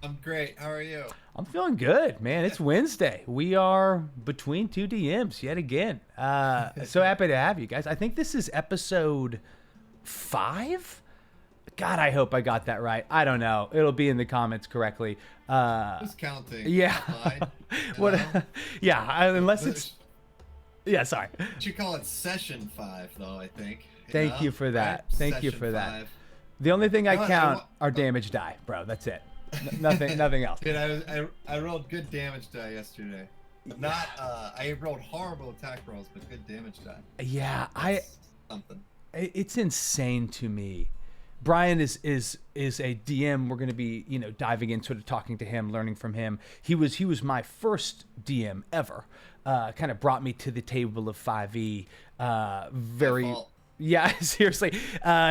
I'm great. How are you? I'm feeling good, man. It's Wednesday. We are between two DMs yet again. So happy to have you guys. I think this is episode 5. God, I hope I got that right. I don't know. It'll be in the comments correctly. Who's counting? Yeah. It's fine. You What? know? Yeah. Unless But it's. Yeah. Sorry. you call it session 5, though, I think. Thank you for Right? that. Thank you Session for that. 5. The only thing I No, count are damage die, bro. That's it. Nothing else. Dude, I rolled good damage die yesterday. Not, I rolled horrible attack rolls, but good damage die. Yeah. That's something. It's insane to me. Brian is a DM. We're going to be, diving in, sort of talking to him, learning from him. He was my first DM ever. Kind of brought me to the table of 5e. Very. My fault. Yeah, seriously.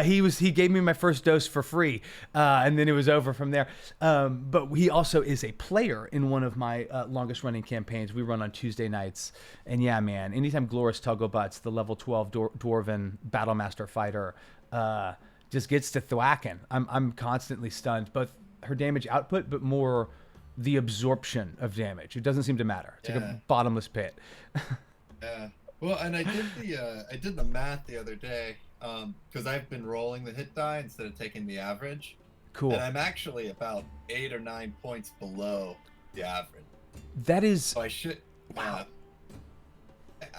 He gave me my first dose for free, and then it was over from there. But he also is a player in one of my longest running campaigns. We run on Tuesday nights, and yeah, man. Anytime Glorious Tugglebuts, the level 12 dwarven battlemaster fighter, just gets to thwacking, I'm constantly stunned. Both her damage output, but more the absorption of damage. It doesn't seem to matter. It's like Yeah. a bottomless pit. Yeah. Well, and I did the math the other day, because I've been rolling the hit die instead of taking the average. Cool. And I'm actually about 8 or 9 points below the average. That is. So I should. Wow.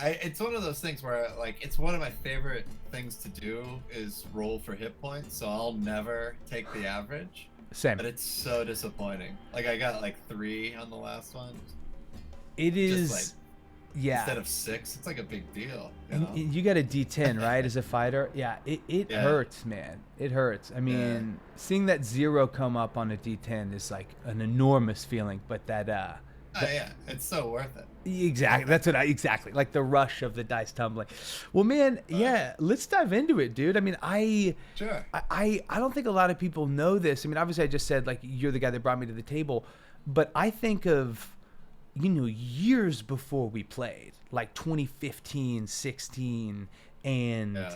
It's one of those things where it's one of my favorite things to do is roll for hit points. So I'll never take the average. Same. But it's so disappointing. Like I got 3 on the last one. It is. Just yeah. Instead of 6, it's like a big deal. And you got a D10, right, as a fighter? Yeah, it Yeah. hurts, man. It hurts. I mean, seeing that 0 come up on a D10 is like an enormous feeling, but Oh, yeah, it's so worth it. exactly. That's what exactly, like the rush of the dice tumbling. Well, man, yeah, let's dive into it, dude. I mean, Sure. I don't think a lot of people know this. I mean, obviously I just said like you're the guy that brought me to the table, but I think of years before we played, like 2015, 16, and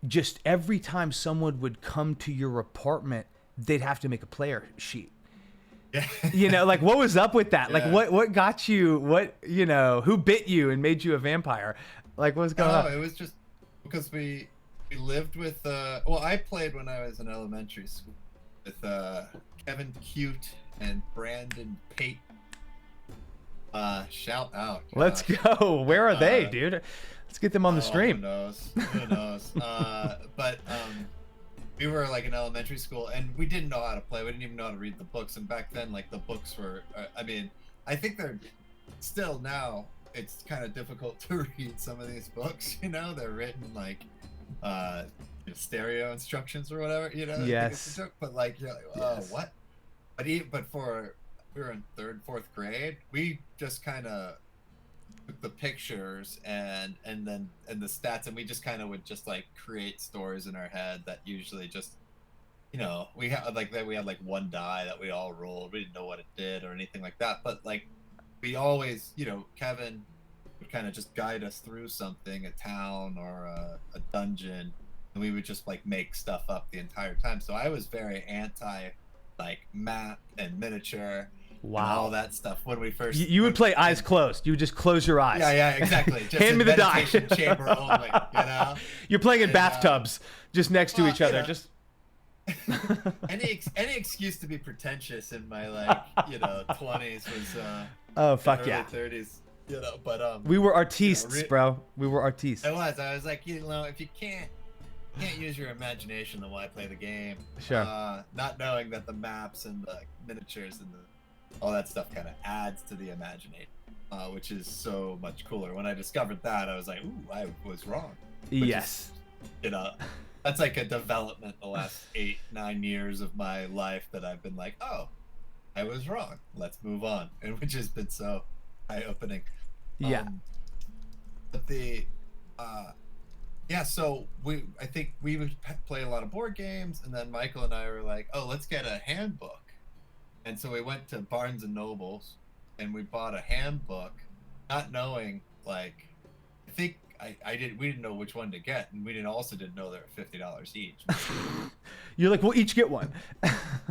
just every time someone would come to your apartment, they'd have to make a player sheet. Yeah. Like what was up with that? Yeah. Like what got you, who bit you and made you a vampire? Like what's going on? It was just because we lived with well, I played when I was in elementary school with Kevin Cute and Brandon Pate. Shout out. Let's go. Where are they, dude? Let's get them on the stream. Who knows? Who knows? But we were in elementary school, and we didn't know how to play. We didn't even know how to read the books. And back then, the books were. I mean, I think they're still now. It's kind of difficult to read some of these books. They're written stereo instructions or whatever. Yes. It's a joke, but you're Yes. what? But we were in 3rd, 4th grade. We just kind of took the pictures and the stats, and we just kind of would just create stories in our head that usually just we had we had one die that we all rolled. We didn't know what it did or anything like that, but we always Kevin would kind of just guide us through something, a town or a dungeon, and we would just make stuff up the entire time. So I was very anti map and miniature. Wow. And all that stuff when we first. You would play eyes closed. You would just close your eyes. Yeah, exactly. Just Hand me the die. meditation chamber only. You're playing in And, bathtubs, just next to each other. Just any excuse to be pretentious in my 20s was. oh fuck early yeah. 30s. But We were artistes, bro. We were artistes. I was like, if you can't use your imagination, then why play the game? Sure. Not knowing that the maps and the miniatures and all that stuff kind of adds to the imagination, which is so much cooler. When I discovered that, I was like, ooh, I was wrong. Yes. That's a development the last 8, 9 years of my life that I've been like, oh, I was wrong. Let's move on. And which has been so eye-opening. Yeah. But so I think we would play a lot of board games, and then Michael and I were like, oh, let's get a handbook. And so we went to Barnes and Nobles, and we bought a handbook, not knowing I think we didn't know which one to get, and we didn't know they were $50 each. You're like, we'll each get one.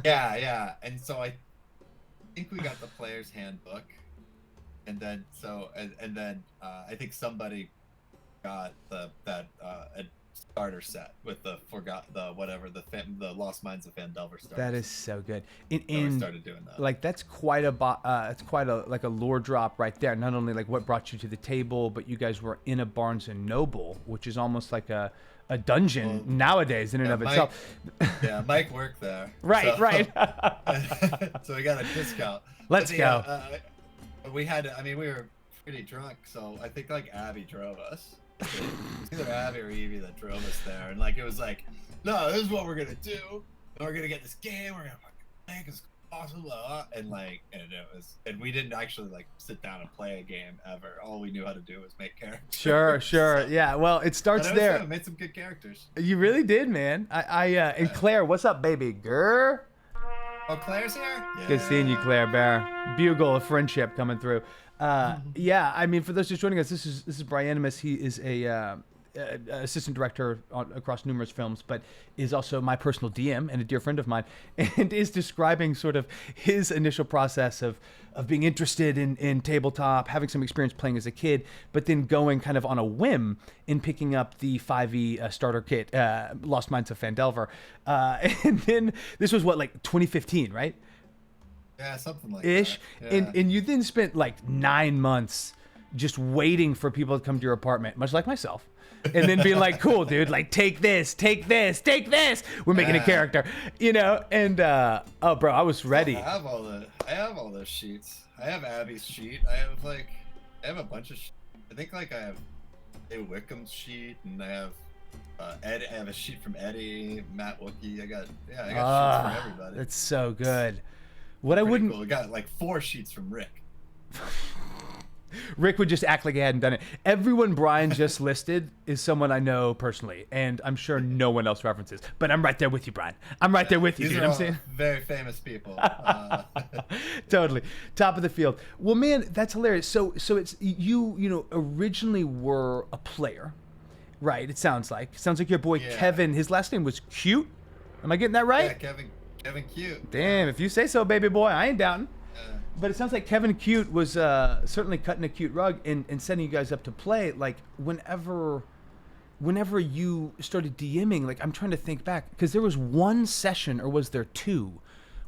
Yeah, and so think we got the player's handbook, and then I think somebody got that a starter set with the Lost Mines of Phandelver starters. That is so good. We started doing that. Like that's quite a like a lore drop right there. Not only like what brought you to the table, but you guys were in a Barnes and Noble, which is almost like a dungeon nowadays in and of itself. Yeah, Mike worked there. Right. So we got a discount. Let's go. We were pretty drunk, so I think like Abby drove us. It was either Abby or Evie that drove us there, and like it was like, no, this is what we're gonna do. And we're gonna get this game. We're gonna fucking play because it's awesome, and we didn't actually like sit down and play a game ever. All we knew how to do was make characters. Sure. So, yeah. Well, it starts there. Fun. Made some good characters. You really did, man. And Claire, what's up, baby girl? Oh, Claire's here. Yeah. Good seeing you, Claire Bear. Bugle of friendship coming through. Yeah, I mean, for those just joining us, this is Brianimus. He is a assistant director across numerous films, but is also my personal DM and a dear friend of mine, and is describing sort of his initial process of being interested in tabletop, having some experience playing as a kid, but then going kind of on a whim in picking up the 5e starter kit, Lost Mines of Phandelver. And then this was what, like 2015, right? Yeah, something like ish. That. Yeah. And you then spent like 9 months just waiting for people to come to your apartment, much like myself. And then being like, cool, dude, like take this. We're making a character, you know? And oh bro, I was ready. I have all those sheets. I have Abby's sheet. I have a bunch of I think like I have a Wickham's sheet, and I have Ed. I have a sheet from Eddie, Matt Wookie. I got sheets for everybody. That's so good. What I wouldn't. Cool. We got like 4 sheets from Rick. Rick would just act like he hadn't done it. Everyone Brian just listed is someone I know personally, and I'm sure no one else references. But I'm right there with you, Brian. I'm right there with you, These dude. are I'm all saying very famous people. Totally, top of the field. Well, man, that's hilarious. So it's you originally were a player, right? It sounds like your boy Kevin. His last name was Cute. Am I getting that right? Yeah, Kevin Cute. Damn, if you say so, baby boy, I ain't doubting. But it sounds like Kevin Cute was certainly cutting a cute rug and setting you guys up to play. Like whenever you started DMing, like I'm trying to think back, because there was one session, or was there 2,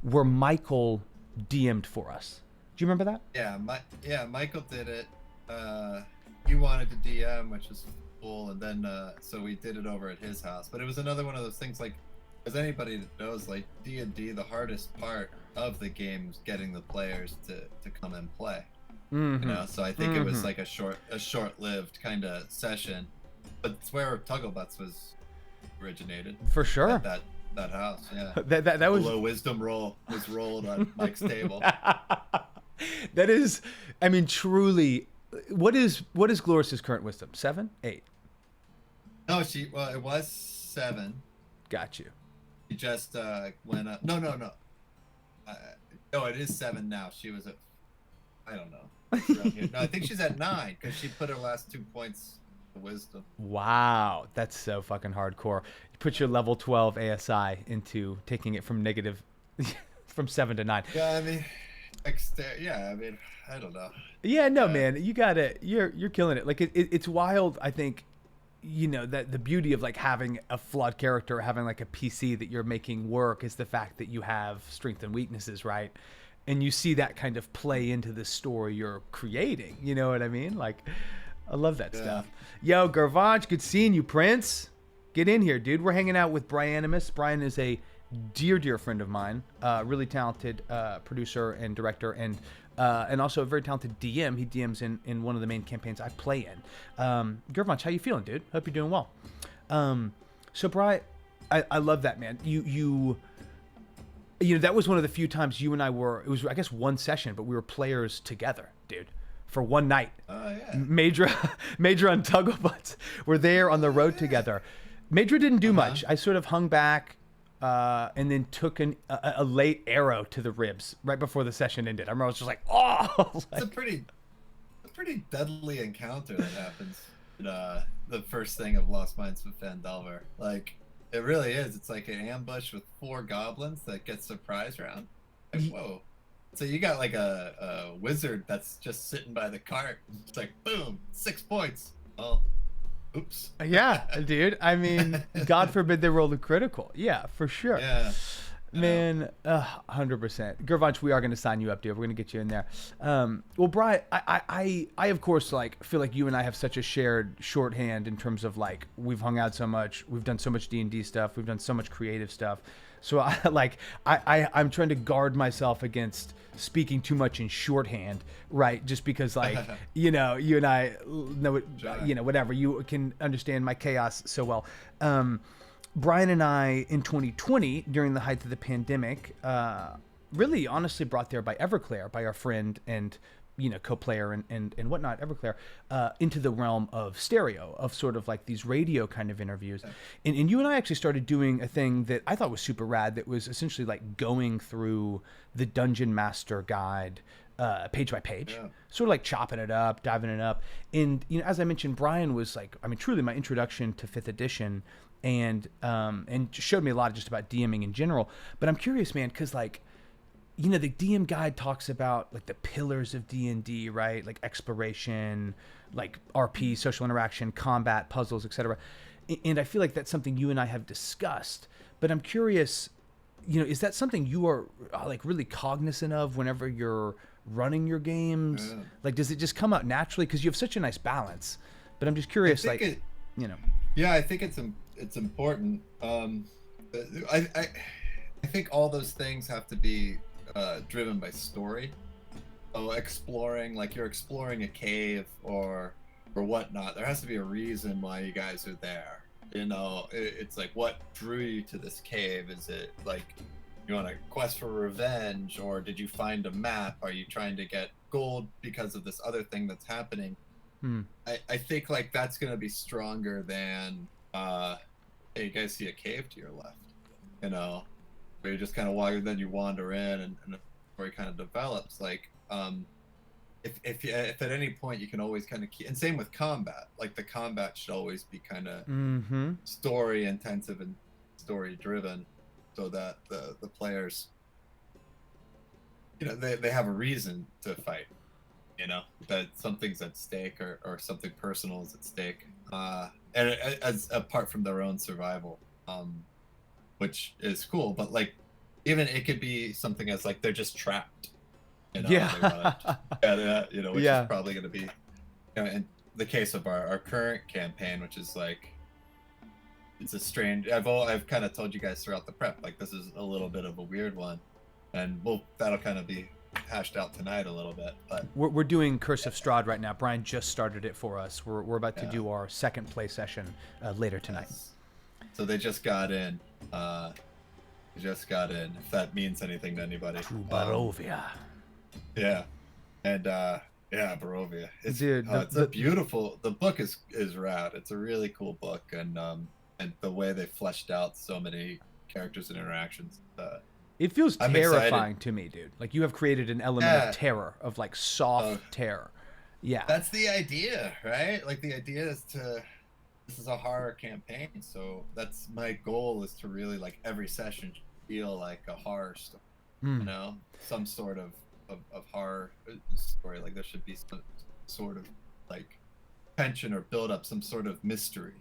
where Michael DM'd for us. Do you remember that? Yeah, Michael did it. He wanted to DM, which was cool, and then so we did it over at his house. But it was another one of those things, like, as anybody that knows, like D&D, the hardest part of the game is getting the players to come and play. Mm-hmm. You know, so I think it was like a short-lived kind of session, but it's where Tugglebutts was originated. For sure. At that house, yeah. that was low wisdom roll was rolled on Mike's table. That is, I mean, truly. What is Glorious's current wisdom? 7, 8? No, it was 7. Got you. She just went up. No. No, it is 7 now. She was at, I don't know. No, I think she's at 9 because she put her last 2 points of wisdom. Wow, that's so fucking hardcore. You put your level 12 ASI into taking it from negative, from 7 to 9. Yeah, I mean, I don't know. Yeah, no, man, you got it. You're killing it. Like it's wild. I think, that the beauty of like having a flawed character, having like a PC that you're making work, is the fact that you have strengths and weaknesses, right? And you see that kind of play into the story you're creating. You know what I mean? Like, I love that stuff. Yo, Garvanch, good seeing you, Prince. Get in here, dude. We're hanging out with Brianimus. Brian is a dear friend of mine, really talented producer and director, and also a very talented DM. He DMs in one of the main campaigns I play in. Garvanch, how you feeling, dude? Hope you're doing well. So, Bri, I love that, man. You that was one of the few times you and I were, it was, I guess, one session, but we were players together, dude, for one night. Oh, yeah. Major and Tugglebutts were there on the road together. Major didn't do much. I sort of hung back and then took a late arrow to the ribs right before the session ended. I remember I was just like, oh! It's a pretty deadly encounter that happens in the first thing of Lost Mines of Phandelver. Like, it really is. It's like an ambush with 4 goblins that get surprise round. Like, whoa. So you got like a wizard that's just sitting by the cart. It's like, boom, 6 points. Oh, oops. Yeah, dude. I mean, God forbid they roll the critical. Yeah, for sure. Yeah. Man, 100%. Gervonch, we are going to sign you up, dude. We're going to get you in there. Well, Brian, I of course, like, feel like you and I have such a shared shorthand in terms of, like, we've hung out so much. We've done so much D&D stuff. We've done so much creative stuff. So, I'm trying to guard myself against speaking too much in shorthand, right? Just because, like, you know, you and I know it, you know, whatever. You can understand my chaos so well. Brian and I, in 2020, during the height of the pandemic, really honestly brought there by Everclear, by our friend and, you know, co-player and whatnot, Everclear, into the realm of stereo, of sort of like these radio kind of interviews. And you and I actually started doing a thing that I thought was super rad, that was essentially like going through the Dungeon Master Guide page by page, sort of like chopping it up, diving it up. And, you know, as I mentioned, Brian was like, I mean, truly my introduction to 5th edition, and showed me a lot just about DMing in general. But I'm curious, man, because, like, you know, the DM guide talks about like the pillars of D&D, right? Like exploration, like RP, social interaction, combat, puzzles, etc. And I feel like that's something you and I have discussed. But I'm curious, you know, is that something you are like really cognizant of whenever you're running your games? Yeah. Like, does it just come out naturally? Because you have such a nice balance. But I'm just curious, like, you know. Yeah, I think it's important. I think all those things have to be driven by story. So exploring, like you're exploring a cave or whatnot, there has to be a reason why you guys are there. You know, it's like, what drew you to this cave? Is it like you want a quest for revenge, or did you find a map? Are you trying to get gold because of this other thing that's happening? I think like that's gonna be stronger than hey, you guys see a cave to your left, you know, where you just kind of walk and then you wander in and the story kind of develops. Like if at any point you can always kind of keep, and same with combat, like the combat should always be kind of story intensive and story driven, so that the players, you know, they have a reason to fight. You know, that something's at stake or something personal is at stake, and as apart from their own survival, which is cool. But like, even it could be something as like they're just trapped. You know, you know, which is probably going to be, you know, in the case of our current campaign, which is like, it's a strange. I've kind of told you guys throughout the prep, like this is a little bit of a weird one, and that'll kind of be hashed out tonight a little bit. But we're doing Curse of Strahd right now. Brian just started it for us. We're about to do our second play session later tonight. So they just got in. If that means anything to anybody. To Barovia. Yeah, and Barovia. Dude, it's a beautiful. The book is rad. It's a really cool book, and the way they fleshed out so many characters and interactions. It feels terrifying to me, dude. Like, you have created an element of terror, of like soft terror. Yeah. That's the idea, right? Like, the idea is this is a horror campaign, so that's my goal, is to really, like, every session feel like a horror story. You know, some sort of horror story. Like, there should be some sort of like tension or build up, some sort of mystery.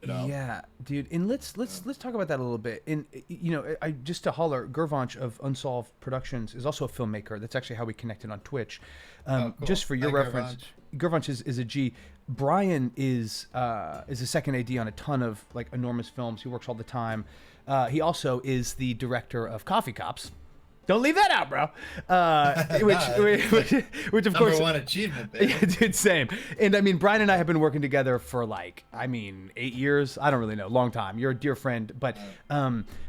You know? Yeah, dude. And let's talk about that a little bit. And, you know, I just to holler, Gervonch of Unsolved Productions is also a filmmaker. That's actually how we connected on Twitch. Cool. Just for your reference, Gervonch is a G. Brian is a second AD on a ton of like enormous films. He works all the time. He also is the director of Coffee Cops. Don't leave that out, bro. Which of course, #1 achievement, baby. Yeah, dude, same. And I mean, Brian and I have been working together for like, 8 years. I don't really know, long time. You're a dear friend, but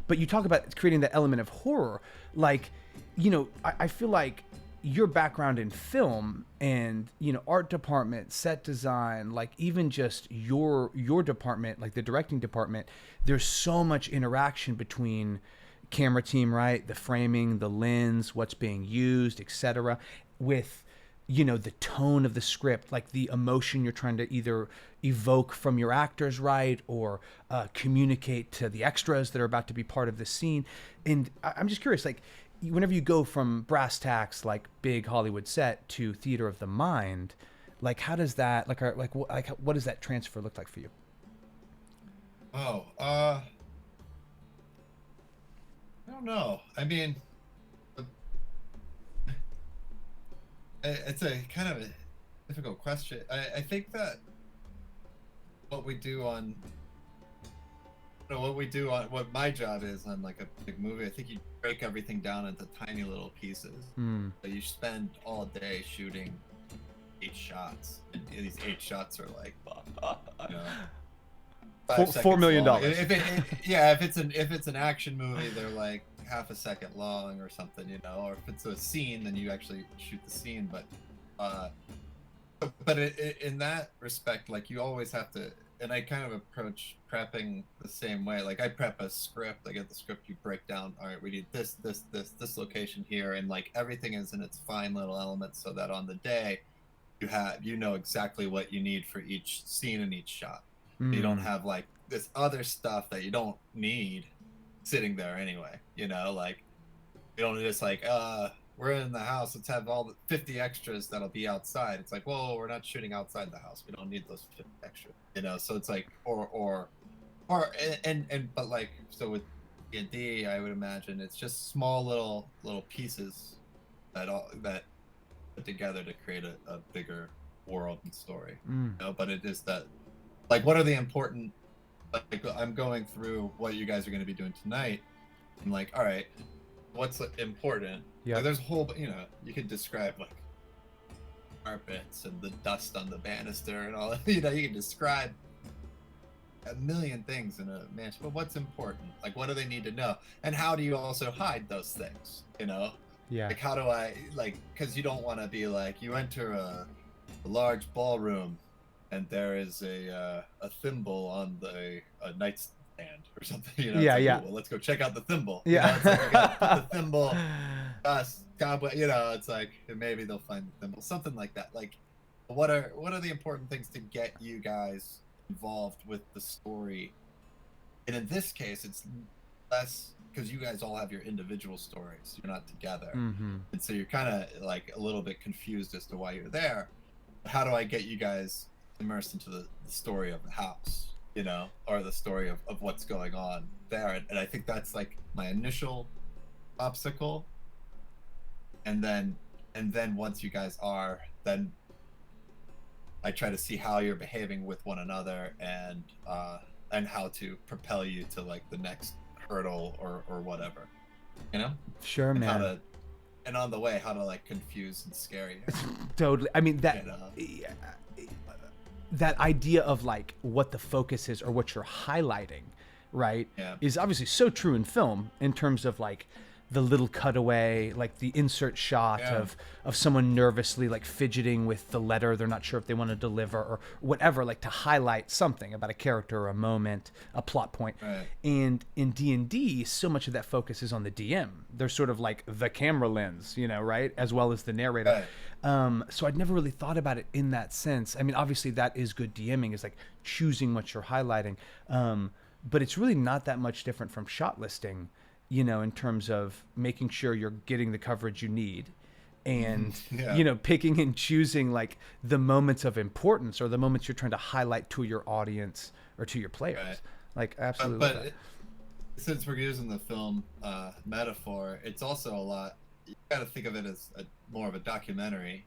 you talk about creating that element of horror. Like, you know, I feel like your background in film and, you know, art department, set design, like even just your department, like the directing department, there's so much interaction between camera team, right? The framing, the lens, what's being used, etc. with, you know, the tone of the script, like the emotion you're trying to either evoke from your actors, right? Or communicate to the extras that are about to be part of the scene. And I'm just curious, like, whenever you go from brass tacks, like big Hollywood set, to theater of the mind, like how does that, what does that transfer look like for you? Oh, I don't know. I mean, it's a kind of a difficult question. I think that what we do on, what my job is on like a big movie, I think you break everything down into tiny little pieces. So you spend all day shooting 8 shots, and these 8 shots are like, you know, $4 million. If it's an action movie, they're like half a second long or something, you know. Or if it's a scene, then you actually shoot the scene. But in that respect, like you always have to. And I kind of approach prepping the same way. Like I prep a script, I get the script, you break down, all right, we need this location here, and like everything is in its fine little elements, so that on the day you know exactly what you need for each scene and each shot. You don't have like this other stuff that you don't need sitting there anyway, you know, like you don't just like we're in the house, let's have all the 50 extras that'll be outside. It's like, whoa, we're not shooting outside the house, we don't need those 50 extras, you know. So it's like but like, so with D&D, I would imagine it's just small little pieces that put together to create a bigger world and story, you know. But it is that, like, what are the important, like I'm going through what you guys are going to be doing tonight, and like, all right, what's important? Yeah, like, there's a whole, you know, you could describe like carpets and the dust on the banister and all, you know, you can describe a million things in a mansion, but what's important? Like, what do they need to know? And how do you also hide those things, you know? yeah, Like, how do I, like, because you don't want to be like, you enter a large ballroom and there is a thimble on a nightstand or something, you know. Yeah, it's like, yeah. well, let's go check out the thimble. Yeah. You know, it's like, we gotta put the thimble, you know, it's like maybe they'll find the thimble, something like that. Like, what are the important things to get you guys involved with the story? And in this case, it's less because you guys all have your individual stories, you're not together, and so you're kind of like a little bit confused as to why you're there. How do I get you guys immersed into the story of the house, you know, or the story of what's going on there? And I think that's like my initial obstacle. And then once you guys are, then I try to see how you're behaving with one another, and how to propel you to like the next hurdle or whatever, you know. Sure, and man. And on the way, how to like confuse and scare you. Totally. I mean, that, You know? that idea of like what the focus is or what you're highlighting, right, Yeah. is obviously so true in film in terms of like the little cutaway, like the insert shot of someone nervously like fidgeting with the letter they're not sure if they want to deliver or whatever, like to highlight something about a character or a moment, a plot point. Right. And in D&D, so much of that focus is on the DM. They're sort of like the camera lens, you know, right, as well as the narrator. Right. So I'd never really thought about it in that sense. I mean, obviously that is good DMing, is like choosing what you're highlighting. But it's really not that much different from shot listing, you know, in terms of making sure you're getting the coverage you need, and you know, picking and choosing like the moments of importance or the moments you're trying to highlight to your audience or to your players. Right. Like, absolutely. But since we're using the film metaphor, it's also a lot, you got to think of it as more of a documentary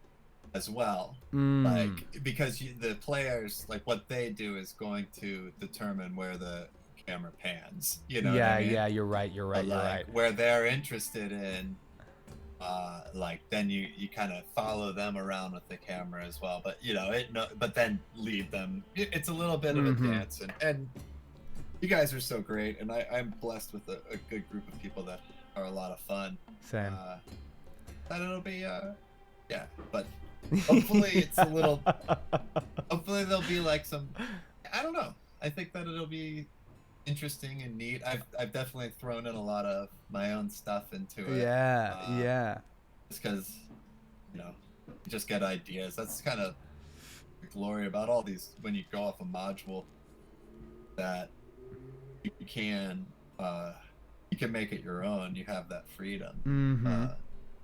as well. Like, because the players, like what they do is going to determine where the camera pans, you know. Yeah, what I mean? yeah, you're right. You're right. Where they're interested in, like, then you kind of follow them around with the camera as well. But you know, but then leave them. It's a little bit of a dance, and you guys are so great, and I'm blessed with a good group of people that are a lot of fun. Same. And it'll be yeah, but hopefully it's a little. Hopefully there'll be like some. I don't know. I think that it'll be interesting and neat. I've definitely thrown in a lot of my own stuff into it. Yeah. Just because, you know, you just get ideas. That's kind of the glory about all these, when you go off a module, that you can can make it your own. You have that freedom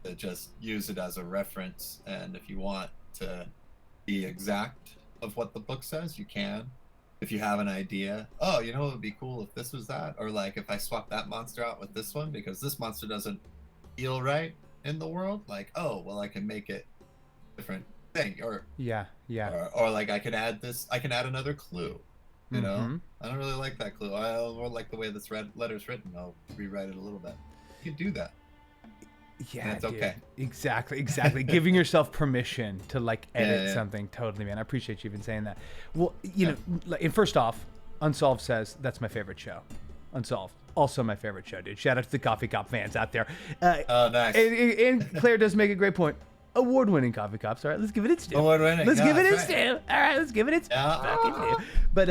to just use it as a reference, and if you want to be exact of what the book says, you can. If you have an idea, oh, you know, it would be cool if this was that, or like if I swap that monster out with this one because this monster doesn't feel right in the world, like, oh, well, I can make it different thing, or or like I can add another clue, you know. I don't really like that clue. I don't like the way this letter's written. I'll rewrite it a little bit. You can do that. Yeah, it's okay. Exactly. Giving yourself permission to like edit something. Totally, man. I appreciate you even saying that. Well, you know, and first off, Unsolved says that's my favorite show. Unsolved, also my favorite show, dude. Shout out to the Coffee Cop fans out there. Oh, nice. And Claire does make a great point. Award-winning Coffee Cops. All right, let's give it its due. Award-winning. Let's give it its due. All right, let's give it its fucking due. But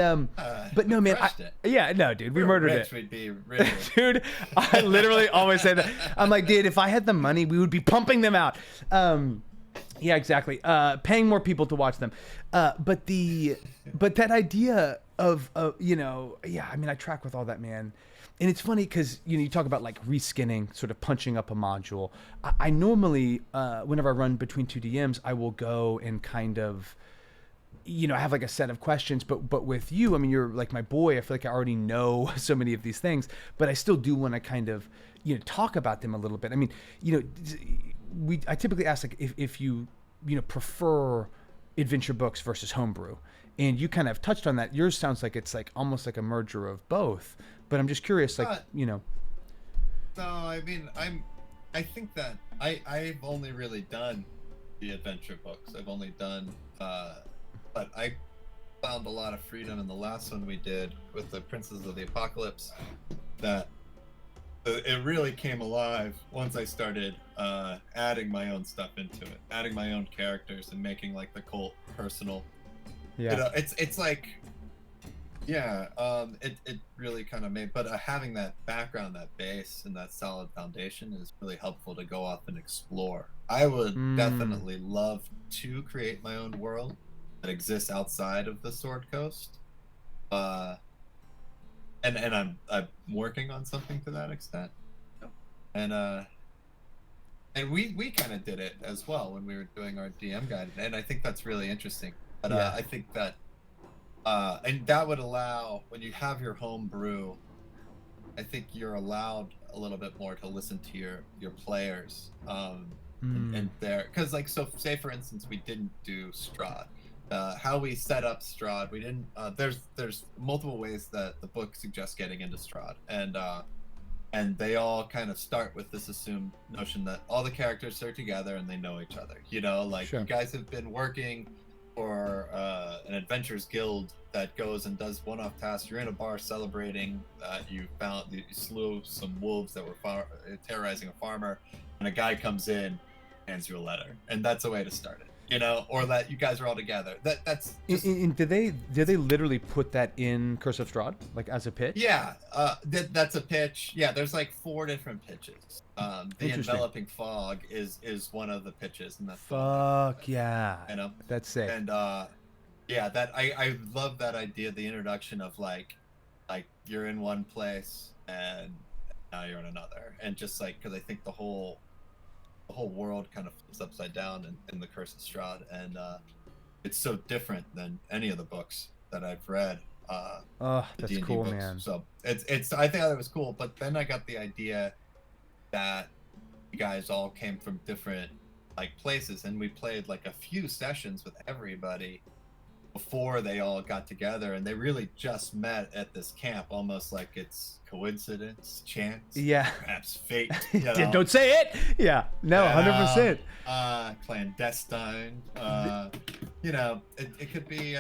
no, man. Dude, we murdered it. We'd be rich. Dude, I literally always say that. I'm like, dude, if I had the money, we would be pumping them out. Yeah, exactly. Paying more people to watch them. But that idea of you know, yeah, I mean, I track with all that, man. And it's funny because, you know, you talk about like reskinning, sort of punching up a module. I normally, whenever I run between two DMs, I will go and kind of, you know, have like a set of questions. But with you, I mean, you're like my boy. I feel like I already know so many of these things, but I still do want to kind of, you know, talk about them a little bit. I mean, you know, I typically ask like if you know, prefer adventure books versus homebrew. And you kind of touched on that. Yours sounds like it's like almost like a merger of both. But I'm just curious, like, you know. No, I mean, I think that I've only really done the adventure books. I've only done, but I found a lot of freedom in the last one we did with the Princes of the Apocalypse, that it really came alive once I started adding my own stuff into it, adding my own characters and making like the cult personal. Yeah, you know, it's like, yeah, it really kind of made, but having that background, that base, and that solid foundation is really helpful to go off and explore. I would definitely love to create my own world that exists outside of the Sword Coast, and I'm working on something to that extent, and we kind of did it as well when we were doing our DM guide, and I think that's really interesting. But I think that, and that would allow, when you have your home brew, I think you're allowed a little bit more to listen to your players, and there, because like, so say for instance, we didn't do Strahd. How we set up Strahd, we didn't. There's multiple ways that the book suggests getting into Strahd, and they all kind of start with this assumed notion that all the characters are together and they know each other. You know, like you guys have been working for an adventurers guild that goes and does one-off tasks. You're in a bar celebrating that you slew some wolves that were terrorizing a farmer, and a guy comes in, hands you a letter, and that's a way to start it. You know, or that you guys are all together. That's just... And did they literally put that in Curse of Strahd, like as a pitch? Yeah, that's a pitch. Yeah, there's like 4 different pitches. The enveloping fog is one of the pitches, and that's fuck yeah. You know, that's sick. And yeah, that I love that idea. The introduction of like you're in one place and now you're in another, and just like, because I think the whole world kind of flips upside down in the Curse of Strahd, and it's so different than any of the books that I've read. Oh, that's D&D cool, books. man. So it's I think that was cool, but then I got the idea that you guys all came from different like places, and we played like a few sessions with everybody before they all got together, and they really just met at this camp, almost like it's coincidence, chance, perhaps fate. You know? Don't say it. Yeah, no, 100%. Clandestine. You know, it could be.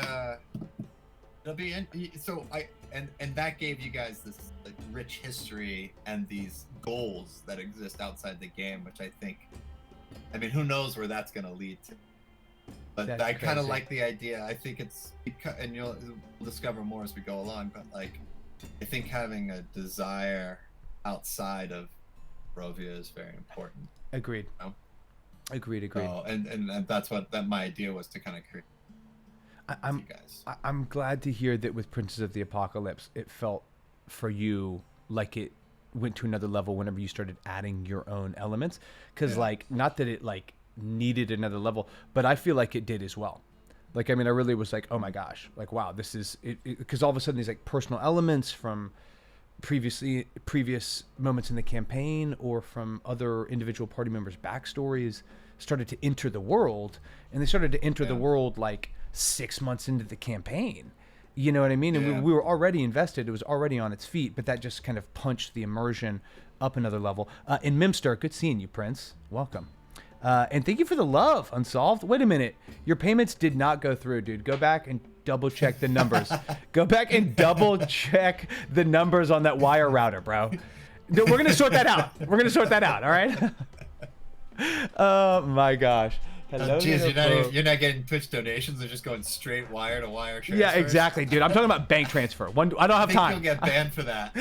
It'll be so and that gave you guys this like rich history and these goals that exist outside the game, which I think, I mean, who knows where that's going to lead to. But I kind of like the idea. I think it's, and you'll discover more as we go along, but like, I think having a desire outside of Barovia is very important. Agreed. You know? Agreed. So, and that's what my idea was, to kind of create. I'm glad to hear that with Princes of the Apocalypse, it felt for you like it went to another level whenever you started adding your own elements. Because Yeah. like, not that it like needed another level, but I feel like it did as well. Like, I mean, I really was like, oh my gosh, like, wow, this is it. Because all of a sudden these like personal elements from previous moments in the campaign or from other individual party members' backstories started to enter the world, and they started to enter the world like 6 months into the campaign. You know what I mean? And Yeah. we were already invested. It was already on its feet, but that just kind of punched the immersion up another level. And Mimster, good seeing you, Prince. Welcome. And thank you for the love, Unsolved. Wait a minute. Your payments did not go through, dude. Go back and double check the numbers. Go back and double check the numbers on that wire router, bro. No, we're going to sort that out. We're going to sort that out, all right? Oh, my gosh. Hello, Jeez, you're not getting Twitch donations. They're just going straight wire to wire transfers. Yeah, exactly, dude. I'm talking about bank transfer. I don't have time. You'll get banned for that.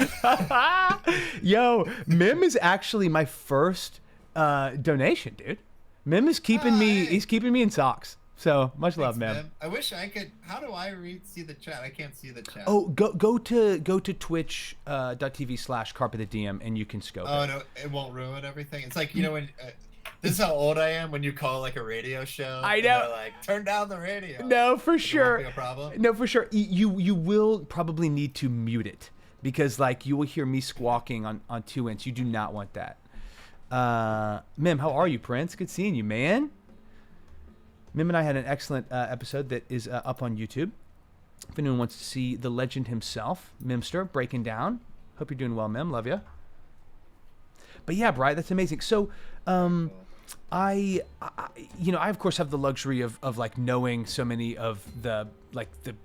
Yo, Mim is actually my first donation, dude. Mim is keeping me. He's keeping me in socks. So much love, Mim. I wish I could. How do I see the chat? I can't see the chat. Oh, go to twitch.tv/carpe the DM and you can scope it. Oh no, it won't ruin everything. It's like, you know, when this is how old I am when you call like a radio show. I know. Like, turn down the radio. No, for It sure. won't be a problem. No, for sure. You will probably need to mute it because like you will hear me squawking on 2 inch. You do not want that. Mim, how are you, Prince? Good seeing you, man. Mim and I had an excellent episode that is up on YouTube. If anyone wants to see the legend himself, Mimster, breaking down. Hope you're doing well, Mim. Love you. But yeah, Brian, that's amazing. So, I of course have the luxury of like knowing so many of the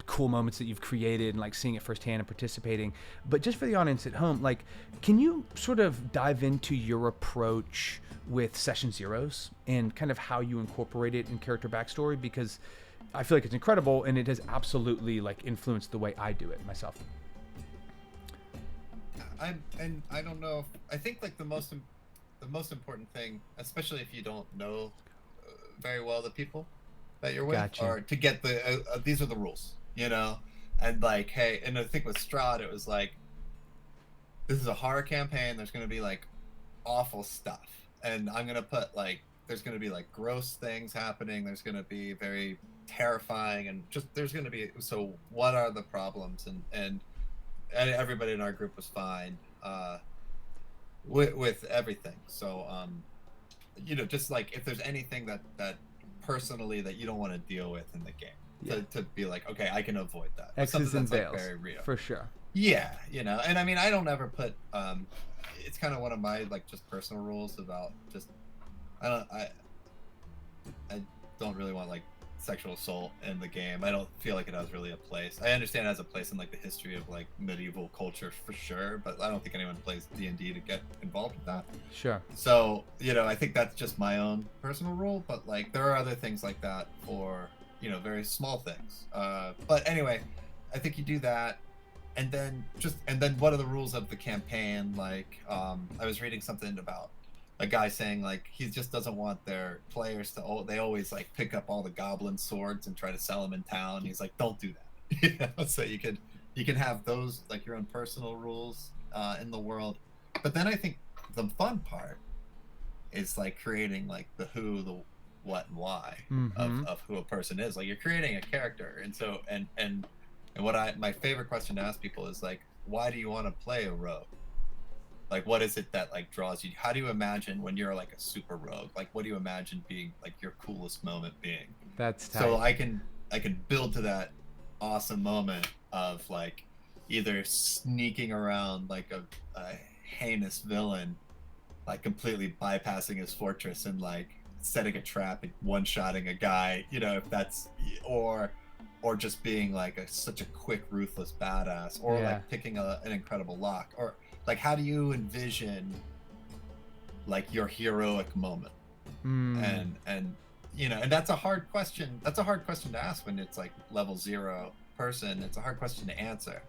cool moments that you've created and like seeing it firsthand and participating. But just for the audience at home, like, can you sort of dive into your approach with Session Zeros and kind of how you incorporate it in character backstory? Because I feel like it's incredible and it has absolutely like influenced the way I do it myself. I don't know. I think like the most important thing, especially if you don't know very well the people that you're with, Gotcha. are to get the these are the rules, you know, and like, hey, and I think with Strahd it was like, this is a horror campaign. There's gonna be like awful stuff, and I'm gonna put like, there's gonna be like gross things happening. There's gonna be very terrifying, and just there's gonna be, so what are the problems? And everybody in our group was fine with everything. So you know, just like if there's anything that personally that you don't want to deal with in the game, to be like, okay, I can avoid that. X's and like veils, very real. for sure. Yeah, you know, and I mean, I don't ever put it's kind of one of my like just personal rules about just I don't really want like sexual assault in the game. I don't feel like it has really a place. I understand it has a place in like the history of like medieval culture for sure, but I don't think anyone plays D&D to get involved with that. Sure. So, you know, I think that's just my own personal rule, but like there are other things like that for, you know, very small things. But anyway, I think you do that, and then what are the rules of the campaign? Like I was reading something about a guy saying like he just doesn't want their players to they always like pick up all the goblin swords and try to sell them in town. He's like, don't do that. You know? So you can have those like your own personal rules in the world, but then I think the fun part is like creating like the who, the what, and why of who a person is. Like you're creating a character, and so and what my favorite question to ask people is like, why do you want to play a rogue? Like, what is it that like draws you? How do you imagine when you're like a super rogue? Like, what do you imagine being like your coolest moment being? That's tight. So I can build to that awesome moment of like either sneaking around like a heinous villain, like completely bypassing his fortress and like setting a trap and one-shotting a guy, you know, if that's, or just being like such a quick, ruthless badass, or like picking an incredible lock, or like, how do you envision like your heroic moment? And you know, and that's a hard question. That's a hard question to ask when it's like level 0 person. It's a hard question to answer,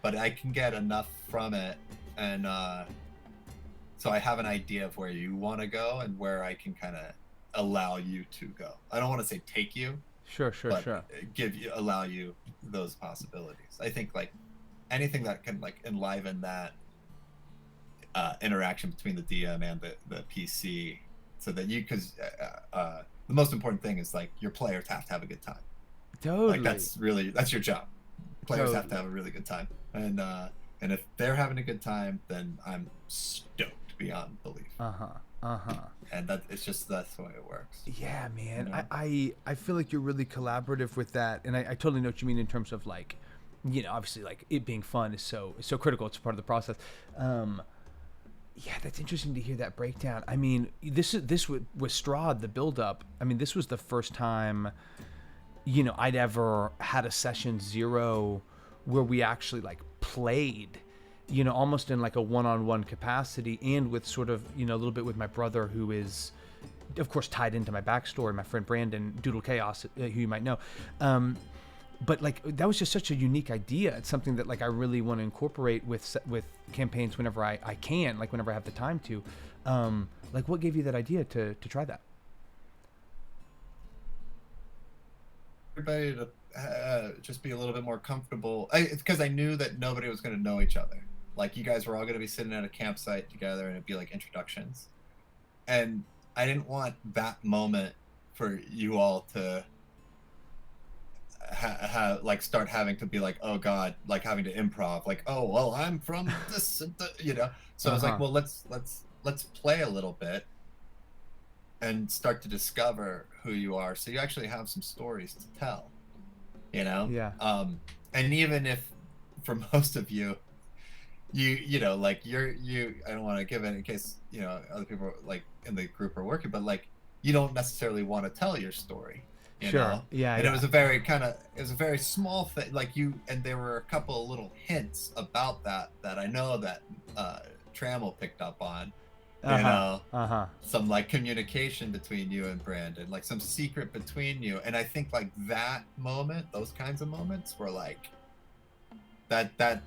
but I can get enough from it, and so I have an idea of where you want to go and where I can kind of allow you to go. I don't want to say take you. Sure. Allow you those possibilities. I think like anything that can like enliven that interaction between the DM and the PC, so that because the most important thing is like your players have to have a good time. Totally. Like that's your job. Players have to have a really good time, and if they're having a good time, then I'm stoked beyond belief. And that's the way it works. Yeah, man. You know? I feel like you're really collaborative with that, and I totally know what you mean in terms of like, obviously like it being fun is so critical. It's part of the process. Yeah, that's interesting to hear that breakdown. I mean, this with Strahd, the build up. I mean, this was the first time, I'd ever had a session 0 where we actually like played, almost in like a one-on-one capacity, and with sort of, a little bit with my brother, who is, of course, tied into my backstory, my friend Brandon, Doodle Chaos, who you might know. But like, that was just such a unique idea. It's something that like I really want to incorporate with campaigns whenever I can, like whenever I have the time to. Like, what gave you that idea to try that? Everybody to just be a little bit more comfortable. It's because I knew that nobody was going to know each other. Like, you guys were all going to be sitting at a campsite together, and it'd be like introductions. And I didn't want that moment for you all to like start having to be like, oh god, like having to improv, like, oh well, I'm from this, So I was like, well, let's play a little bit and start to discover who you are, so you actually have some stories to tell, Yeah. And even if for most of you like you I don't want to give it in case other people like in the group are working, but like you don't necessarily want to tell your story. Sure. Yeah. And it was a very small thing. Like and there were a couple of little hints about that I know that Trammell picked up on. Some like communication between you and Brandon, like some secret between you. And I think like that moment, those kinds of moments were like that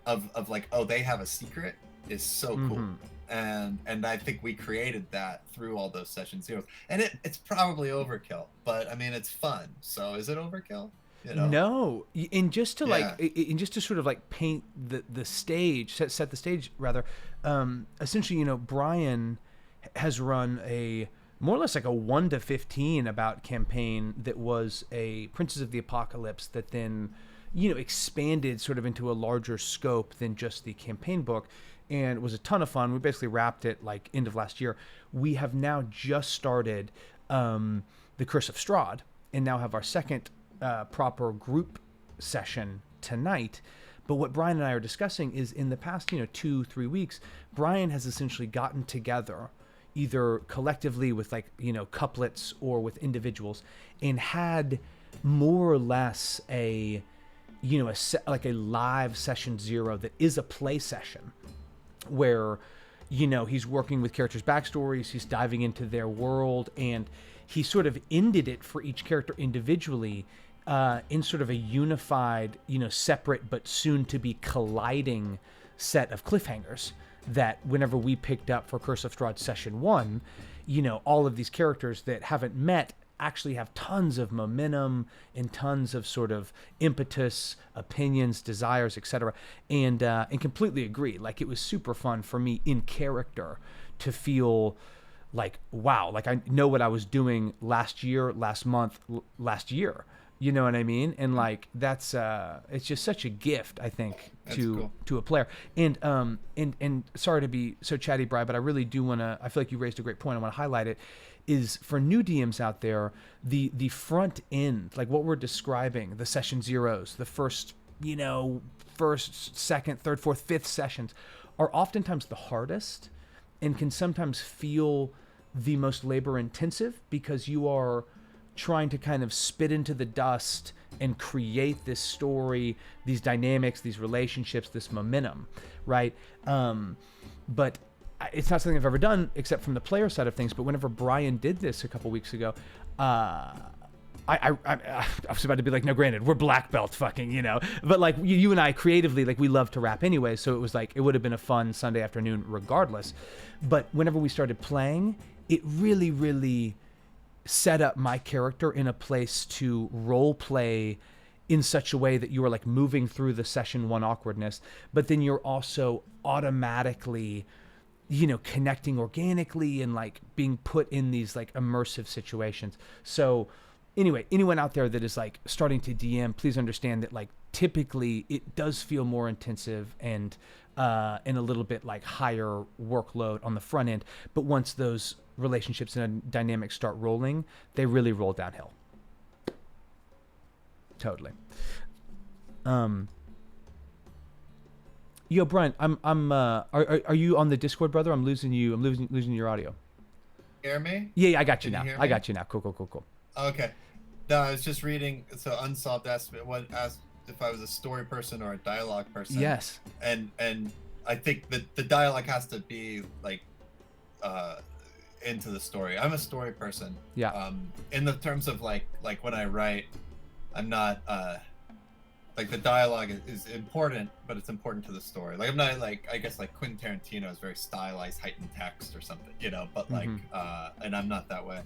of like, oh, they have a secret is so cool. And I think we created that through all those session 0s. And it's probably overkill, but I mean, it's fun. So is it overkill? No. And just to sort of like paint the stage, set the stage rather, essentially, Brian has run a more or less like a 1 to 15 about campaign that was a Princes of the Apocalypse that then, expanded sort of into a larger scope than just the campaign book. And it was a ton of fun. We basically wrapped it like end of last year. We have now just started The Curse of Strahd, and now have our second proper group session tonight. But what Brian and I are discussing is, in the past 2-3 weeks, Brian has essentially gotten together either collectively with like couplets or with individuals, and had more or less a live session 0 that is a play session, where he's working with characters' backstories, he's diving into their world, and he sort of ended it for each character individually in sort of a unified, separate but soon to be colliding set of cliffhangers that whenever we picked up for Curse of Strahd session 1, all of these characters that haven't met actually have tons of momentum and tons of sort of impetus, opinions, desires, etc. And completely agree. Like, it was super fun for me in character to feel like, wow, like I know what I was doing last year, last month, last year. You know what I mean? And like, that's it's just such a gift, I think, to a player. And sorry to be so chatty, Bri, but I really do want to, I feel like you raised a great point. I want to highlight it. Is for new DMs out there, the front end, like what we're describing, the session 0s, the first, first, second, third, fourth, fifth sessions are oftentimes the hardest, and can sometimes feel the most labor intensive, because you are trying to kind of spit into the dust and create this story, these dynamics, these relationships, this momentum, right? But it's not something I've ever done except from the player side of things. But whenever Brian did this a couple weeks ago, I was about to be like, no, granted, we're black belt fucking, but like you and I creatively, like, we love to rap anyway. So it was like, it would have been a fun Sunday afternoon regardless. But whenever we started playing, it really, really set up my character in a place to role play in such a way that you are like moving through the session one awkwardness, but then you're also automatically, you know, connecting organically and like being put in these like immersive situations. So anyway, anyone out there that is like starting to DM, please understand that like typically it does feel more intensive and a little bit like higher workload on the front end. But once those relationships and dynamics start rolling, they really roll downhill. Totally. Yo, Brian, are you on the Discord, brother? I'm losing you. I'm losing your audio. Hear me? Yeah, I got you now. Can you hear I me? got you now. Cool. Okay. No, I was just reading. So Unsolved asked if I was a story person or a dialogue person. Yes. And I think that the dialogue has to be like into the story. I'm a story person. Yeah. In the terms of like when I write, I'm not like the dialogue is important, but it's important to the story. Like I'm not like, I guess like Quentin Tarantino is very stylized, heightened text or something, you know, but like and I'm not that way.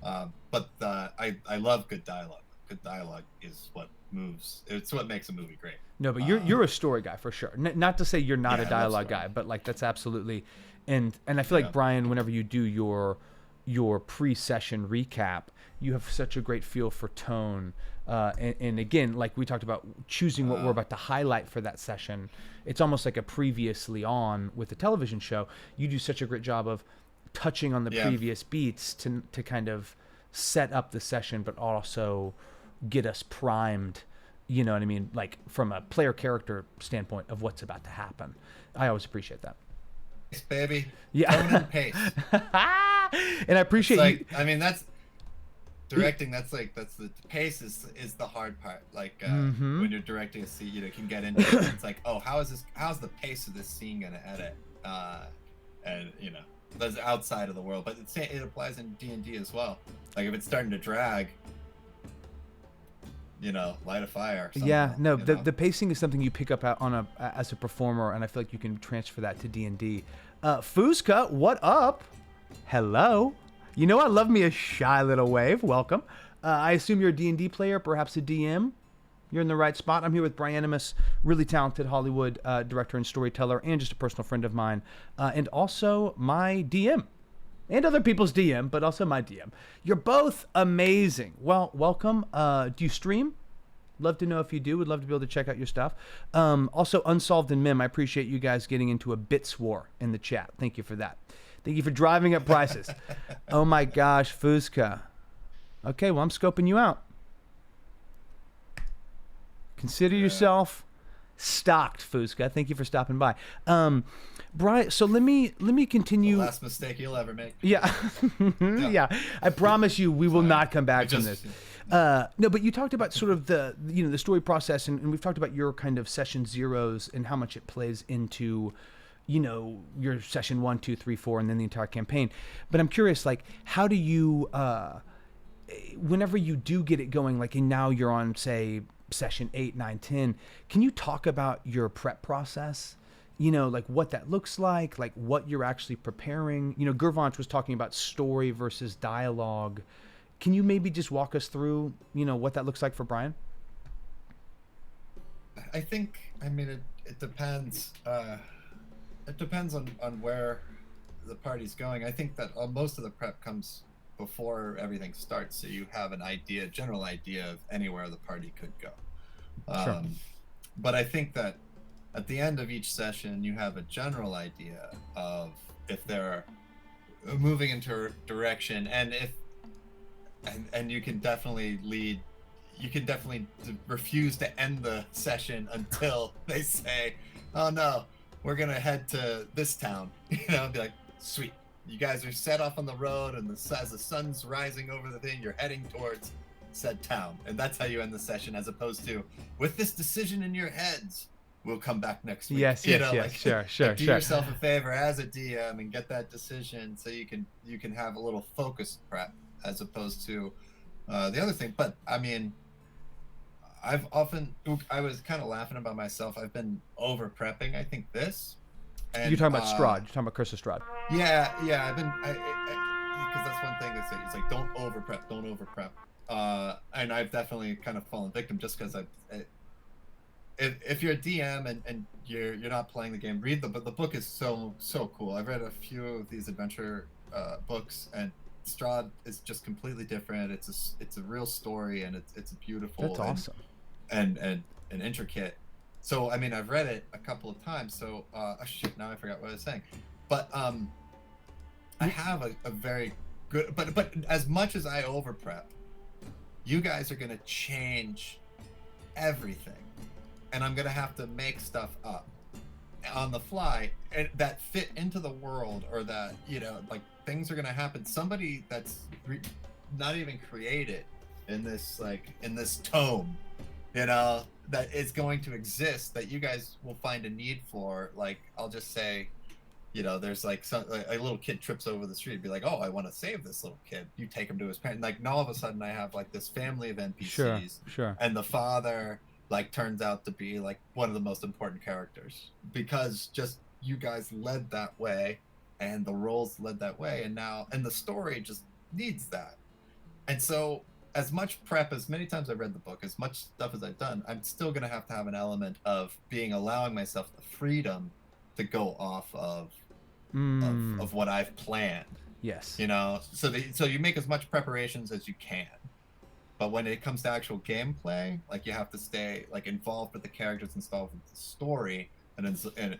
But I love good dialogue. Good dialogue is what moves. It's what makes a movie great. No, but you're a story guy for sure. Not to say you're not Yeah, a dialogue guy, but like that's absolutely. And I feel like Brian, whenever you do your pre-session recap, you have such a great feel for tone. And again, like we talked about, choosing what we're about to highlight for that session. It's almost like a previously on with the television show. You do such a great job of touching on the previous beats to kind of set up the session, but also get us primed, you know what I mean? Like from a player character standpoint of what's about to happen. I always appreciate that. Pace, baby. Yeah. Tone and pace. And I appreciate like, you. I mean, that's directing. That's the pace is the hard part. Like when you're directing a scene, you know, can get into it. It's like, oh, how's the pace of this scene gonna edit? And you know, that's outside of the world, but it applies in D&D as well. Like if it's starting to drag, you know, light a fire. Or something, Yeah, no, you know? the pacing is something you pick up as a performer, and I feel like you can transfer that to D&D. Fuzka, what up? Hello. You know I love me a shy little wave. Welcome. I assume you're a D&D player, perhaps a DM. You're in the right spot. I'm here with Brianimus, really talented Hollywood director and storyteller, and just a personal friend of mine, and also my DM. And other people's DM, but also my DM. You're both amazing. Well, welcome. Do you stream? Love to know if you do. Would love to be able to check out your stuff. Also, Unsolved and Mim, I appreciate you guys getting into a bits war in the chat. Thank you for that. Thank you for driving up prices. Oh my gosh, Fuzka. Okay, well, I'm scoping you out. Consider yourself stocked, Fuzka. Thank you for stopping by. Brian, so let me continue. The last mistake you'll ever make. Yeah. Yeah. I promise you we will not come back from this. No, but you talked about sort of the story process, and we've talked about your kind of session zeros and how much it plays into, you know, your session 1, 2, 3, 4, and then the entire campaign. But I'm curious, like, how do you, whenever you do get it going, like, and now you're on, say, session 8, 9, 10, can you talk about your prep process? You know, like what that looks like what you're actually preparing. You know, Gervonch was talking about story versus dialogue. Can you maybe just walk us through, you know, what that looks like for Brian? I think, I mean, it depends. It depends on where the party's going. I think that most of the prep comes before everything starts, so you have an idea, general idea of anywhere the party could go. Sure. But I think that at the end of each session, you have a general idea of if they're moving into a direction, and and you can definitely lead. You can definitely refuse to end the session until they say, "Oh no, we're gonna head to this town." You know, be like, "Sweet, you guys are set off on the road, and as the sun's rising over the thing, you're heading towards said town," and that's how you end the session, as opposed to, "With this decision in your heads, we'll come back next week." Yes, you yes, know, yes, like, sure. like do yourself a favor as a DM and get that decision so you can have a little focused prep as opposed to the other thing. But I mean, I was kind of laughing about myself. I've been over prepping. I think this. And, You're talking about Strahd. You're talking about Curse of Strahd. Yeah. I've been because that's one thing they say. It's like don't over prep. and I've definitely kind of fallen victim just because if you're a DM and you're not playing the game, read the book. The book is so cool. I've read a few of these adventure books, and Strahd is just completely different. It's a real story, and it's beautiful. That's awesome. And intricate. So I mean, I've read it a couple of times. So oh shit, now I forgot what I was saying. But I have a very good. But as much as I over prep, you guys are gonna change everything, and I'm gonna have to make stuff up on the fly and that fit into the world, or that, you know, like things are gonna happen. Somebody that's not even created in this, like in this tome, you know, that is going to exist, that you guys will find a need for. Like, I'll just say, you know, there's like a little kid trips over the street, be like, oh, I want to save this little kid. You take him to his parents. Like, now all of a sudden I have like this family of NPCs. Sure. And the father like turns out to be like one of the most important characters, because just you guys led that way, and the roles led that way, and the story just needs that. And so, as much prep, as many times I've read the book, as much stuff as I've done, I'm still going to have an element of allowing myself the freedom to go off of what I've planned. Yes. You know, so you make as much preparations as you can. But when it comes to actual gameplay, like, you have to stay like involved with the characters, involved with the story, and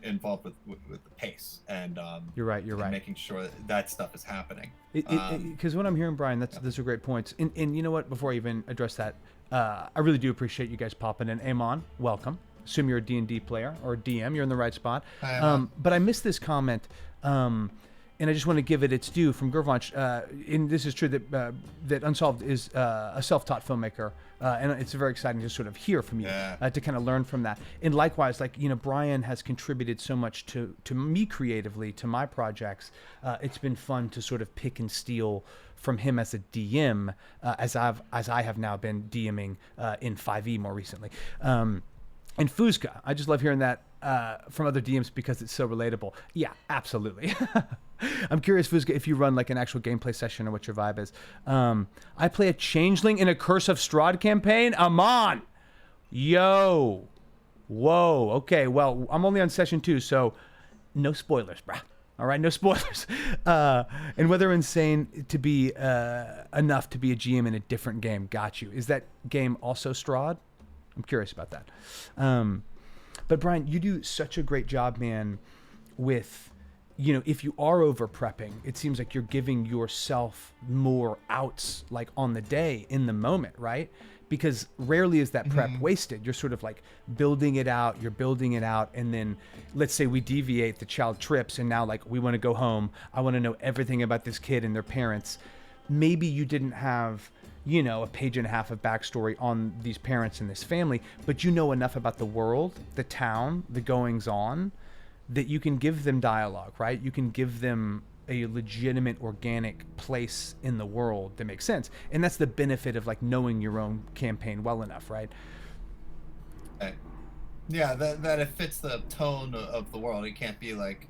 involved with the pace. And you're right. Making sure that stuff is happening. Because what I'm hearing, Brian, those are great points. And you know what? Before I even address that, I really do appreciate you guys popping in. Amon, welcome. Assume you're a D&D player or a DM. You're in the right spot. But I missed this comment. And I just want to give it its due from Gervanch. And this is true that Unsolved is a self-taught filmmaker, and it's very exciting to sort of hear from you, to kind of learn from that. And likewise, like, you know, Brian has contributed so much to me creatively, to my projects. It's been fun to sort of pick and steal from him as a DM, as I have now been DMing in 5e more recently. And Fuzka, I just love hearing that from other DMs because it's so relatable. Yeah, absolutely. I'm curious, Fuzka, if you run like an actual gameplay session or what your vibe is. I play a changeling in a Curse of Strahd campaign. Amon! Yo! Whoa. Okay, well, I'm only on session 2, so no spoilers, bruh. All right, no spoilers. And whether insane to be enough to be a GM in a different game. Got you. Is that game also Strahd? I'm curious about that. But Brian, you do such a great job, man, with, you know, if you are over prepping, it seems like you're giving yourself more outs, like on the day, in the moment, right? Because rarely is that prep wasted. You're sort of like building it out, and then let's say we deviate, the child trips, and now like we want to go home. I want to know everything about this kid and their parents. Maybe you didn't have, you know, a page and a half of backstory on these parents and this family, but you know enough about the world, the town, the goings on, that you can give them dialogue, right? You can give them a legitimate, organic place in the world that makes sense. And that's the benefit of like knowing your own campaign well enough, right? Yeah, that it fits the tone of the world. It can't be like,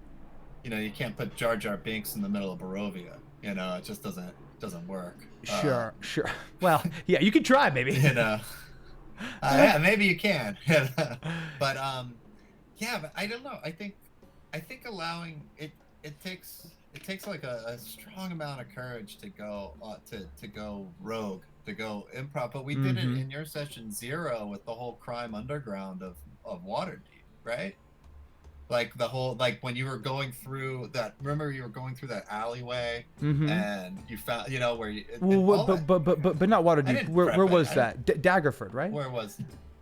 you know, you can't put Jar-Jar Binks in the middle of Barovia. You know, it just doesn't work. Sure. Well, yeah, you could try, maybe. You know, yeah, maybe you can. But yeah, but I don't know. I think allowing it takes like a strong amount of courage to go to go rogue, to go improv. But we did it in your session 0 with the whole crime underground of Waterdeep, right? Like the whole, like when you were going through that, remember you were going through that alleyway and you found, you know, where you. Well, but not Waterdeep. Where was that? Daggerford, right? Where was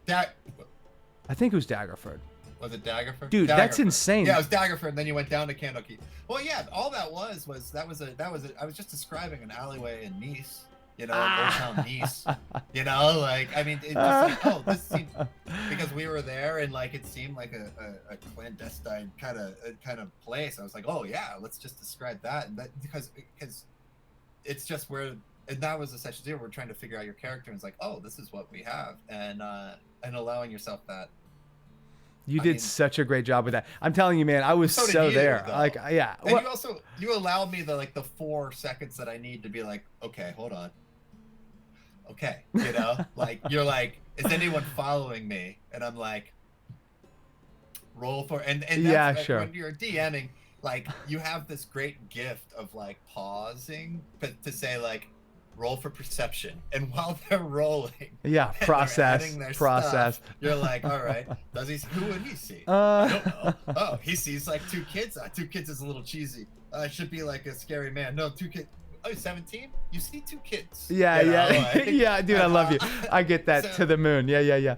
I think it was Daggerford. Was it Daggerford? Dude, that's insane. Yeah, it was Daggerford, and then you went down to Candlekeep. Well, yeah, all that was I was just describing an alleyway in Nice, you know, Old Town Nice. You know, like, I mean, it just like, oh, this seemed, because we were there and like it seemed like a clandestine kind of place. I was like, oh yeah, let's just describe that, and that because it's just where, and that was a session 0. We're trying to figure out your character, and it's like, oh, this is what we have, and allowing yourself that. You did such a great job with that. I'm telling you, man, I was so there. Though. Like, yeah. And you allowed me the 4 seconds that I need to be like, okay, hold on. okay, like you're like, is anyone following me? And I'm like, roll for, and that's Yeah, like, sure. when you're DMing, like you have this great gift of like pausing, but to say like, roll for perception, and while they're rolling, Yeah, and process, they're adding their process. stuff, you're like, all right, who would he see? Uh, I don't know. Oh, he sees like 2 kids. 2 kids is a little cheesy. Should be like a scary man. No, 2 kids. Oh, 17? You see 2 kids. Yeah, You know, yeah, like, yeah, dude, I love you. I get that so- to the moon. Yeah, yeah, yeah.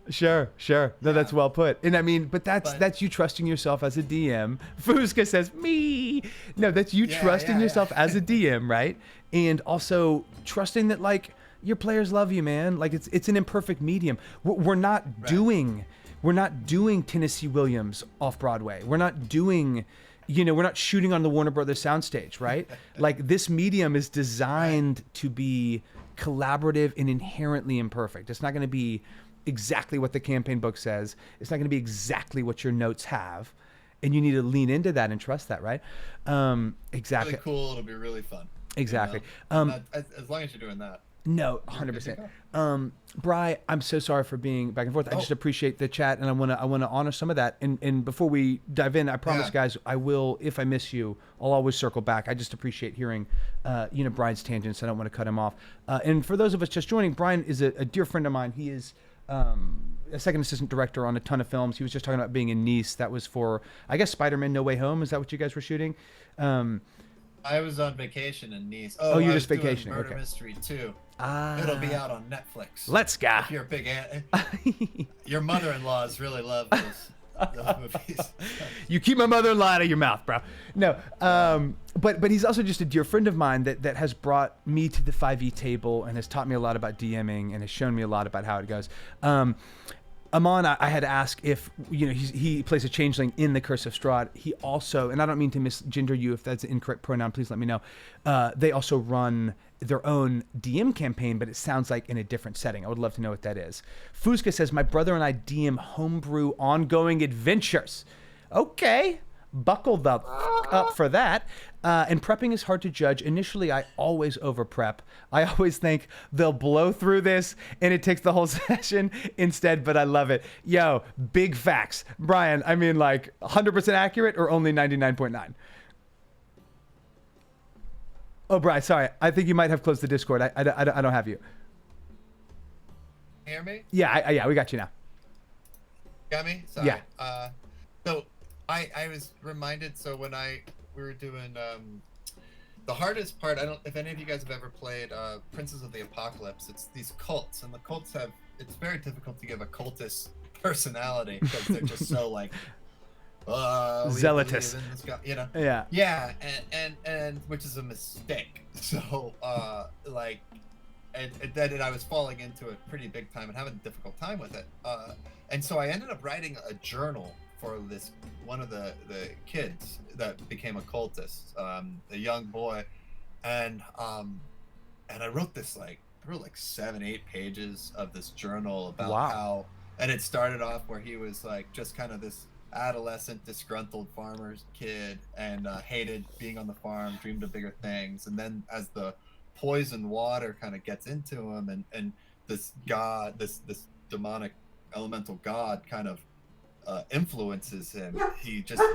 Sure, sure. No, that's well put. And I mean, but that's you trusting yourself as a DM. Fusca says me. No, that's you trusting yourself as a DM, right? And also trusting that like your players love you, man. Like it's an imperfect medium. We're not doing Tennessee Williams off Broadway. We're not doing, we're not shooting on the Warner Brothers soundstage, right? Like this medium is designed to be collaborative and inherently imperfect. It's not going to be exactly what the campaign book says. It's not going to be exactly what your notes have, and you need to lean into that and trust that, right? Exactly. Really cool. It'll be really fun. Exactly. As long as you're doing that. No, 100%. Bri, I'm so sorry for being back and forth. I just appreciate the chat, and I want to honor some of that. And before we dive in, I promise, guys, I will. If I miss you, I'll always circle back. I just appreciate hearing, Brian's tangents. I don't want to cut him off. And for those of us just joining, Brian is a dear friend of mine. He is a second assistant director on a ton of films. He was just talking about being in Nice. That was for, I guess, Spider-Man: No Way Home. Is that what you guys were shooting? I was on vacation in Nice. Oh, you're just vacationing. Murder Okay. Mystery 2. Ah. It'll be out on Netflix. Let's go. If you're a big your mother-in-laws really love those movies. You keep my mother-in-law out of your mouth, bro. No, but he's also just a dear friend of mine that has brought me to the 5e table and has taught me a lot about DMing and has shown me a lot about how it goes. Amon, I had to ask if, he plays a changeling in The Curse of Strahd. He also, and I don't mean to misgender you if that's an incorrect pronoun, please let me know. They also run their own DM campaign, but it sounds like in a different setting. I would love to know what that is. Fusca says, my brother and I DM homebrew ongoing adventures. Okay. Buckle the up for that. And prepping is hard to judge. Initially, I always over prep. I always think they'll blow through this and it takes the whole session instead, but I love it. Yo, big facts. Brian, I mean like 100% accurate or only 99.9? Oh, Brian, sorry. I think you might have closed the Discord. I don't have you. Hear me? Yeah, we got you now. Got me? Sorry. Yeah. So I was reminded, so when we were doing the hardest part, I don't if any of you guys have ever played Princes of the Apocalypse, it's these cults, and the cults it's very difficult to give a cultist personality because they're just so like zealotous. Yeah. Yeah, and which is a mistake. So and then I was falling into it pretty big time and having a difficult time with it. And so I ended up writing a journal for one of the kids that became a cultist, a young boy, and I wrote this like 7-8 pages of this journal about how, and it started off where he was like just kind of this adolescent disgruntled farmer's kid and hated being on the farm, dreamed of bigger things, and then as the poison water kind of gets into him and this god, this demonic elemental god kind of influences him,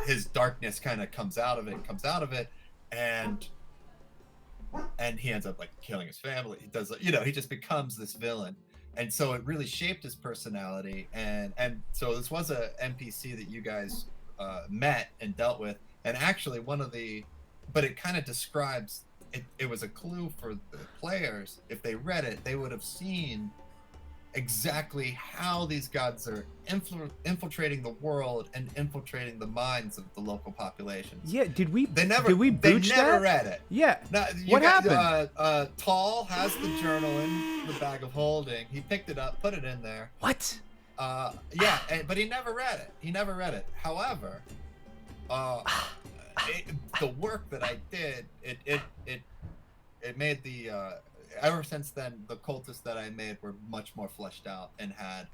his darkness kind of comes out of it, and he ends up like killing his family. He does, he just becomes this villain, and so it really shaped his personality. And so this was a NPC that you guys met and dealt with, and actually but it kind of describes it. It was a clue for the players. If they read it, they would have seen exactly how these gods are infiltrating the world and infiltrating the minds of the local populations. Yeah, did we booch they never that? read it. Yeah. What happened? Tall has the journal in the bag of holding. He picked it up, put it in there. What? Yeah, but he never read it. However, the work that I did, it made the ever since then, the cultists that I made were much more fleshed out and had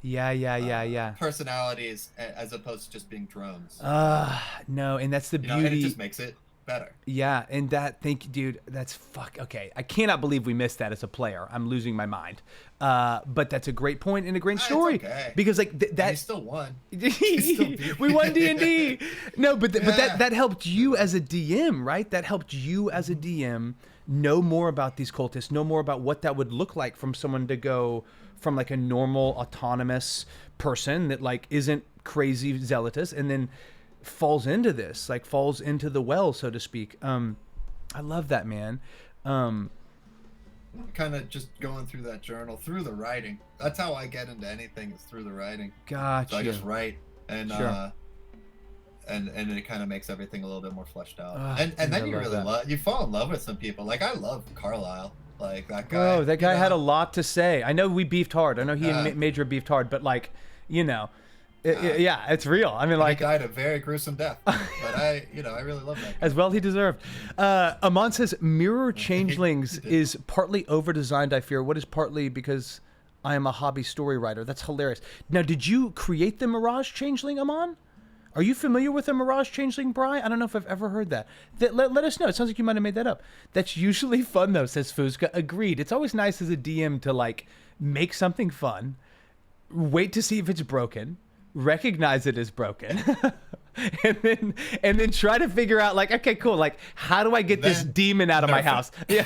personalities as opposed to just being drones. No, and that's the beauty. And it just makes it better. Yeah, and thank you, dude. That's okay. I cannot believe we missed that as a player. I'm losing my mind. But that's a great point and a great story. It's okay. Because like that, he still won. We won D&D. No, but that helped you as a DM, right? That helped you as a DM know more about these cultists, know more about what that would look like from someone to go from like a normal autonomous person that like isn't crazy zealotous, and then falls into this, like falls into the well, so to speak. I love that, man. Kind of just going through that journal, through the writing. That's how I get into anything, is through the writing. Gotcha. So I just write, and sure. And it kind of makes everything a little bit more fleshed out. And dude, then you fall in love with some people. Like I love Carlisle. Like that guy. Oh, that guy had a lot to say. I know we beefed hard. I know he and Major beefed hard, but like, yeah, it's real. I mean, like, he died a very gruesome death, but I really love that guy. As well he deserved. Amon says Mirror Changelings is partly over-designed, I fear. What is partly because I am a hobby story writer? That's hilarious. Now, did you create the Mirage Changeling, Amon? Are you familiar with the Mirage Changeling, Bri? I don't know if I've ever heard that. Let us know. It sounds like you might have made that up. That's usually fun, though, says Fuzka. Agreed. It's always nice as a DM to, like, make something fun, wait to see if it's broken, recognize it as broken, and then try to figure out, like, okay, cool, like, how do I get this demon out of my house? Yeah.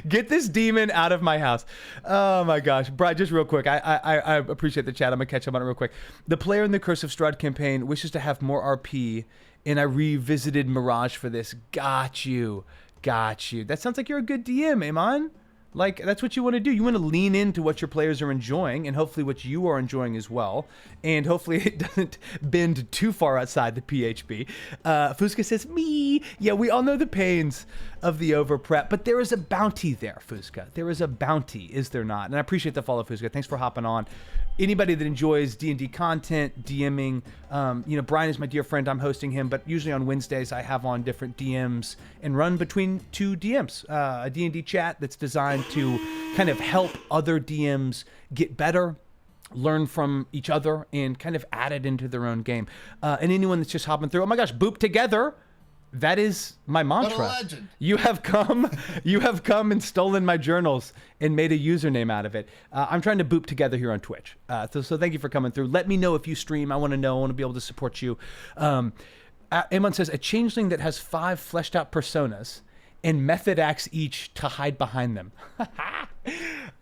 Get this demon out of my house. Oh my gosh. Brian, just real quick, I appreciate the chat. I'm gonna catch up on it real quick. The player in the Curse of Strahd campaign wishes to have more RP, and I revisited Mirage for this. Got you. That sounds like you're a good DM, Amon. Like, that's what you want to do. You want to lean into what your players are enjoying, and hopefully what you are enjoying as well. And hopefully it doesn't bend too far outside the PHP. Fuzka says, me. Yeah, we all know the pains of the over-prep, but there is a bounty there, Fuzka. There is a bounty, is there not? And I appreciate the follow, Fuzka. Thanks for hopping on. Anybody that enjoys D&D content, DMing, Brian is my dear friend. I'm hosting him, but usually on Wednesdays I have on different DMs and run between two DMs, a D&D chat that's designed to kind of help other DMs get better, learn from each other, and kind of add it into their own game. And anyone that's just hopping through, oh my gosh, boop together. That is my mantra. What a legend. You have come and stolen my journals and made a username out of it. I'm trying to boop together here on Twitch. So thank you for coming through. Let me know if you stream. I want to know. I want to be able to support you. Amon says, a changeling that has 5 fleshed out personas and method acts each to hide behind them.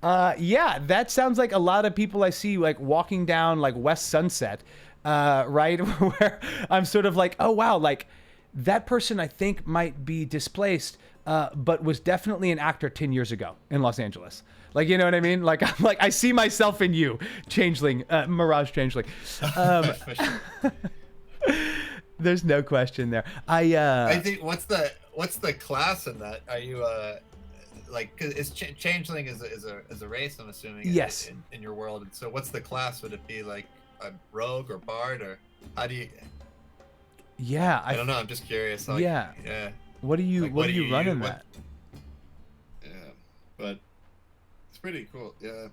Yeah, that sounds like a lot of people I see like walking down like West Sunset, right? Where I'm sort of like, oh wow, like that person I think might be displaced, but was definitely an actor 10 years ago in Los Angeles. Like, you know what I mean? Like, I'm like, I see myself in you, Changeling, Mirage Changeling. There's no question there. I think what's the class in that? Are you like, cause it's Changeling is a race, I'm assuming. Yes. In your world, and so what's the class? Would it be like a rogue or bard, or how do you? Yeah, I don't know. I'm just curious. Like, yeah. What do you run in that? Yeah, but it's pretty cool. Yeah.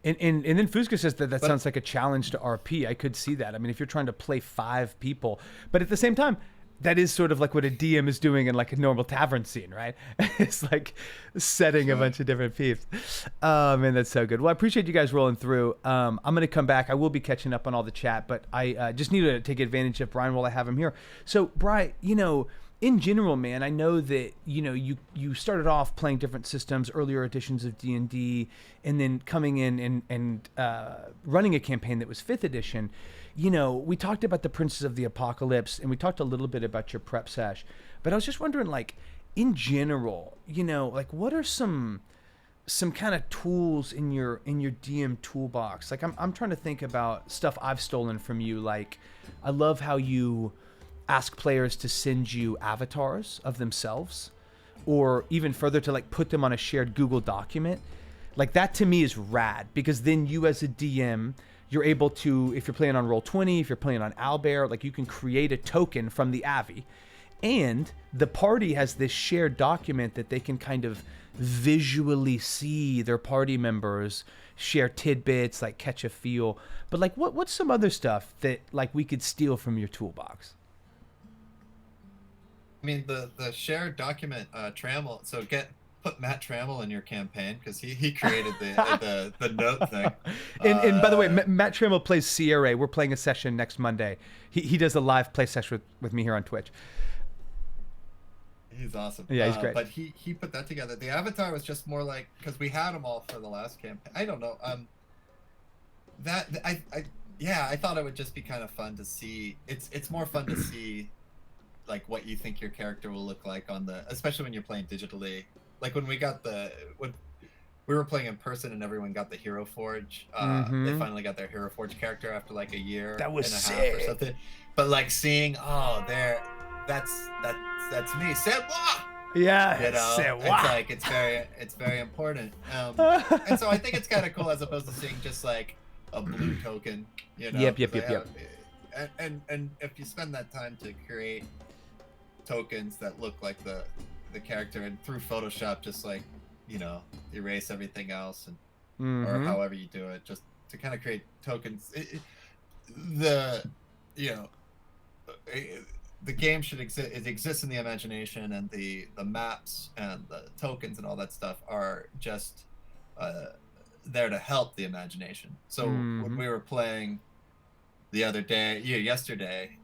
And then Fuzka says that sounds like a challenge to RP. I could see that. I mean, if you're trying to play 5 people, but at the same time, that is sort of like what a DM is doing in like a normal tavern scene, right? It's like setting a bunch of different peeps. Oh man, that's so good. Well, I appreciate you guys rolling through. I'm going to come back. I will be catching up on all the chat, but I just need to take advantage of Brian while I have him here. So Brian, in general, man, I know that, you started off playing different systems, earlier editions of D&D, and then coming in and running a campaign that was 5th edition. We talked about the Princes of the Apocalypse, and we talked a little bit about your prep sesh, but I was just wondering, like, in general, like, what are some kind of tools in your DM toolbox? Like, I'm trying to think about stuff I've stolen from you. Like, I love how you ask players to send you avatars of themselves, or even further, to like put them on a shared Google document. Like, that to me is rad, because then you as a DM, you're able to, if you're playing on Roll20, if you're playing on Owlbear, like, you can create a token from the Avi, and the party has this shared document that they can kind of visually see their party members share tidbits, like catch a feel. But like, what's some other stuff that like we could steal from your toolbox? I mean, the shared document Trammell. So put Matt Trammell in your campaign because he created the note thing. And by the way, Matt Trammell plays Sierra. We're playing a session next Monday. He does a live play session with me here on Twitch. He's awesome. Yeah, he's great. But he put that together. The avatar was just more like, because we had them all for the last campaign. I don't know. I thought it would just be kind of fun to see. It's more fun to see, like, what you think your character will look like especially when you're playing digitally. Like when we were playing in person and everyone got the Hero Forge. They finally got their Hero Forge character after like a year that was and a sick. half or something. But like seeing, that's me. Sewa! Yeah, you know, Sewa. it's like it's very important. And so I think it's kind of cool as opposed to seeing just like a blue token. You know. Yep. And if you spend that time to create tokens that look like the character, and through Photoshop just like, you know, erase everything else and or however you do it, just to kind of create tokens. The game should exist. It exists in the imagination, and the maps and the tokens and all that stuff are just there to help the imagination. So when we were playing the other day, yesterday,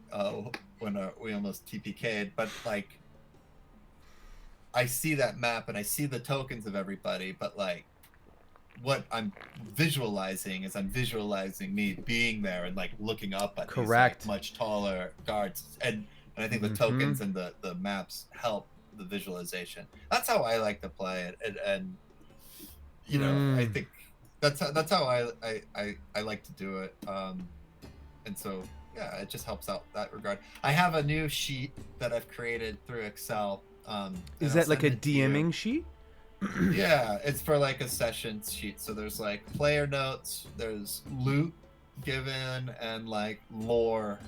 when we almost TPK'd, but like I see that map and I see the tokens of everybody, but like what I'm visualizing is me being there and like looking up at these like, much taller guards, and I think the tokens and the maps help the visualization. That's how I like to play it, and you know, I think that's how I like to do it. And so yeah, it just helps out that regard. I have a new sheet that I've created through Excel. Is that like a DMing sheet? Yeah, it's for like a session sheet. So there's like player notes, there's loot given, and like lore.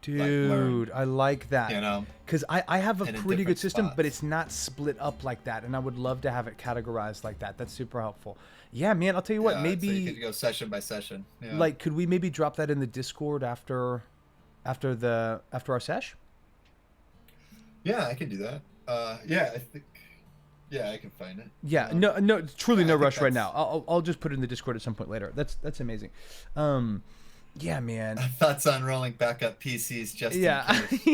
Dude, I like that. You know, because I have a pretty good system, spots. but it's not split up like that, and I would love to have it categorized like that. That's super helpful. Yeah, man, I'll tell you what. Maybe so you could go session by session. Yeah. Like, could we maybe drop that in the Discord after our sesh? Yeah, I can do that. Yeah, I think. Yeah, I can find it. Yeah, no, truly no rush right now. I'll just put it in the Discord at some point later. That's amazing. Yeah, man. Thoughts on rolling backup PCs just in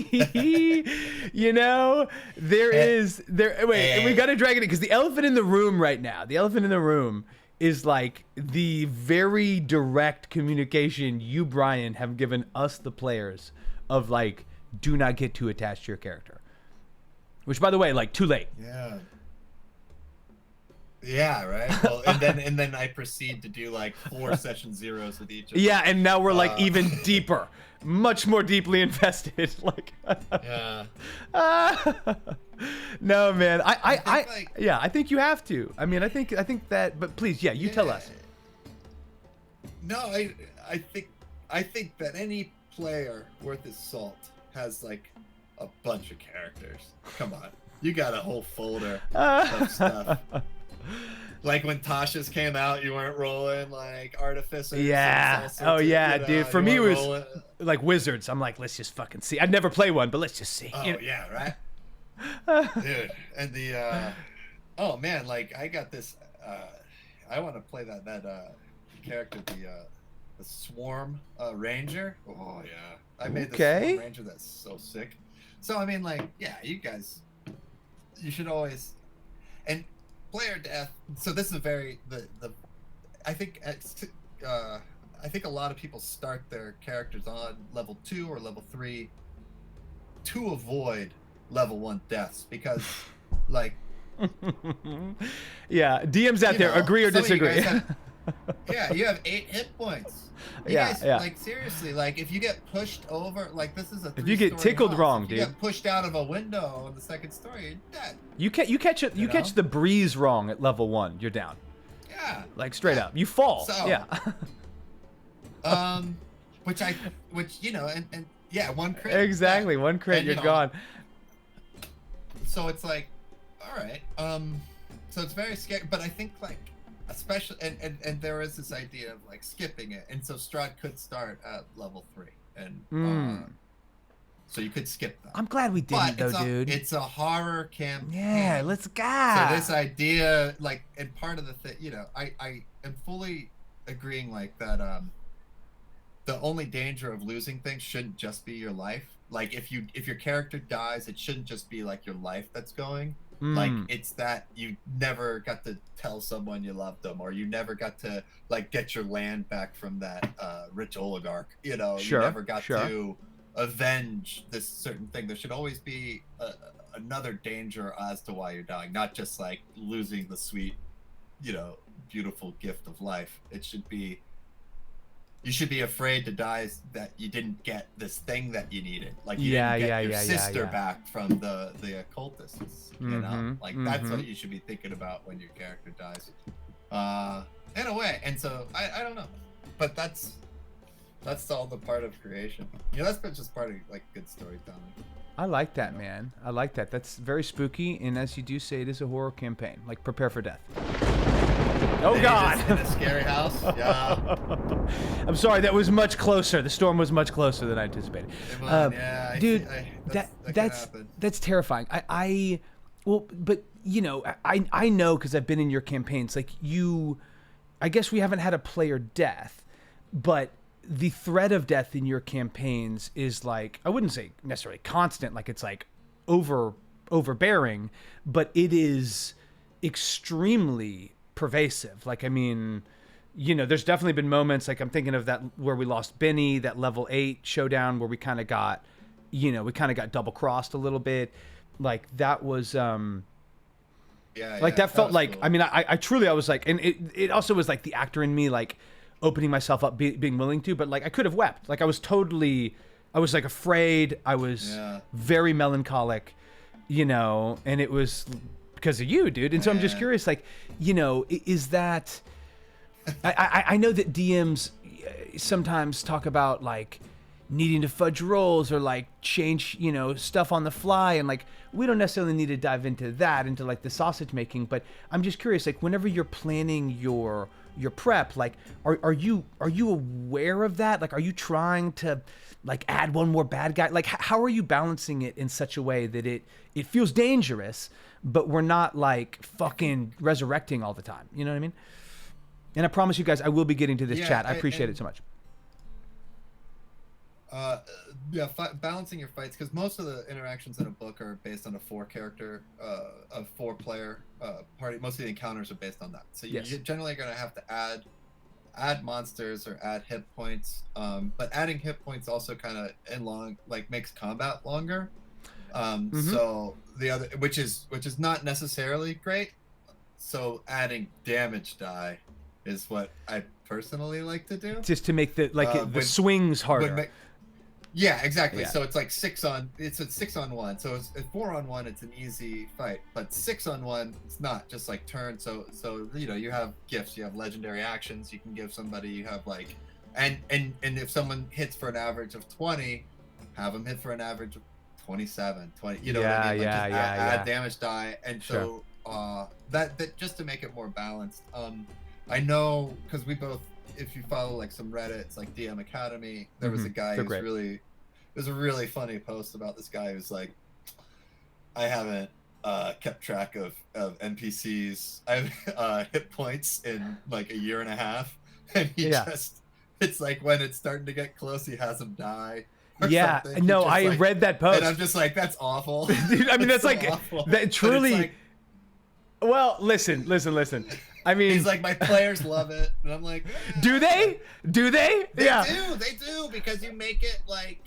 case. You know, wait, we got to drag it in because the elephant in the room right now. The elephant in the room is like the very direct communication you, Brian, have given us, the players, of like, do not get too attached to your character. Which, by the way, like, too late. Yeah. Yeah, right. Well, and then I proceed to do like 4 session zeros with each of them. Yeah, and now we're like even deeper, much more deeply invested. Like, yeah. No, man. I think you have to. I mean, I think that. But please, you tell us. No, I think that any player worth his salt has like a bunch of characters. Come on, you got a whole folder of stuff. Like when Tasha's came out, you weren't rolling like artificers. Yeah. Oh yeah, dude. For me, it was like wizards. I'm like, let's just fucking see. I'd never play one, but let's just see. Oh yeah, right. Dude, and oh man, like I got this. I want to play that character, the Swarm Ranger. Oh yeah, I made the Swarm Ranger. That's so sick. So I mean, like, yeah, you guys, you should always and. Player death. So this is I think a lot of people start their characters on level 2 or level 3 to avoid level 1 deaths because, like, yeah, DMs out there, agree or disagree. You have 8 hit points. You guys, like, seriously, like, if you get pushed over, like, this is a 3-story if you get tickled house, wrong, if dude, you get pushed out of a window in the 2nd story, you're dead. You catch it. You catch the breeze wrong at level 1, you're down. Yeah. Like straight up, you fall. So, yeah. Which you know, and yeah, 1 crit. Exactly, 1 crit, you're gone. So it's like, all right. So it's very scary, but I think like. Especially and there is this idea of like skipping it, and so Strahd could start at level 3, and so you could skip them. I'm glad we didn't, though, dude. It's a horror campaign. Yeah, let's go. So this idea, like, and part of the thing, you know, I am fully agreeing, like, that the only danger of losing things shouldn't just be your life. Like, if your character dies, it shouldn't just be like your life that's going. Like, it's that you never got to tell someone you loved them, or you never got to, like, get your land back from that rich oligarch. You know, you never got to avenge this certain thing. There should always be another danger as to why you're dying, not just like losing the sweet, you know, beautiful gift of life. It should be, you should be afraid to die that you didn't get this thing that you needed. Like, you didn't get your sister back from the occultists. You know, like, that's what you should be thinking about when your character dies. In a way. And so I don't know, but that's all the part of creation. You know, that's just part of, like, good storytelling. I like that, man. I like that. That's very spooky, and as you do say, it is a horror campaign. Like, prepare for death. Oh, God! In a scary house? Yeah. I'm sorry, that was much closer. The storm was much closer than I anticipated. Yeah, dude, that's terrifying. Well, but, you know, I know, because I've been in your campaigns, like, I guess we haven't had a player death, but the threat of death in your campaigns is, like, I wouldn't say necessarily constant, like it's like overbearing, but it is extremely pervasive. Like, I mean, you know, there's definitely been moments, like I'm thinking of that where we lost Benny, that level 8 showdown where we kind of got, you know, double crossed a little bit. Like, that was that felt like, cool. I mean, I truly, I was like, and it also was like the actor in me, like, opening myself up, being willing to, but, like, I could have wept. Like, I was like afraid. I was very melancholic, you know, and it was because of you, dude. And so I'm just curious, like, you know, is that, I know that DMs sometimes talk about, like, needing to fudge rolls or, like, change, you know, stuff on the fly, and, like, we don't necessarily need to dive into that, into, like, the sausage making, but I'm just curious, like, whenever you're planning your prep, like, are you aware of that? Like, are you trying to, like, add one more bad guy? Like, how are you balancing it in such a way that it feels dangerous, but we're not, like, fucking resurrecting all the time? You know what I mean? And I promise you guys, I will be getting to this chat. I appreciate it so much. Balancing your fights, because most of the interactions in a book are based on a 4-character, a 4-player party. Most of the encounters are based on that. So you're generally going to have to add monsters or add hit points. But adding hit points also kind of makes combat longer. So the other, which is not necessarily great. So adding damage die is what I personally like to do, just to make the swings harder. Yeah, exactly. Yeah. So it's like 6-on-1. So it's 4-on-1. It's an easy fight, but 6-on-1, it's not just like turn. So you know, you have gifts, you have legendary actions you can give somebody. You have, like, and if someone hits for an average of 20, have them hit for an average of 27, 20. You know what I mean? Like, add damage die, and so that just to make it more balanced. I know, because we both, if you follow, like, some Reddits, like DM Academy, there was a guy who's really, there's a really funny post about this guy who's like, I haven't kept track of NPCs, I've hit points in like a year and a half, and he just, it's like when it's starting to get close, he has them die. No, I read that post, and I'm just like, that's awful. Dude, I mean, that's like awful. That truly. Like, well, listen. I mean, he's like, my players love it, and I'm like, do they? They do, because you make it, like,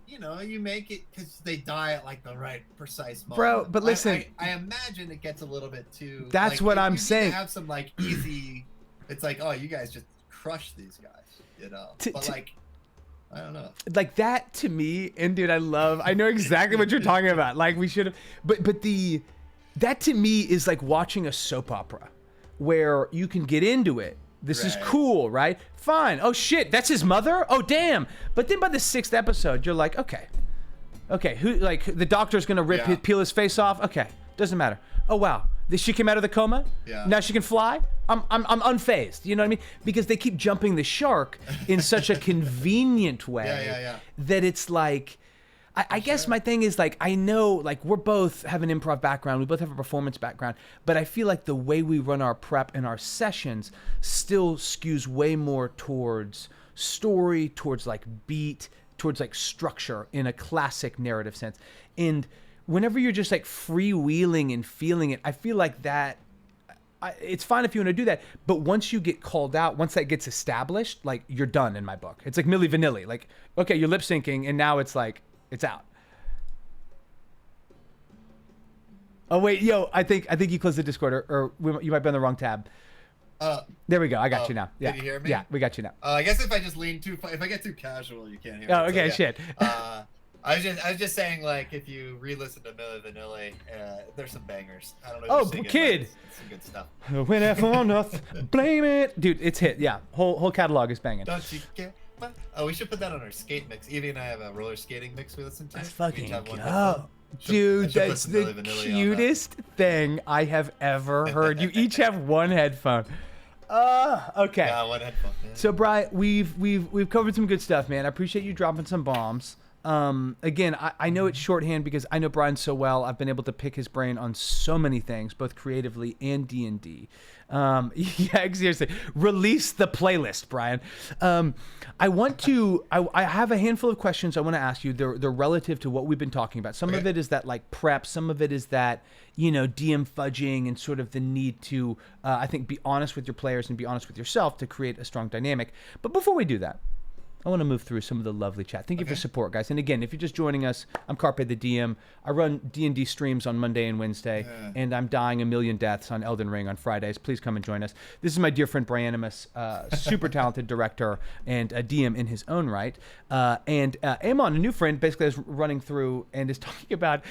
you know, you make it because they die at, like, the right precise moment. Bro, but listen, I imagine it gets a little bit too. That's like, what I'm saying. Have some, like, easy. It's like, oh, you guys just crush these guys, you know. But like, I don't know. Like, that to me, and dude, I know exactly what you're talking about. Like, we should have, but that to me is like watching a soap opera, where you can get into it. This is cool, right? Fine. Oh shit, that's his mother? Oh damn. But then by the 6th episode, you're like, okay, who, like, the doctor's gonna peel his face off? Okay, doesn't matter. Oh wow, she came out of the coma? Yeah. Now she can fly? I'm unfazed, you know what I mean? Because they keep jumping the shark in such a convenient way that it's like, I guess my thing is like, I know like we're both have an improv background, we both have a performance background, but I feel like the way we run our prep and our sessions still skews way more towards story, towards like beat, towards like structure in a classic narrative sense. And whenever you're just like freewheeling and feeling it, I feel like that it's fine if you want to do that, but once you get called out, once that gets established, like you're done in my book. It's like Milli Vanilli. Like, okay, you're lip syncing and now it's like, it's out. Oh wait, yo, I think you closed the Discord, or you might be on the wrong tab. There we go. I got you now. Yeah. Can you hear me? Yeah, we got you now. I guess if I just lean too far, if I get too casual, you can't hear me. Oh, okay, so, yeah. shit. I was just saying, like, if you re-listen to Milli Vanilli, there's some bangers. I don't know. Oh, kid. It's some good stuff. When I fall off, blame it, dude. It's hit. Yeah, whole catalog is banging. Don't you get? Oh, we should put that on our skate mix. Evie and I have a roller skating mix we listen to. Let's fucking go. Dude, that's the cutest thing I have ever heard. You each have one headphone. Okay. Yeah, one headphone. Yeah. So, Bri, we've covered some good stuff, man. I appreciate you dropping some bombs. Again, I know it's shorthand because I know Brian so well. I've been able to pick his brain on so many things, both creatively and D&D. Yeah, seriously. Release the playlist, Brian. I have a handful of questions I want to ask you. They're relative to what we've been talking about. Some of it is that like prep. Some of it is that, DM fudging and sort of the need to, I think, be honest with your players and be honest with yourself to create a strong dynamic. But before we do that, I want to move through some of the lovely chat. Thank you for support, guys. And again, if you're just joining us, I'm Carpe the DM. I run D&D streams on Monday and Wednesday, and I'm dying a million deaths on Elden Ring on Fridays. Please come and join us. This is my dear friend Brianimus, super talented director and a DM in his own right. And Amon, a new friend, basically is running through and is talking about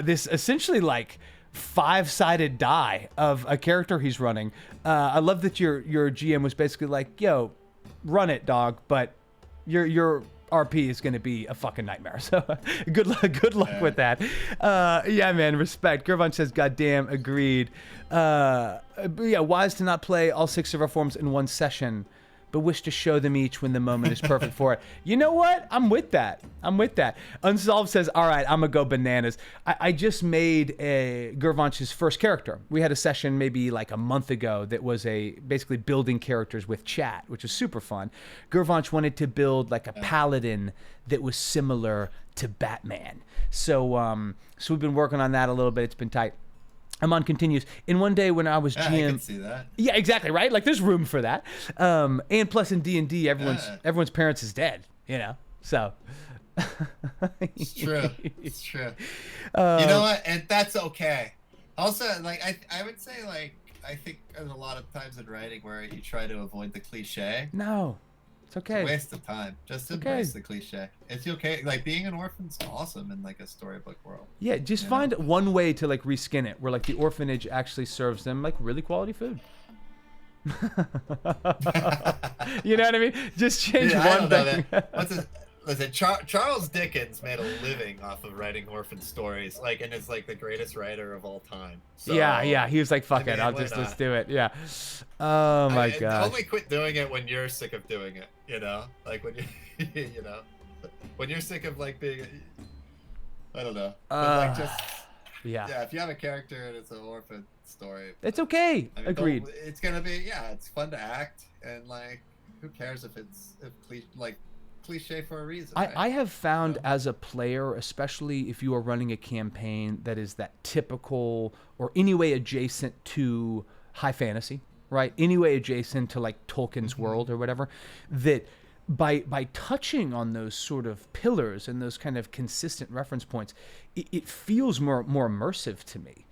this essentially like 5-sided die of a character he's running. I love that your GM was basically like, yo, run it, dog, but your RP is going to be a fucking nightmare. So good luck with that. Yeah, man, respect. Gervon says, goddamn, agreed. Yeah, wise to not play all 6 of our forms in one session, but wish to show them each when the moment is perfect for it. You know what? I'm with that. Unsolved says, all right, I'm going to go bananas. I just made Gervonch's first character. We had a session maybe like a month ago that was basically building characters with chat, which was super fun. Gervonch wanted to build like a paladin that was similar to Batman. So we've been working on that a little bit. It's been tight. Amon continues, in one day when I was GM... I can see that. Yeah, exactly, right? Like, there's room for that. And plus in D&D, everyone's parents is dead, So... It's true. You know what? And that's okay. Also, like, I would say, like, I think there's a lot of times in writing where you try to avoid the cliche. No. It's okay. It's a waste of time. Just embrace the cliche. It's okay. Like, being an orphan's awesome in like a storybook world. Yeah, just find one way to like reskin it where like the orphanage actually serves them like really quality food. You know what I mean? Just change one thing. Listen, Charles Dickens made a living off of writing orphan stories, like, and is like the greatest writer of all time. So, yeah. He was like, "Fuck it, let's do it." Yeah. Oh my god. Only quit doing it when you're sick of doing it. Like when you, when you're sick of like being, I don't know. But like just yeah. If you have a character and it's an orphan story, it's okay. I mean, agreed. It's gonna be it's fun to act, and like who cares if cliche for a reason. Right? I have found as a player, especially if you are running a campaign that is that typical or anyway adjacent to high fantasy, right? Anyway adjacent to like Tolkien's world or whatever, that by touching on those sort of pillars and those kind of consistent reference points, it feels more immersive to me.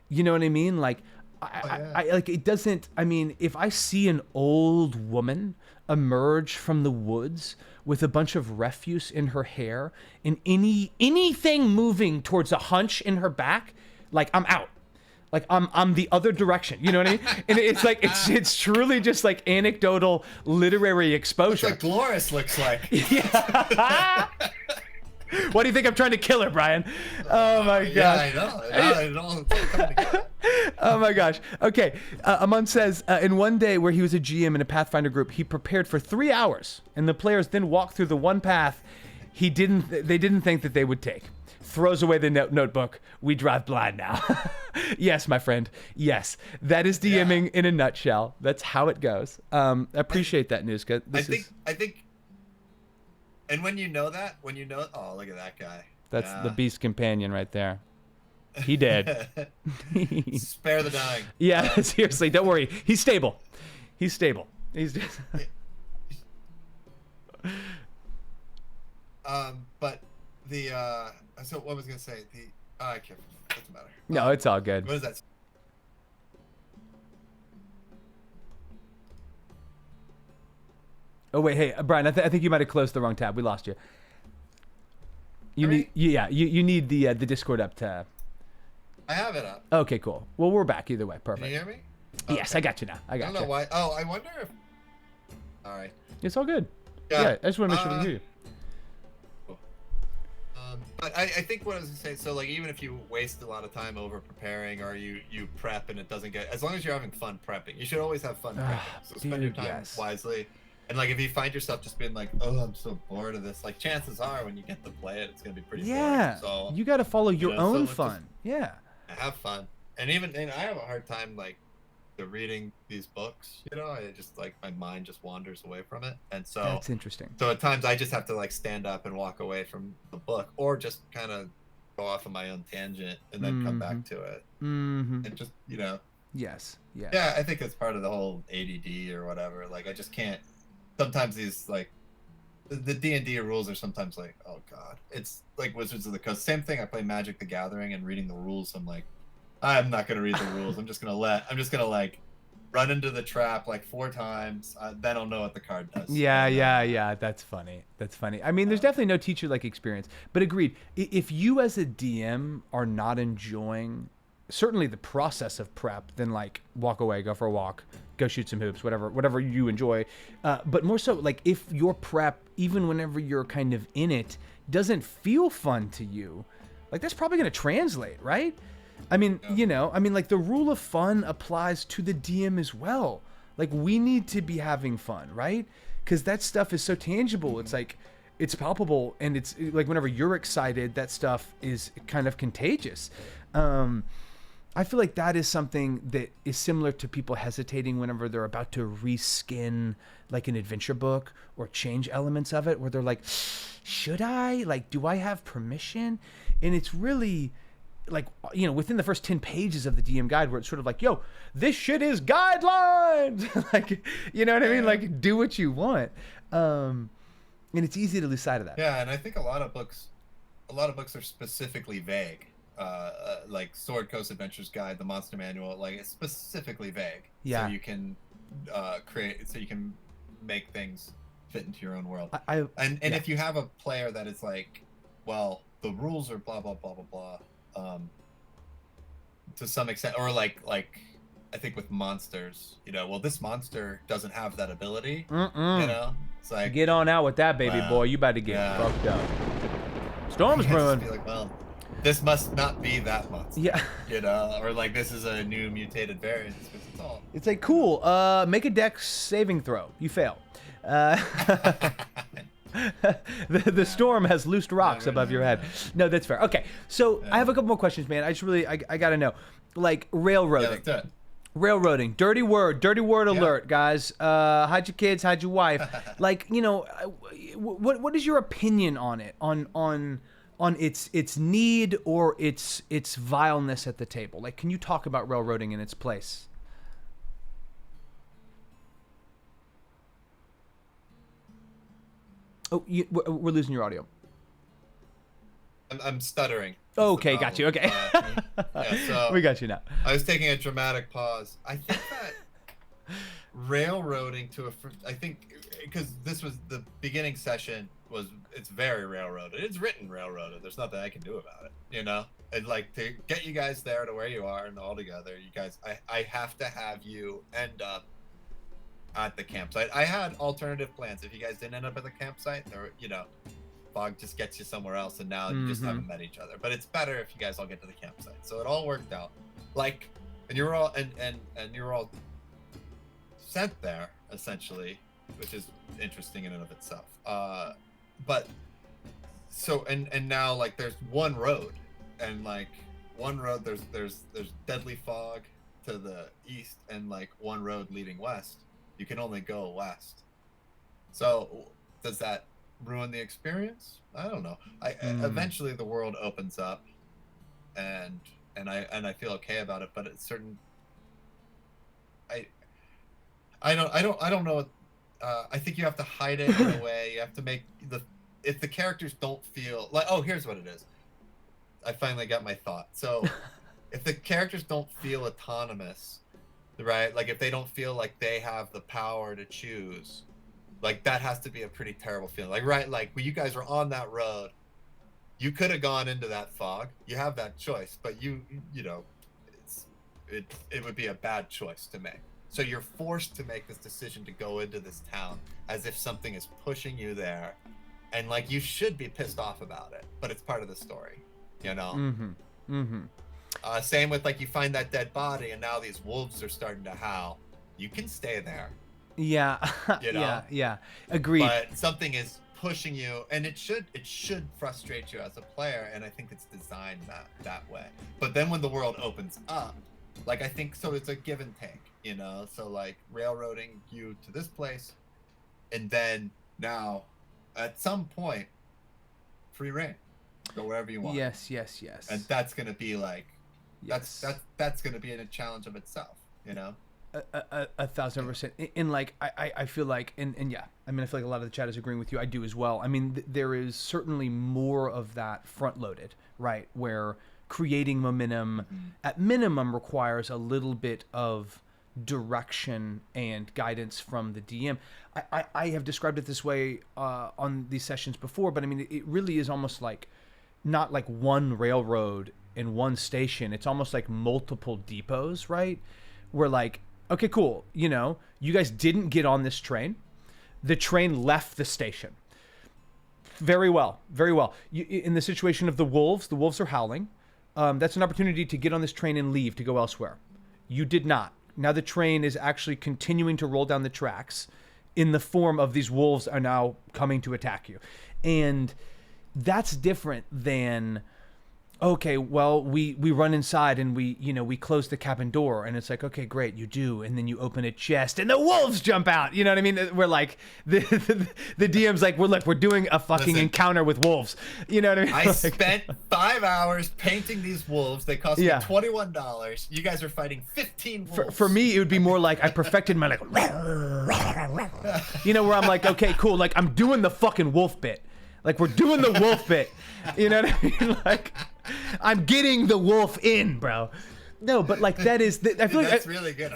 You know what I mean? Like I like it doesn't. I mean, if I see an old woman emerge from the woods with a bunch of refuse in her hair and anything moving towards a hunch in her back, like I'm out. Like I'm the other direction. You know what I mean? And it's like it's truly just like anecdotal literary exposure. That's what Glorious looks like. Yeah. Why do you think I'm trying to kill her, Brian? Oh my gosh. Yeah, I know. Oh my gosh. Okay. Amon says, in one day where he was a GM in a Pathfinder group, he prepared for 3 hours, and the players then walked through the one path They didn't think that they would take. Throws away the notebook. We drive blind now. Yes, my friend. Yes, that is DMing in a nutshell. That's how it goes. I appreciate that, Newska. I think, and when you know, oh, look at that guy. That's the beast companion right there. He dead. Spare the dying. Yeah, seriously, don't worry. He's stable. He's stable. He's just. But the so what was I gonna say? I can't. Doesn't matter. No, it's all good. What is that? Oh wait, hey Brian, I think you might have closed the wrong tab. We lost you. You need the Discord up to. I have it up. Okay, cool. Well, we're back either way. Perfect. Can you hear me? Yes, I got you now. I got you. I don't know why. Oh, I wonder if. All right. It's all good. Yeah, I just want to make sure we hear you. But I think what I was gonna say, so like even if you waste a lot of time over preparing or you prep and it doesn't get, as long as you're having fun prepping, you should always have fun prepping. So spend your time wisely. And like if you find yourself just being like, oh, I'm so bored of this, like chances are when you get to play it, it's gonna be pretty boring. So you got to follow your own fun. Have fun. And I have a hard time like reading these books, I just like my mind just wanders away from it, and so that's interesting. So at times I just have to like stand up and walk away from the book, or just kind of go off on my own tangent and then come back to it, and just Yes. Yeah, I think it's part of the whole ADD or whatever. Like I just can't. Sometimes these like the D&D rules are sometimes like, oh god, it's like Wizards of the Coast. Same thing. I play Magic the Gathering and reading the rules. I'm like, I'm not gonna read the rules. I'm just gonna like run into the trap like 4 times. Then I'll know what the card does. Yeah. That's funny. I mean, there's definitely no teacher-like experience. But agreed. If you as a DM are not enjoying certainly the process of prep, then like walk away, go for a walk, go shoot some hoops, whatever you enjoy. But more so, like if your prep, even whenever you're kind of in it, doesn't feel fun to you, like that's probably gonna translate, right? I mean, like the rule of fun applies to the DM as well. Like we need to be having fun, right? Because that stuff is so tangible. It's like, it's palpable, and it's like whenever you're excited, that stuff is kind of contagious. I feel like that is something that is similar to people hesitating whenever they're about to reskin like an adventure book or change elements of it, where they're like, should I? Like, do I have permission? And it's really like, within the first 10 pages of the DM guide, where it's sort of like, yo, this shit is guidelines. Like, you know what I mean? Like, do what you want. And it's easy to lose sight of that. Yeah, and I think a lot of books are specifically vague. Like Sword Coast Adventures Guide, the Monster Manual, like it's specifically vague. Yeah. So you can you can make things fit into your own world. And if you have a player that is like, well, the rules are blah blah blah blah blah. To some extent, or like I think with monsters, well, this monster doesn't have that ability. It's like, get on out with that, baby boy. You about to get fucked up. Storm's brewing. Like, well, this must not be that monster. Yeah. Or like this is a new mutated variant. It's all. It's like, cool. Make a dex saving throw. You fail. The storm has loosed rocks above your head. No, that's fair. Okay, so I have a couple more questions, man. I gotta know, like railroading. Yeah, Railroading, dirty word alert, guys. Hide your kids, hide your wife. Like, what is your opinion on it? On its need or its vileness at the table? Like, can you talk about railroading in its place? Oh, we're losing your audio. I'm stuttering. Okay, got you. Okay. So we got you now. I was taking a dramatic pause. I think that railroading I think because this was the beginning session it's very railroaded. It's written railroaded. There's nothing I can do about it, And like to get you guys there to where you are and all together, you guys, I have to have you end up at the campsite. I had alternative plans. If you guys didn't end up at the campsite, or Fog just gets you somewhere else, and now you just haven't met each other. But it's better if you guys all get to the campsite. So it all worked out. Like, and you're all and you're all sent there essentially, which is interesting in and of itself. But so and now like there's one road, and like one road there's deadly fog to the east, and like one road leading west. You can only go west. So does that ruin the experience? I don't know. Eventually the world opens up, and I feel okay about it, but it's certain. I don't know. I think you have to hide it in a way. You have to make if the characters don't feel like, oh, here's what it is. I finally got my thought. So if the characters don't feel autonomous, right? Like if they don't feel like they have the power to choose, like that has to be a pretty terrible feeling. Like, right, like when you guys were on that road, you could have gone into that fog. You have that choice, but you know, it would be a bad choice to make. So you're forced to make this decision to go into this town as if something is pushing you there, and like you should be pissed off about it, but it's part of the story, you know. Same with like you find that dead body, and now these wolves are starting to howl. You can stay there. Yeah. You know? Yeah. Agreed. But something is pushing you, and it should frustrate you as a player, and I think it's designed that way. But then when the world opens up, like I think so, it's a give and take, you know. So like railroading you to this place, and then now at some point, free reign, go wherever you want. Yes. And that's gonna be like, yes. that's gonna be a challenge of itself, you know. 1,000%. And like I feel like, and yeah, I mean, I feel like a lot of the chat is agreeing with you. I do as well. I mean, there is certainly more of that front loaded, right, where creating momentum at minimum requires a little bit of direction and guidance from the DM. I have described it this way on these sessions before, but I mean, it really is almost like not like one railroad in one station. It's almost like multiple depots, right? Where like, okay, cool. You know, you guys didn't get on this train. The train left the station. Very well. In the situation of the wolves are howling. That's an opportunity to get on this train and leave to go elsewhere. You did not. Now the train is actually continuing to roll down the tracks in the form of these wolves are now coming to attack you. And that's different than, okay, well, we run inside and we close the cabin door, and it's like, okay, great, you do, and then you open a chest and the wolves jump out. You know what I mean? We're like the DM's like, we're doing a fucking encounter with wolves. You know what I mean? I spent 5 hours painting these wolves. They cost me $21. You guys are fighting 15 wolves. For me, it would be more like I perfected my like, you know, where I'm like, okay, cool, like I'm doing the fucking wolf bit. Like we're doing the wolf bit. You know what I mean? Like I'm getting the wolf in, bro. No, but like that is, I feel like that's really good.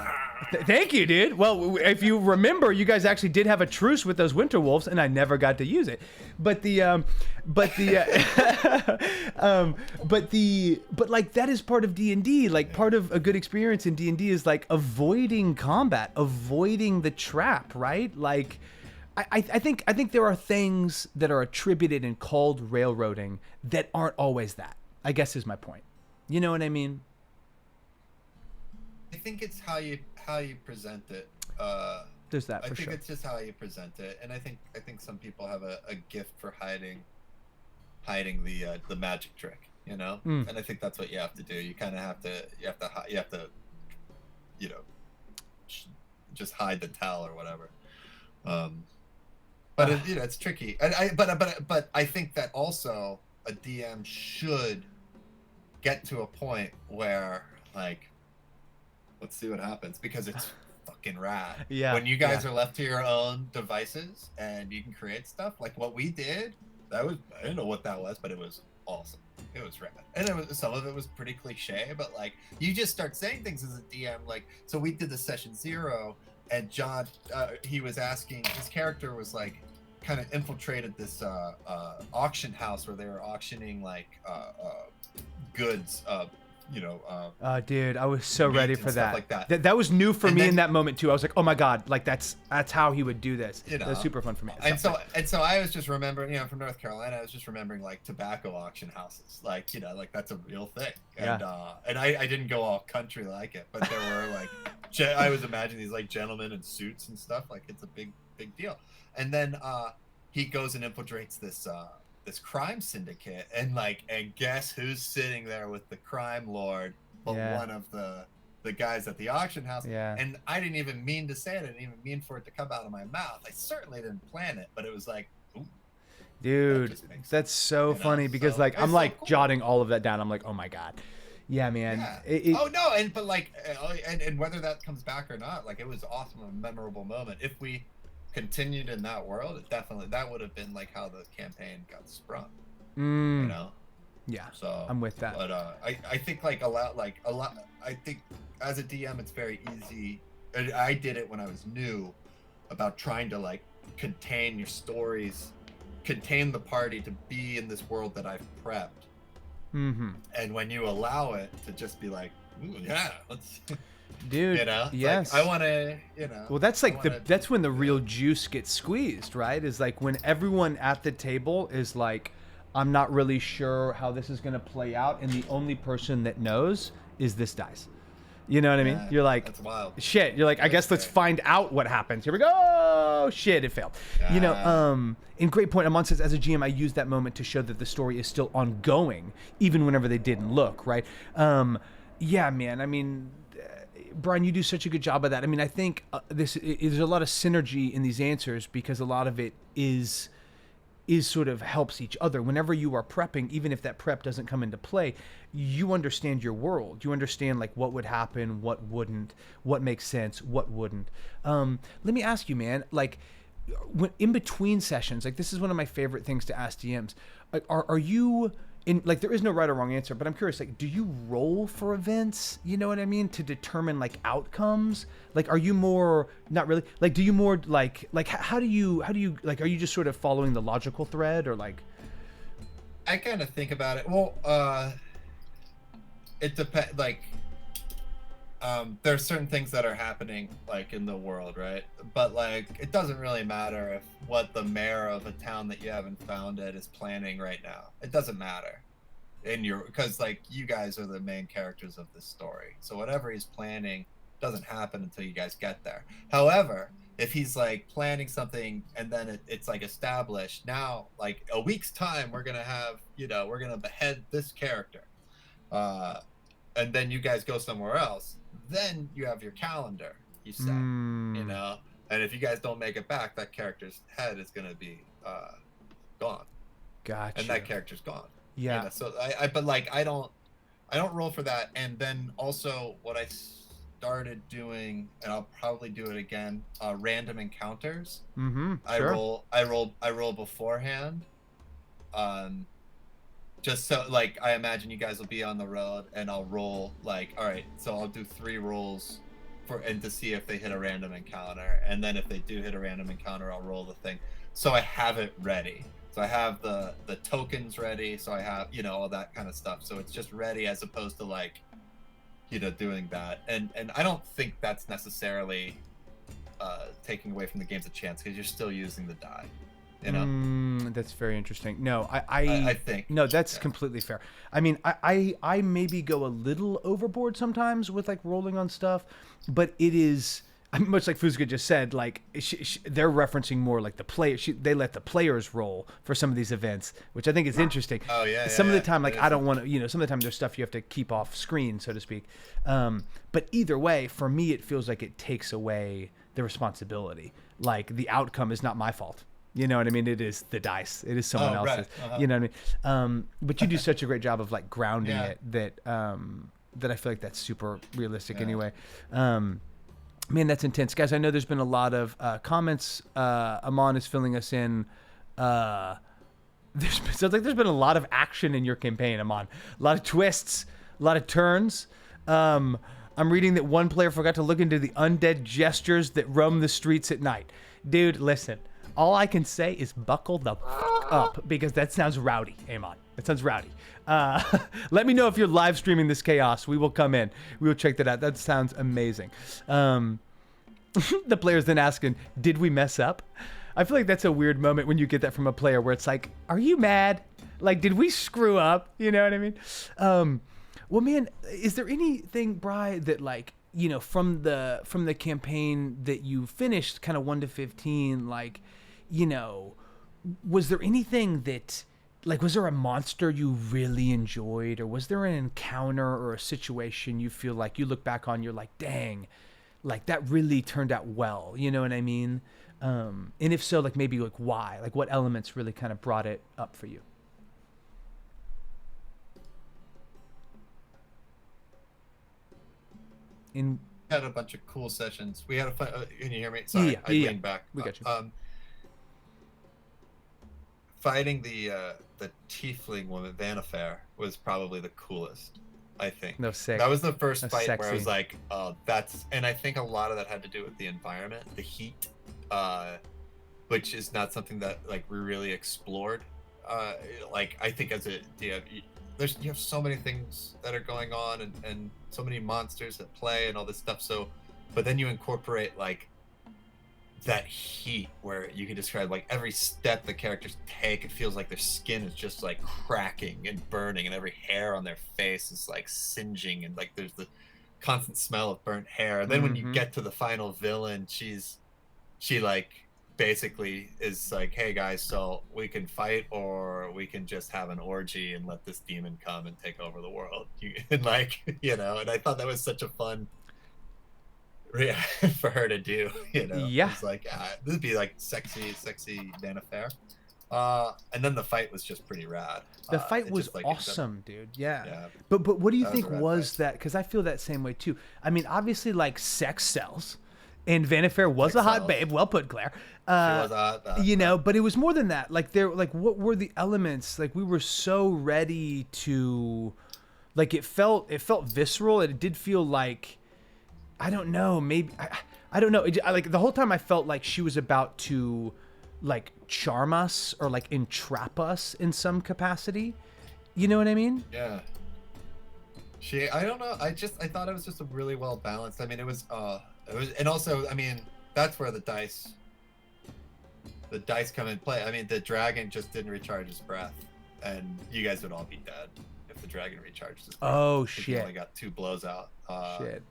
Thank you, dude. Well, if you remember, you guys actually did have a truce with those winter wolves, and I never got to use it. But like that is part of D&D. Like part of a good experience in D&D is like avoiding combat, avoiding the trap, right? Like I think there are things that are attributed and called railroading that aren't always that, I guess is my point. You know what I mean? I think it's how you present it. There's that for sure. I think it's just how you present it, and I think some people have a gift for hiding the magic trick, you know. And I think that's what you have to do. You kind of have to you know, just hide the towel or whatever. But it's tricky. But I think that also a DM should get to a point where like, let's see what happens, because it's fucking rad. Yeah. When you guys are left to your own devices and you can create stuff like what we did, I didn't know what that was, but it was awesome. It was rad. And some of it was pretty cliche, but like you just start saying things as a DM. Like, so we did the session 0, and John, he was asking, his character was like kind of infiltrated this auction house where they were auctioning like goods, dude, I was so ready for that. Like that. That was new for me in that moment too. I was like, oh my god, like that's how he would do this. You know, that was super fun for me. And so I was just remembering, from North Carolina, I was just remembering like tobacco auction houses, like like that's a real thing. And and I didn't go all country like it, but there were like I was imagining these like gentlemen in suits and stuff. Like it's a big deal. And then he goes and infiltrates this this crime syndicate, and guess who's sitting there with the crime lord, but one of the guys at the auction house. Yeah. And I didn't even mean to say it. I didn't even mean for it to come out of my mouth. I certainly didn't plan it, but it was like, ooh. Dude, that's so funny because like I'm like cool. jotting all of that down. I'm like, oh my god, yeah, man. Yeah. Oh no, and whether that comes back or not, like it was awesome, a memorable moment. If we continued in that world, it definitely that would have been like how the campaign got sprung. You know. Yeah. So I'm with that. But I think like a lot. I think as a DM, it's very easy. I did it when I was new, about trying to like contain your stories, contain the party to be in this world that I've prepped. And when you allow it to just be like, ooh, yeah, let's, dude, you know, yes, like, I want to, you know. Well, that's like that's when the real juice gets squeezed, right? Is like when everyone at the table is like, I'm not really sure how this is going to play out, and the only person that knows is this dice. You know what I mean? You're like, that's wild. Shit. You're like, I guess let's find out what happens. Here we go. Oh, shit, it failed. You know, and great point. Amon says, as a GM, I use that moment to show that the story is still ongoing, even whenever they didn't look, right? Yeah, man. I mean, Brian, you do such a good job of that. I mean, I think there's a lot of synergy in these answers because a lot of it is sort of helps each other. Whenever you are prepping, even if that prep doesn't come into play, you understand your world. You understand like what would happen, what wouldn't, what makes sense, what wouldn't. Let me ask you, man, like when in between sessions, like this is one of my favorite things to ask DMs. Are you in, like, there is no right or wrong answer, but I'm curious, like, do you roll for events? You know what I mean? To determine like outcomes? Like, are you more, not really, like, do you more like, how do you, like, are you just sort of following the logical thread or like? I kind of think about it. Well, it depends, like, there's certain things that are happening like in the world, right? But like, it doesn't really matter if what the mayor of a town that you haven't founded is planning right now. It doesn't matter because like you guys are the main characters of this story. So whatever he's planning doesn't happen until you guys get there. However, if he's like planning something and then it's like established now, like a week's time, we're going to have, you know, we're going to behead this character. And then you guys go somewhere else. Then you have your calendar you set, you know, and if you guys don't make it back, that character's head is going to be gone. Gotcha. And that character's gone. Yeah. You know? So but like I don't roll for that. And then also what I started doing, and I'll probably do it again, random encounters. Sure. I roll beforehand. Just so, like, I imagine you guys will be on the road, and I'll roll, like, all right, so I'll do 3 rolls to see if they hit a random encounter, and then if they do hit a random encounter, I'll roll the thing. So I have it ready. So I have the tokens ready, so I have, you know, all that kind of stuff. So it's just ready as opposed to, like, you know, doing that. And I don't think that's necessarily taking away from the game's a chance, because you're still using the die. You know? That's very interesting. No, I think no, that's completely fair. I mean, I maybe go a little overboard sometimes with like rolling on stuff, but it is much like Fuzga just said. Like they're referencing more like the play. They let the players roll for some of these events, which I think is interesting. Oh yeah. Some of the time, like I don't want to, you know, some of the time there's stuff you have to keep off screen, so to speak. But either way, for me, it feels like it takes away the responsibility. Like the outcome is not my fault. You know what I mean? It is the dice. It is someone else's. Right. You know what I mean? But you do such a great job of like grounding it that I feel like that's super realistic anyway. Man, that's intense. Guys, I know there's been a lot of comments. Amon is filling us in. Sounds like there's been a lot of action in your campaign, Amon. A lot of twists, a lot of turns. I'm reading that one player forgot to look into the undead gestures that roam the streets at night. Dude, listen. All I can say is buckle the up, because that sounds rowdy, Amon. That sounds rowdy. Let me know if you're live streaming this chaos. We will come in. We will check that out. That sounds amazing. The player's then asking, did we mess up? I feel like that's a weird moment when you get that from a player where it's like, are you mad? Like, did we screw up? You know what I mean? Well, man, is there anything, Bri, that like, you know, from the campaign that you finished kind of 1 to 15, like, you know, was there anything that like, was there a monster you really enjoyed, or was there an encounter or a situation you feel like you look back on, you're like, dang, like that really turned out well, you know what I mean? And if so, like maybe like why, like what elements really kind of brought it up for you? In Had a bunch of cool sessions. We had a fun. Can you hear me? Sorry, I leaned back. We got you. Fighting the tiefling woman Vanifair was probably the coolest. I think. No, sick. That was the first That's fight sexy. where I was like, oh, that's. And I think a lot of that had to do with the environment, the heat, which is not something that like we really explored. Like I think as a DM, you have so many things that are going on and so many monsters at play and all this stuff. So, but then you incorporate like that heat where you can describe like every step the characters take, it feels like their skin is just like cracking and burning, and every hair on their face is like singeing, and like there's the constant smell of burnt hair. And then when you get to the final villain, she like basically is like, hey guys, so we can fight or we can just have an orgy and let this demon come and take over the world. And like, you know, and I thought that was such a fun for her to do, you know. Yeah. It's like, this would be like sexy Vanifair. And then the fight was just pretty rad. The fight was just, like, awesome, dude. Yeah. Yeah. But what do you That think was a rad was fight. that? Because I feel that same way too. I mean, obviously, like sex sells, and Vanifair was a hot sells. babe. Well put, Claire. She was hot, You know, but it was more than that. Like what were the elements? Like we were so ready to, like it felt visceral. And it did feel like, I don't know, maybe I don't know. Like the whole time I felt like she was about to like charm us or like entrap us in some capacity. You know what I mean? Yeah. I don't know. I thought it was just a really well balanced. I mean, it was, and also, I mean, that's where the dice come in play. I mean, the dragon just didn't recharge his breath, and you guys would all be dead if the dragon recharged his breath. Oh, He shit. only got 2 blows out. Shit.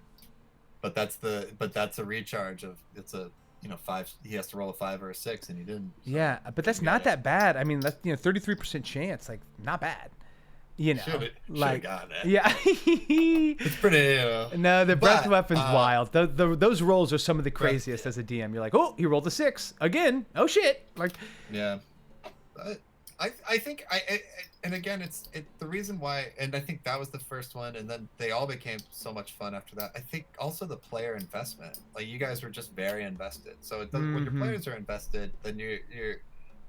But that's a recharge of, it's a, you know, 5. He has to roll a 5 or a 6, and he didn't. So Yeah, but that's not that bad. I mean, that's 33% chance, like not bad. You know, Should've like gotten it. yeah. It's pretty. You know, No, the breath but, weapon's wild. Those rolls are some of the craziest as a DM. You're like, oh, he rolled a 6 again. Oh shit! Like, yeah. I think and again, the reason why, and I think that was the first one, and then they all became so much fun after that. I think also the player investment, like you guys were just very invested. So when your players are invested, then you're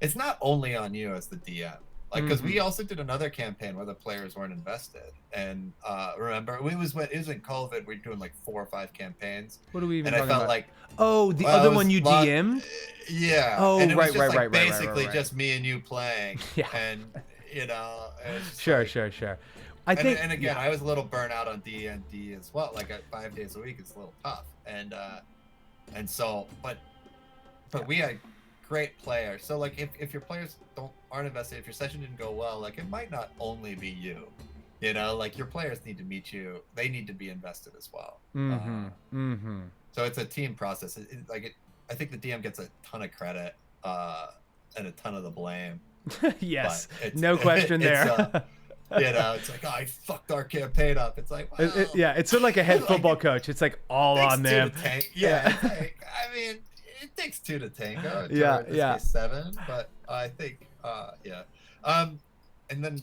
it's not only on you as the DM. Like, because we also did another campaign where the players weren't invested, and remember, it was in COVID. We were doing like 4 or 5 campaigns. what are we even and talking I felt about? like, Oh, the other one you DM'd? Yeah. Oh, and it was right, just right, like right, basically right. just me and you playing. Yeah. And you know, it's just Sure. like, I think, and again, I was a little burnt out on DnD as well. Like 5 days a week, it's a little tough. And so, but we had great players. So like, if your players aren't invested, if your session didn't go well, like it might not only be you. You know, like your players need to meet you. They need to be invested as well. So it's a team process. I think the DM gets a ton of credit and a ton of the blame. yes, But no question there. You know, it's like, oh, I fucked our campaign up. It's like, well, it's sort of like a head football coach. It's like all takes on 2 them. to tank. Yeah, it's like, I mean, it takes 2 to tango. Yeah, in this yeah. case 7, but I think, yeah. And then,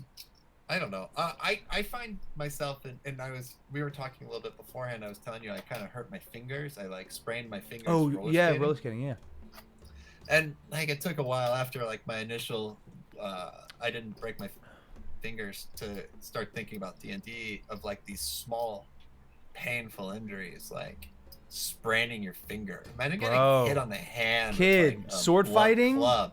I don't know. I find myself, and we were talking a little bit beforehand. I was telling you I kind of hurt my fingers. I like sprained my fingers. Roller skating, yeah. And like it took a while after like my initial, I didn't break my fingers to start thinking about D&D of like these small, painful injuries, like spraining your finger. Imagine getting hit on the hand. Kid, with, like, a sword blunt fighting. club,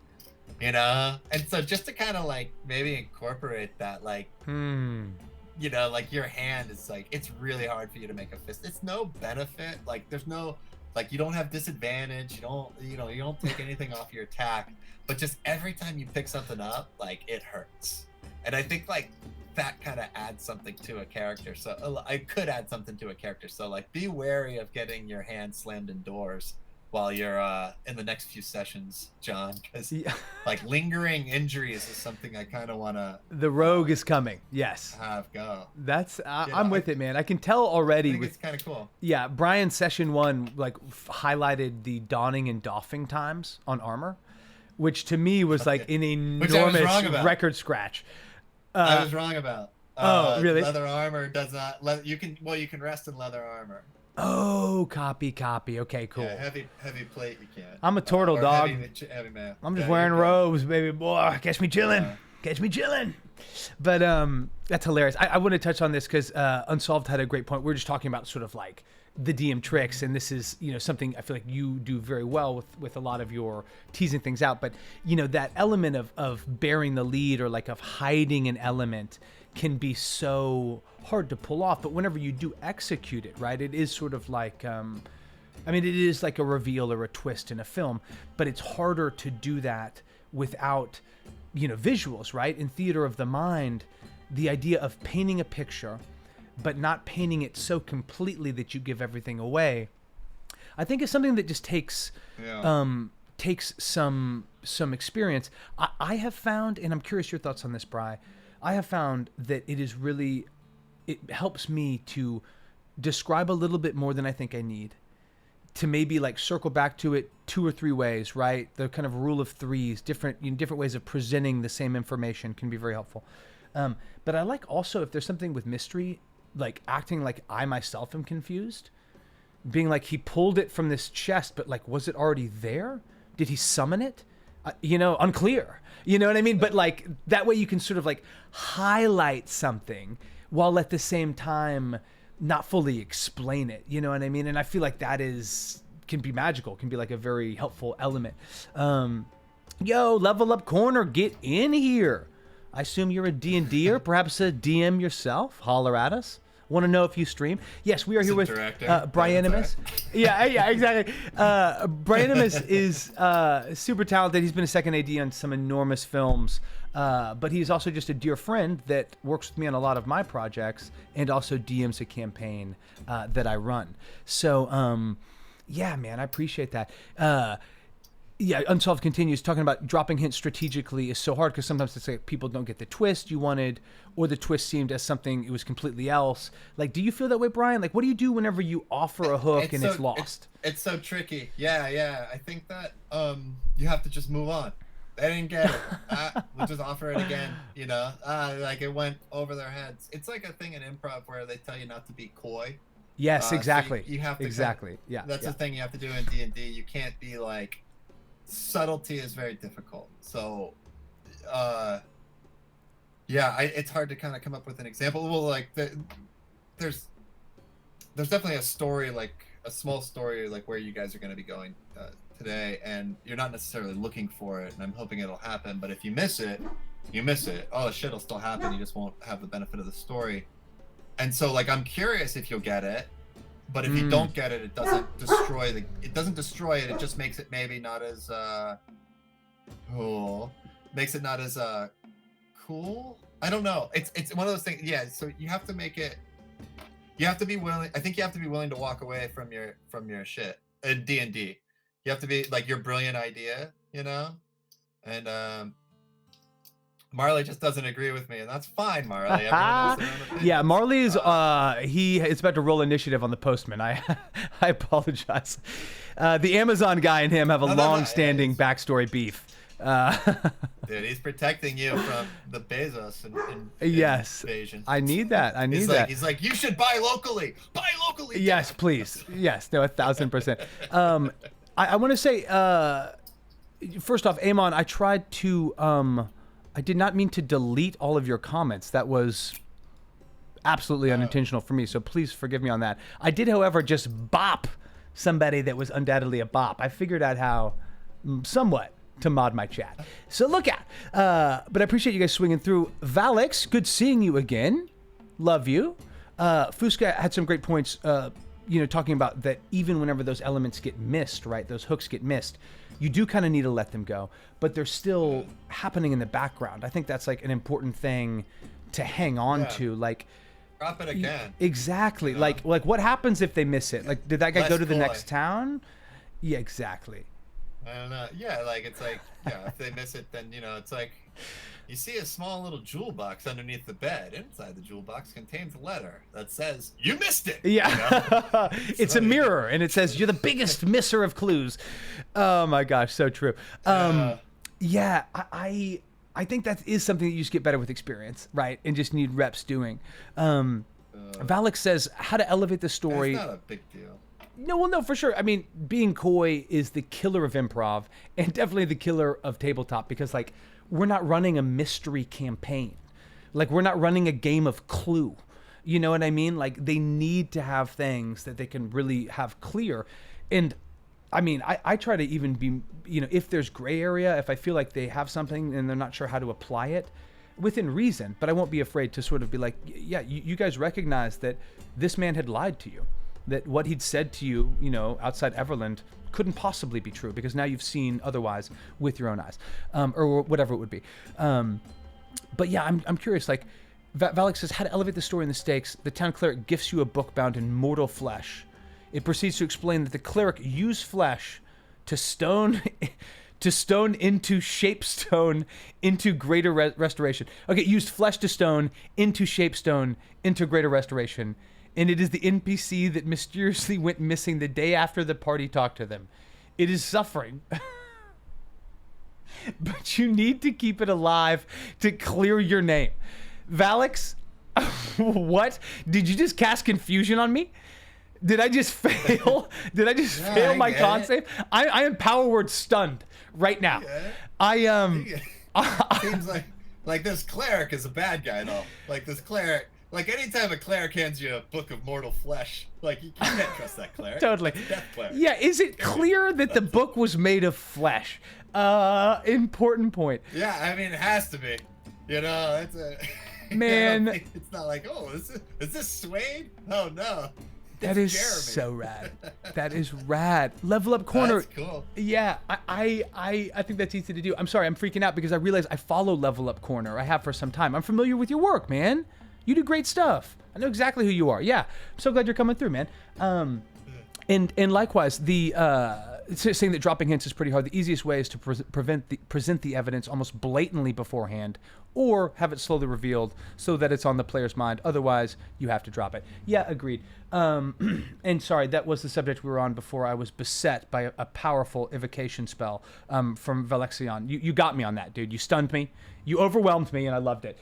you know. And so just to kind of like maybe incorporate that, like, you know, like your hand is like, it's really hard for you to make a fist. It's no benefit. Like there's no, like you don't have disadvantage. You don't take anything off your attack. But just every time you pick something up, like it hurts. And I think like that kind of adds something to a character. So I could add something to a character. So like be wary of getting your hand slammed in doors while you're in the next few sessions, John, because Yeah. like lingering injuries is something I kind of want to The rogue is coming. Yes. have go. That's You know, I'm with it, man. I can tell already I think with it's kind of cool. yeah, Brian's session 1 like highlighted the donning and doffing times on armor, which to me was like an Which I was wrong enormous about. record scratch. I was wrong about. Oh, really? Leather armor does not. You can rest in leather armor. Oh, copy. Okay, cool. Yeah, heavy plate you can. I'm a turtle Or dog. Heavy man. I'm just Yeah, wearing you're good. robes, baby boy. Catch me chilling. Yeah. Catch me chilling. But that's hilarious. I want to touch on this because Unsolved had a great point. We were just talking about sort of like the DM tricks, and this is something I feel like you do very well with a lot of your teasing things out. But that element of bearing the lead or like of hiding an element can be so hard to pull off. But whenever you do execute it, right, it is sort of like it is like a reveal or a twist in a film, but it's harder to do that without, visuals, right? In theater of the mind, the idea of painting a picture, but not painting it so completely that you give everything away, I think is something that just takes some experience. I have found, and I'm curious your thoughts on this, Bri, I have found that it helps me to describe a little bit more than I think I need, to maybe like circle back to it 2 or 3 ways, right? The kind of rule of threes, different ways of presenting the same information can be very helpful. But I like also, if there's something with mystery, like acting like I myself am confused, being like, he pulled it from this chest, but like, was it already there? Did he summon it? Unclear. You know what I mean? But like that way you can sort of like highlight something while at the same time not fully explain it. You know what I mean? And I feel like that can be magical, can be like a very helpful element. Yo, Level Up Corner, get in here. I assume you're a D&D or perhaps a DM yourself. Holler at us. Want to know if you stream? Yes, we are here with Brianimus. Yeah, exactly. Brianimus is super talented. He's been a second AD on some enormous films, but he's also just a dear friend that works with me on a lot of my projects and also DMs a campaign that I run. So, yeah, man, I appreciate that. Yeah, Unsolved continues talking about dropping hints strategically is so hard because sometimes it's like people don't get the twist you wanted, or the twist seemed as something it was completely else. Like, do you feel that way, Brian? Like, what do you do whenever you offer a hook and it's lost? It's so tricky. Yeah. I think that you have to just move on. They didn't get it. We'll just offer it again. Like it went over their heads. It's like a thing in improv where they tell you not to be coy. Yes, exactly. So you have to exactly. That's the thing you have to do in D&D. You can't be like. Subtlety is very difficult. So, it's hard to kind of come up with an example. Well, like there's definitely a story, like a small story, like where you guys are going to be going today, and you're not necessarily looking for it, and I'm hoping it'll happen. But if you miss it, you miss it. Oh, shit, it'll still happen. You just won't have the benefit of the story. And so, like, I'm curious if you'll get it. But if you don't get it, it doesn't destroy it. It just makes it maybe not as cool. Makes it not as cool. I don't know. It's one of those things. Yeah. So you have to make it. You have to be willing. I think you have to be willing to walk away from your shit in D&D. You have to be like your brilliant idea, and Marley just doesn't agree with me, and that's fine, Marley. Yeah, Marley's it's about to roll initiative on the postman. I apologize. The Amazon guy and him have a long-standing backstory beef. Dude, he's protecting you from the Bezos yes, invasion. I need that. He's like, you should buy locally. Buy locally. Yes, please. Yes, no, 1,000%. I want to say, first off, Amon, I tried to. I did not mean to delete all of your comments. That was absolutely unintentional for me, so please forgive me on that. I did, however, just bop somebody that was undoubtedly a bop. I figured out how, somewhat, to mod my chat. So look out. But I appreciate you guys swinging through. Valix, good seeing you again. Love you. Fusca had some great points, talking about that even whenever those elements get missed, right, those hooks get missed, you do kind of need to let them go, but they're still happening in the background. I think that's like an important thing to hang on to. Like, drop it again. Exactly. Like what happens if they miss it? Like, did that guy go to the next town? Yeah, exactly. I don't know. Yeah, like it's like, yeah, if they miss it, then it's like you see a small little jewel box underneath the bed. Inside the jewel box contains a letter that says you missed it. Yeah. It's a mirror and it says you're the biggest misser of clues. Oh my gosh, so true. Yeah, I think that is something that you just get better with experience, right? And just need reps doing. Valak says how to elevate the story. It's not a big deal. No, for sure. I mean, being coy is the killer of improv and definitely the killer of tabletop because, like, we're not running a mystery campaign. Like, we're not running a game of Clue. You know what I mean? Like, they need to have things that they can really have clear. And, I mean, I try to even be, if there's gray area, if I feel like they have something and they're not sure how to apply it, within reason, but I won't be afraid to sort of be like, yeah, you guys recognize that this man had lied to you. That what he'd said to you, outside Everland couldn't possibly be true because now you've seen otherwise with your own eyes, or whatever it would be. But yeah, I'm curious. Like, Valak says, how to elevate the story and the stakes. The town cleric gifts you a book bound in mortal flesh. It proceeds to explain that the cleric used flesh to stone into shapestone into greater restoration. Okay, used flesh to stone into shapestone into greater restoration. And it is the NPC that mysteriously went missing the day after the party talked to them. It is suffering. But you need to keep it alive to clear your name. Valix, what? Did you just cast confusion on me? Did I just fail? Did I just fail my con save? I am power word stunned right now. Seems like this cleric is a bad guy though. Like this cleric. Like, anytime a cleric hands you a book of mortal flesh, like, you can't trust that cleric. Totally. It's a death cleric. Yeah, is it clear that the book was made of flesh? Important point. Yeah, I mean, it has to be. It's a... Man. It's not like, oh, is this Suede? Oh, no. That is Jeremy. so rad. That is rad. Level Up Corner. That's cool. Yeah, I think that's easy to do. I'm sorry, I'm freaking out because I realize I follow Level Up Corner. I have for some time. I'm familiar with your work, man. You do great stuff. I know exactly who you are. Yeah, I'm so glad you're coming through, man. And likewise, the saying that dropping hints is pretty hard. The easiest way is to present the evidence almost blatantly beforehand, or have it slowly revealed so that it's on the player's mind. Otherwise, you have to drop it. Yeah, agreed. And sorry, that was the subject we were on before I was beset by a powerful evocation spell from Valexion. You got me on that, dude. You stunned me. You overwhelmed me, and I loved it.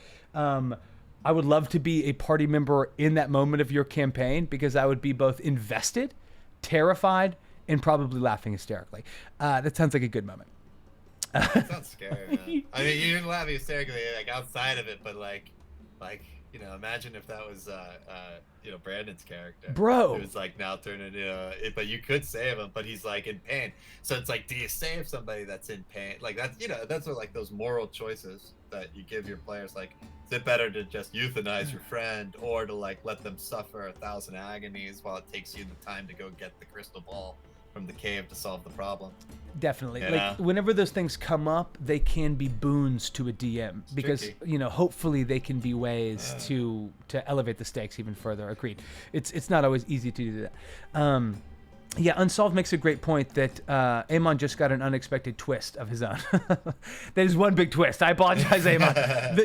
I would love to be a party member in that moment of your campaign because I would be both invested, terrified, and probably laughing hysterically. That sounds like a good moment. That sounds scary, man. I mean, you didn't laugh hysterically, like, outside of it, but, like, imagine if that was, Brandon's character. Bro. It was, like, now turned into, but you could save him, but he's, like, in pain. So it's like, do you save somebody that's in pain? Like, that's, that's what, like, those moral choices that you give your players, like, is it better to just euthanize your friend or to, like, let them suffer 1,000 agonies while it takes you the time to go get the crystal ball from the cave to solve the problem? Definitely. Like, whenever those things come up, they can be boons to a DM because, hopefully they can be ways to elevate the stakes even further. Agreed. It's not always easy to do that. Yeah, Unsolved makes a great point that Amon just got an unexpected twist of his own. That is one big twist. I apologize, Amon.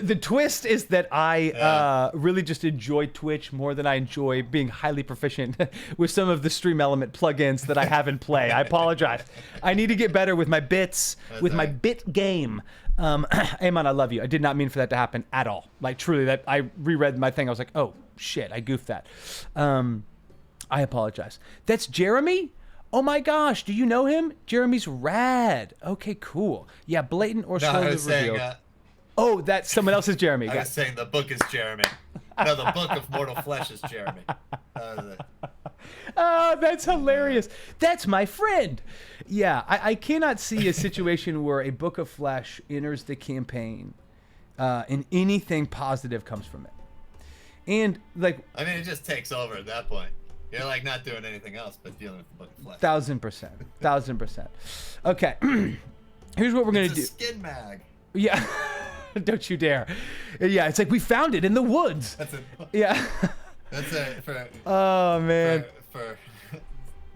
The twist is that I really just enjoy Twitch more than I enjoy being highly proficient with some of the Stream Element plugins that I have in play. I apologize. I need to get better with my bits, my bit game. Amon, I love you. I did not mean for that to happen at all. Like, truly, that I reread my thing. I was like, oh, shit, I goofed that. I apologize. That's Jeremy? Oh my gosh, do you know him? Jeremy's rad. Okay, cool. Yeah, blatant or slowly revealed. Oh, that's someone else's Jeremy. I was saying the book is Jeremy. No, the book of Mortal Flesh is Jeremy. Oh, that's hilarious. That's my friend. Yeah, I cannot see a situation where a book of flesh enters the campaign and anything positive comes from it. And, like... I mean, it just takes over at that point. You're, like, not doing anything else but dealing with the book of flesh. 1000%. 1000%. Okay. Here's what we're going to do. It's a skin mag. Yeah. Don't you dare. Yeah, it's like we found it in the woods. That's it. Yeah. That's it. Oh, man. For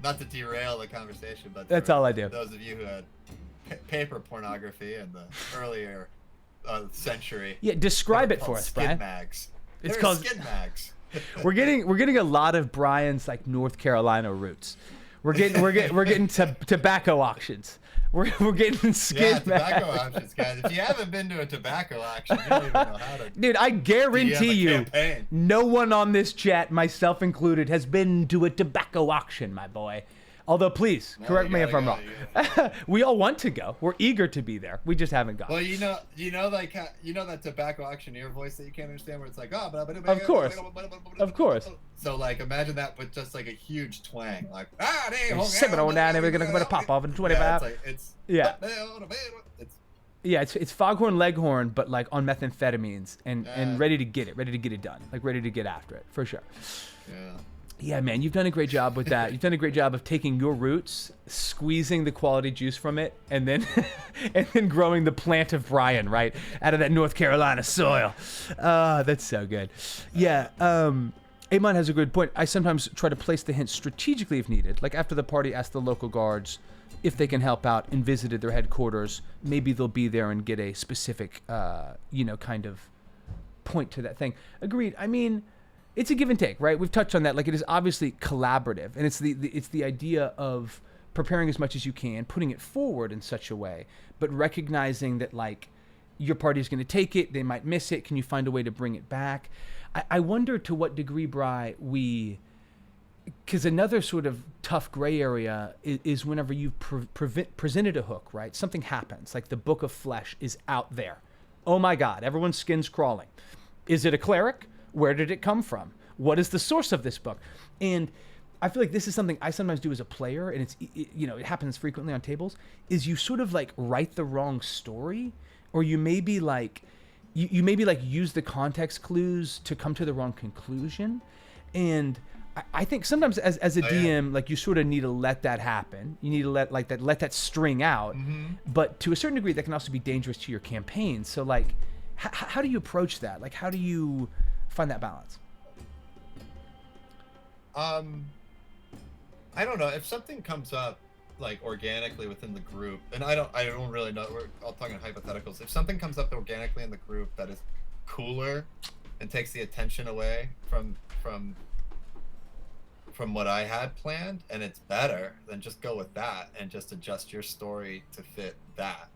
not to derail the conversation, but that's all I do. Those of you who had paper pornography in the earlier century. Yeah, describe it for us, skid Brian. mags. It's They're called skid mags. We're getting a lot of Brian's like North Carolina roots. We're getting tobacco auctions. We're getting skid mags. Tobacco auctions, guys. If you haven't been to a tobacco auction, you don't even know how to. Dude, I guarantee you, campaign. no one on this chat, myself included, has been to a tobacco auction, my boy. Although, please, correct me if I'm wrong. We all want to go. We're eager to be there. We just haven't gone. Well, you know that tobacco auctioneer voice that you can't understand, where it's like, oh, of course, of course. So, like, imagine that with just like a huge twang, like, sipping on down, we're gonna pop off in 25. Yeah, it's Foghorn Leghorn, but like on methamphetamines and ready to get it done, like ready to get after it for sure. Yeah. Yeah, man, you've done a great job with that. You've done a great job of taking your roots, squeezing the quality juice from it, and then and then growing the plant of Brian right out of that North Carolina soil. That's so good. Yeah, Amon has a good point. I sometimes try to place the hint strategically if needed. Like after the party asked the local guards if they can help out and visited their headquarters, maybe they'll be there and get a specific, kind of point to that thing. Agreed. I mean, it's a give and take, right? We've touched on that. Like, it is obviously collaborative, and it's the idea of preparing as much as you can, putting it forward in such a way, but recognizing that, like, your party is going to take it, they might miss it. Can you find a way to bring it back? I wonder to what degree, Bri, because another sort of tough gray area is whenever you've presented a hook, right? Something happens, like the Book of Flesh is out there. Oh my God, everyone's skin's crawling. Is it a cleric? Where did it come from? What is the source of this book? And I feel like this is something I sometimes do as a player, and it happens frequently on tables, is you sort of like write the wrong story, or you maybe like use the context clues to come to the wrong conclusion. And I think sometimes as a DM, like you sort of need to let that happen. You need to let that string out. Mm-hmm. But to a certain degree, that can also be dangerous to your campaign. So like, how do you approach that? Like, how do you find that balance? I don't know, if something comes up like organically within the group, and I don't really know, we're all talking hypotheticals. If something comes up organically in the group that is cooler and takes the attention away from what I had planned, and it's better, then just go with that and just adjust your story to fit that.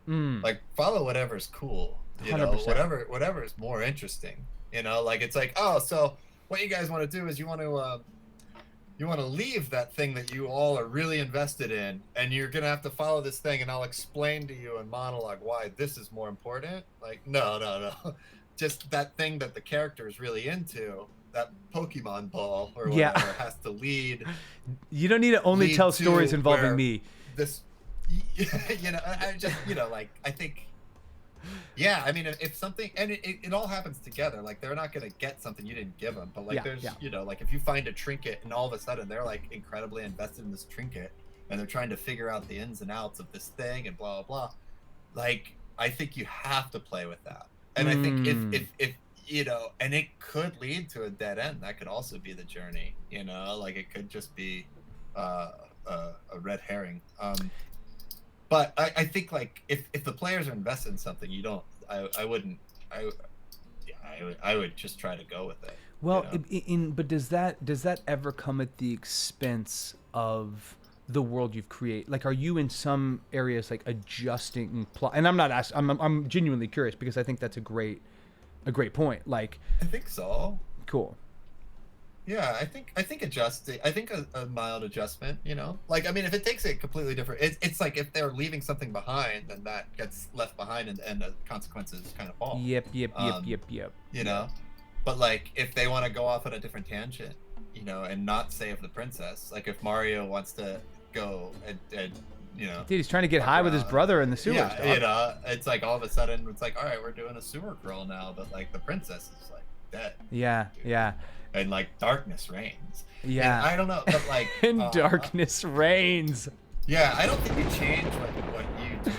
Like, follow whatever's cool, 100%. Whatever is more interesting. Like, it's like, oh, so what you guys want to do is you want to leave that thing that you all are really invested in, and you're going to have to follow this thing, and I'll explain to you in monologue why this is more important. Like, no. Just that thing that the character is really into, that Pokemon ball or whatever, has to lead. You don't need to only tell stories involving me. This, I just, like, I think... Yeah, I mean, if something, and it all happens together, like, they're not going to get something you didn't give them, but, like, like, if you find a trinket and all of a sudden they're, like, incredibly invested in this trinket, and they're trying to figure out the ins and outs of this thing and blah, blah, blah, like, I think you have to play with that. And I think if and it could lead to a dead end. That could also be the journey, like, it could just be a red herring. But I think, like, if the players are invested in something, I would just try to go with it. Well, but does that ever come at the expense of the world you've created? Like, are you in some areas like adjusting plot? And I'm not asking. I'm genuinely curious, because I think that's a great point. Like, I think so. Cool. Yeah, I think adjusting. I think a mild adjustment. Like, I mean, if it takes a completely different, it's like if they're leaving something behind, then that gets left behind, and the consequences kind of fall. Yep. But, like, if they want to go off on a different tangent, and not save the princess, like if Mario wants to go and dude, he's trying to get high with his brother in the sewers. Yeah, it's like all of a sudden it's like, all right, we're doing a sewer crawl now, but, like, the princess is, like, dead. Yeah. And, like, darkness reigns. Yeah. And I don't know, but, like... Darkness reigns. Yeah, I don't think you change what you do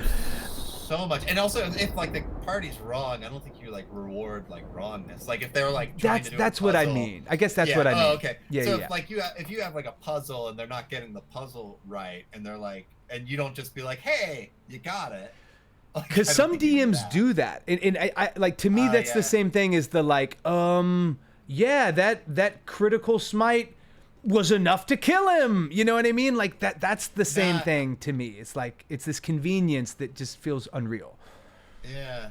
so much. And also, if like the party's wrong, I don't think you like reward like wrongness. Like if they're like trying to do that's a what I puzzle, mean. I guess that's what I mean. Oh, okay. Yeah, so yeah. if like if you have like a puzzle and they're not getting the puzzle right, and they're like, and you don't just be like, hey, you got it. Because some DMs do that, and I like, to me that's the same thing as the like, yeah, that critical smite was enough to kill him. You know what I mean? Like that's the same thing to me. It's like, it's this convenience that just feels unreal. Yeah.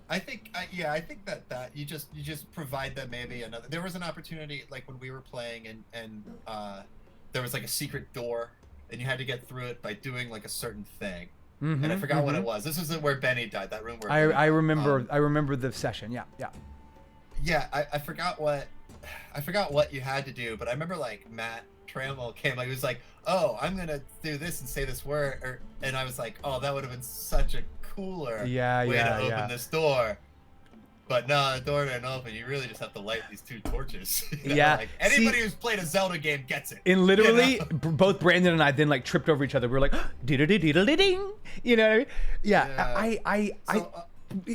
I think that you just provide them maybe another. There was an opportunity like when we were playing and there was like a secret door and you had to get through it by doing like a certain thing. And I forgot what it was. This was where Benny died. That room where I remember the session. Yeah. I forgot what you had to do, but I remember like Matt Trammell came, like he was like, oh, I'm gonna do this and say this word, and I was like, oh, that would have been such a cooler way to open this door. But no, the door didn't open. You really just have to light these 2 torches. Like, anybody who's played a Zelda game gets it. And literally, both Brandon and I then like tripped over each other. We were like, ding. You know what I mean? Yeah.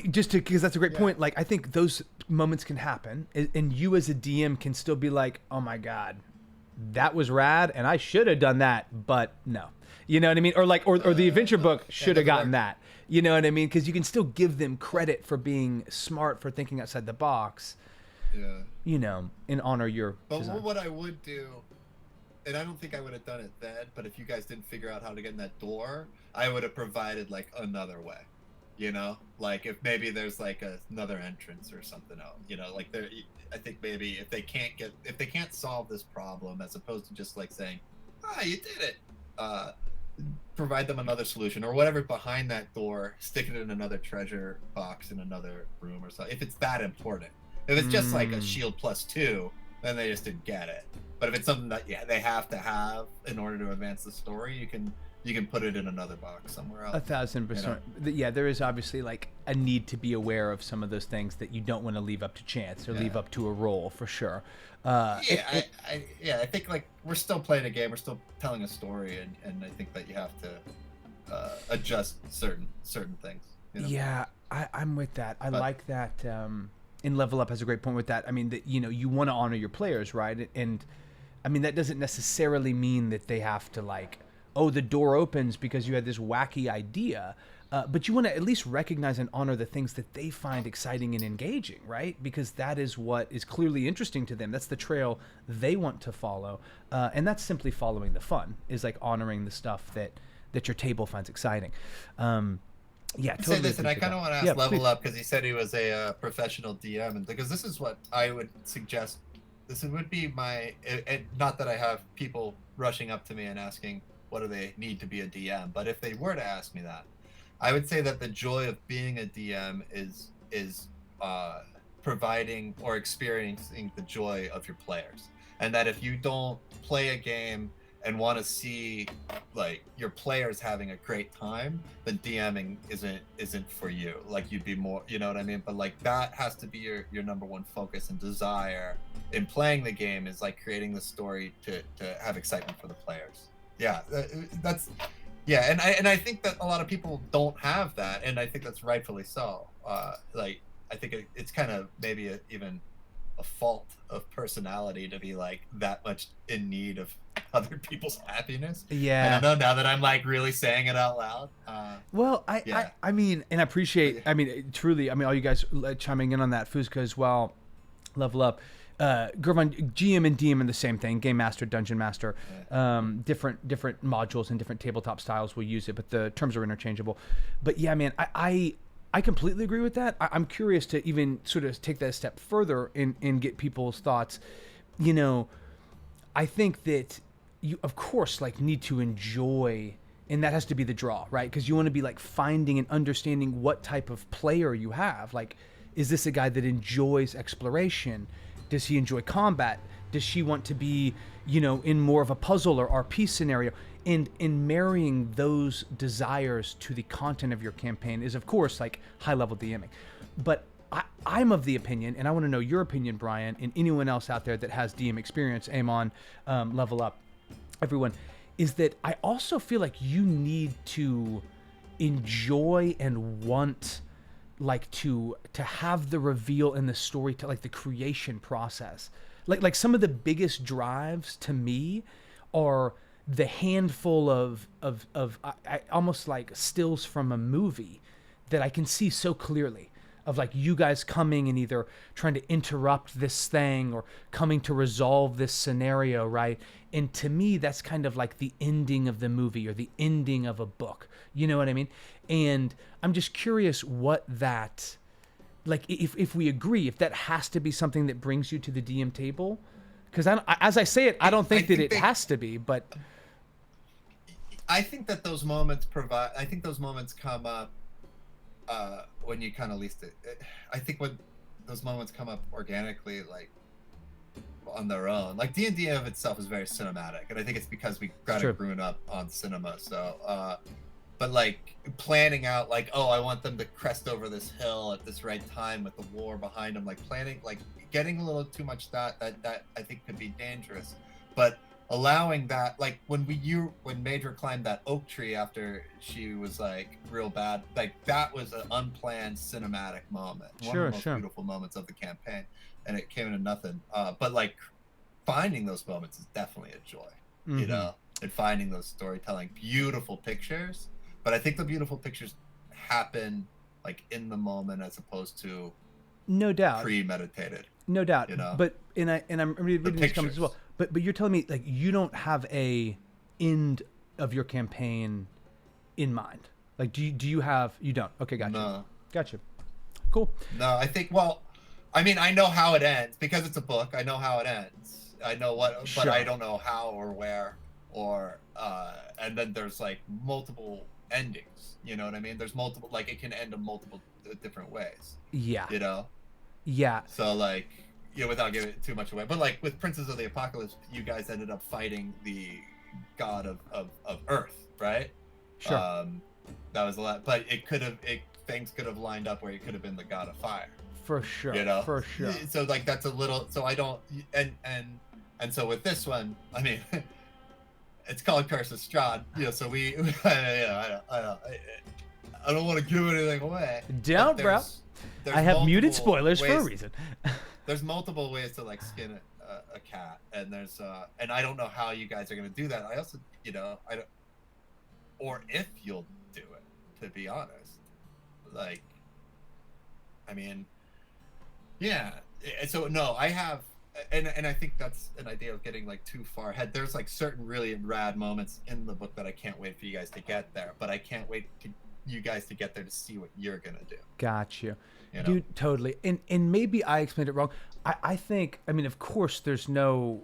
Just because that's a great point. Like, I think those moments can happen, and you as a DM can still be like, oh my God, that was rad, and I should have done that, but no. You know what I mean? Or like, or the adventure book should have gotten that. You know what I mean? Because you can still give them credit for being smart, for thinking outside the box. Yeah. You know, and honor your. But design. what I would do, and I don't think I would have done it then, but if you guys didn't figure out how to get in that door, I would have provided like another way. You know, like if maybe there's like another entrance or something else. You know, like I think maybe if they can't solve this problem, as opposed to just like saying, you did it. Provide them another solution or whatever behind that door, stick it in another treasure box in another room or something. If it's that important. If it's just like a shield +2, then they just didn't get it. But if it's something that they have to have in order to advance the story, you can put it in another box somewhere else. 1,000%. You know? Yeah, there is obviously like a need to be aware of some of those things that you don't want to leave up to chance or leave up to a roll, for sure. I think like we're still playing a game, we're still telling a story, and I think that you have to adjust certain things. You know? Yeah, I'm with that. I like that. And Level Up has a great point with that. I mean, that you want to honor your players, right? And I mean, that doesn't necessarily mean that they have to like, oh, the door opens because you had this wacky idea. But you want to at least recognize and honor the things that they find exciting and engaging, right? Because that is what is clearly interesting to them. That's the trail they want to follow. And that's simply following the fun, is like honoring the stuff that your table finds exciting. Yeah, totally. Say this, and I kind of want to ask Level Up, because he said he was a professional DM, and because this is what I would suggest. This would be my, not that I have people rushing up to me and asking what do they need to be a DM, but if they were to ask me that, I would say that the joy of being a DM is providing or experiencing the joy of your players, and that if you don't play a game and want to see like your players having a great time, then DMing isn't for you. Like you'd be more, you know what I mean? But like that has to be your number one focus and desire in playing the game, is like creating the story to have excitement for the players. Yeah, and I think that a lot of people don't have that, and I think that's rightfully so. Like I think it's kind of maybe even a fault of personality to be like that much in need of other people's happiness. Yeah, I don't know, now that I'm like really saying it out loud. Well, I mean, and I appreciate. I mean, truly. I mean, all you guys chiming in on that, Fuzka as well. Level Up. Gervon, GM and DM are the same thing. Game Master, Dungeon Master, different modules and different tabletop styles will use it, but the terms are interchangeable. But yeah, man, I completely agree with that. I'm curious to even sort of take that a step further and get people's thoughts. You know, I think that you, of course, like need to enjoy, and that has to be the draw, right? Because you want to be like finding and understanding what type of player you have. Like, is this a guy that enjoys exploration? Does he enjoy combat? Does she want to be, in more of a puzzle or RP scenario? And in marrying those desires to the content of your campaign is, of course, like high-level DMing. But I'm of the opinion, and I want to know your opinion, Brian, and anyone else out there that has DM experience, Amon, Level Up, everyone, is that I also feel like you need to enjoy and want like to have the reveal and the story, to like the creation process. Like some of the biggest drives to me are the handful of I almost like stills from a movie that I can see so clearly, of like you guys coming and either trying to interrupt this thing or coming to resolve this scenario, right? And to me, that's kind of like the ending of the movie or the ending of a book. You know what I mean? And I'm just curious what that, like, if we agree, if that has to be something that brings you to the DM table. Because as I say it, I don't think that it has to be, but I think that those moments come up when you kind of least it. I think when those moments come up organically, like on their own, like D&D of itself is very cinematic, and I think it's because we kind of grown up on cinema. So, but like planning out, like, oh, I want them to crest over this hill at this right time with the war behind them, like planning, like getting a little too much that I think could be dangerous, but allowing that, like when Major climbed that oak tree after she was like real bad, like that was an unplanned cinematic moment. One of the most beautiful moments of the campaign, and it came into nothing. But like finding those moments is definitely a joy, you know, and finding those storytelling, beautiful pictures. But I think the beautiful pictures happen like in the moment as opposed to no doubt premeditated. No doubt, you know? But I'm reading these comments as well. But you're telling me like you don't have a end of your campaign in mind. Like do you have? You don't. Okay, gotcha. No. Gotcha. Cool. No, I think. Well, I mean, I know how it ends because it's a book. I know how it ends. I know what, but I don't know how or where or and then there's like multiple endings. You know what I mean? There's multiple. Like it can end in multiple different ways. Yeah. You know. Yeah. So like, yeah, without giving too much away, but like with Princes of the Apocalypse, you guys ended up fighting the god of Earth, right? Sure. That was a lot, but things could have lined up where it could have been the god of fire. For sure. You know. For sure. So like that's a little. So I don't and so with this one, I mean, it's called Curse of Strahd. You know, so we. I don't want to give anything away. Don't, bro. I have muted spoilers for a reason. There's multiple ways to like skin a cat, and there's and I don't know how you guys are gonna do that. I also, you know, I don't, or if you'll do it, to be honest. Like, I mean, yeah. So no, I have, and I think that's an idea of getting like too far ahead. There's like certain really rad moments in the book that I can't wait for you guys to get there, but I can't wait to you guys to get there to see what you're gonna do. Got you. You know? Dude, totally. And maybe I explained it wrong. I think, I mean, of course there's no,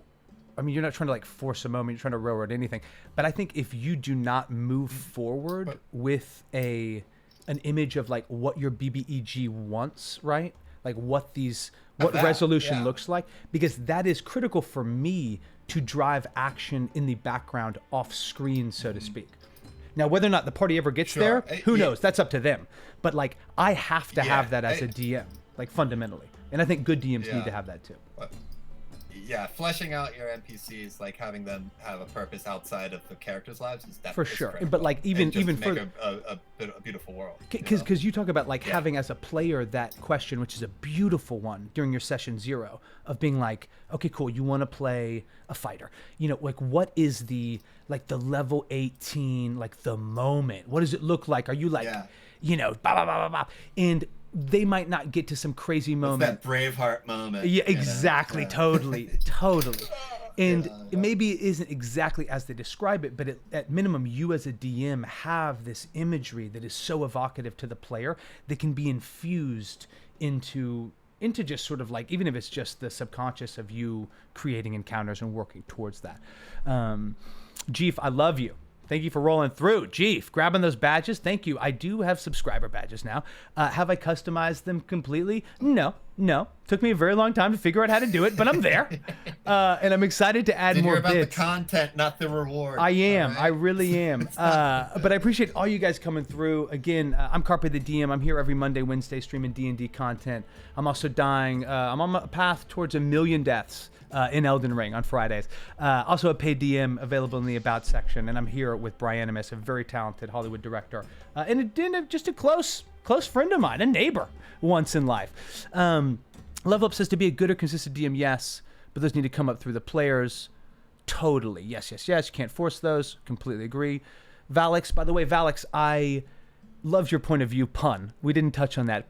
I mean, you're not trying to like force a moment, you're trying to railroad anything, but I think if you do not move forward with an image of like what your BBEG wants, right? Like what resolution looks like, because that is critical for me to drive action in the background off screen, so to speak. Now, whether or not the party ever gets there, who knows? That's up to them. But like, I have to have that as a DM, like fundamentally. And I think good DMs need to have that too. Yeah, fleshing out your NPCs, like having them have a purpose outside of the characters' lives is definitely for sure. critical. But like even for a beautiful world. Because you talk about like having as a player that question, which is a beautiful one during your session 0 of being like, okay, cool, you want to play a fighter. You know, like what is the level 18, like the moment? What does it look like? Are you like, you know, blah, blah, blah, blah, blah. And they might not get to some crazy moment. That Braveheart moment. Yeah, exactly. You know? Totally. And maybe it isn't exactly as they describe it, but at minimum, you as a DM have this imagery that is so evocative to the player that can be infused into just sort of like, even if it's just the subconscious of you creating encounters and working towards that. Jeef, I love you. Thank you for rolling through. Jeef, grabbing those badges. Thank you. I do have subscriber badges now. Have I customized them completely? No. No, took me a very long time to figure out how to do it, but I'm there, and I'm excited to add more you're about bits. the content, not the reward. I am. Right? I really am. But I appreciate all you guys coming through. Again, I'm Carpe the DM. I'm here every Monday, Wednesday, streaming D&D content. I'm also dying. I'm on a path towards 1 million deaths in Elden Ring on Fridays. Also a paid DM available in the About section. And I'm here with Brian Amiss, a very talented Hollywood director. And just a close friend of mine, a neighbor once in life. Level Up says to be a good or consistent DM, yes, but those need to come up through the players. Totally. Yes. You can't force those. Completely agree. Valix, by the way, I loved your point of view pun. We didn't touch on that,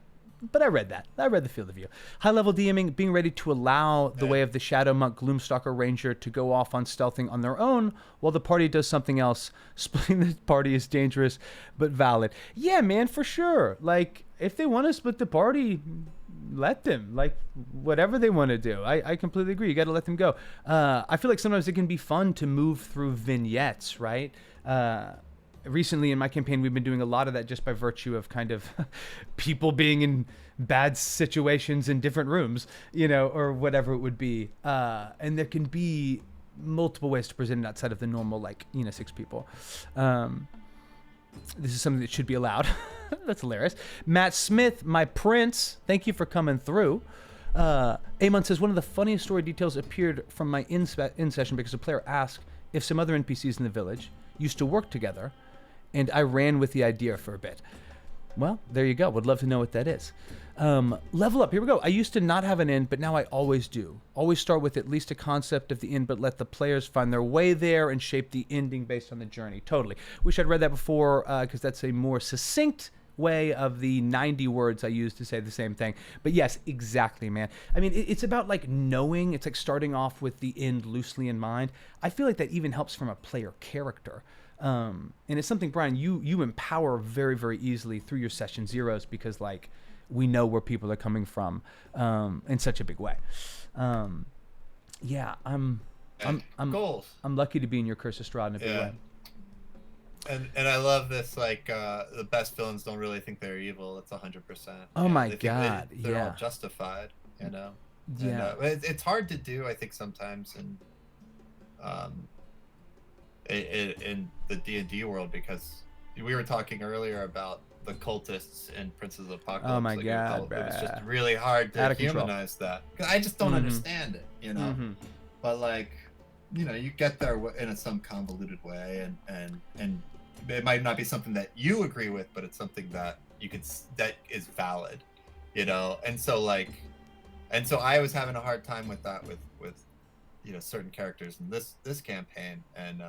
but I read that. I read the field of view. High level DMing, being ready to allow the way of the Shadow Monk, Gloomstalker, Ranger to go off on stealthing on their own while the party does something else. Splitting the party is dangerous, but valid. Yeah, man, for sure. Like, if they want to split the party, let them. Like, whatever they want to do. I completely agree. You got to let them go. I feel like sometimes it can be fun to move through vignettes, right? Recently in my campaign, we've been doing a lot of that just by virtue of kind of people being in bad situations in different rooms, or whatever it would be. And there can be multiple ways to present it outside of the normal, 6 people. This is something that should be allowed. That's hilarious. Matt Smith, my prince, thank you for coming through. Amon says, one of the funniest story details appeared from my in session because a player asked if some other NPCs in the village used to work together, and I ran with the idea for a bit. Well, there you go. Would love to know what that is. Level Up, here we go. I used to not have an end, but now I always do. Always start with at least a concept of the end, but let the players find their way there and shape the ending based on the journey. Totally. Wish I'd read that before, because that's a more succinct way of the 90 words I use to say the same thing. But yes, exactly, man. I mean, it's about knowing. It's like starting off with the end loosely in mind. I feel like that even helps from a player character. And it's something, Brian, you empower very, very easily through your session zeros because we know where people are coming from in such a big way. Yeah, I'm goals. I'm lucky to be in your Curse of Strahd in a big way. And I love this, the best villains don't really think they're evil. It's 100%. Oh my God. They're all justified, Yeah. And, it's hard to do, I think, sometimes in the D&D world, because we were talking earlier about the cultists in Princes of Apocalypse. Oh my God. It was just really hard to humanize that. 'Cause I just don't understand it, Mm-hmm. But you get there in some convoluted way, and it might not be something that you agree with, but it's something that that is valid, And so I was having a hard time with that with certain characters in this campaign, and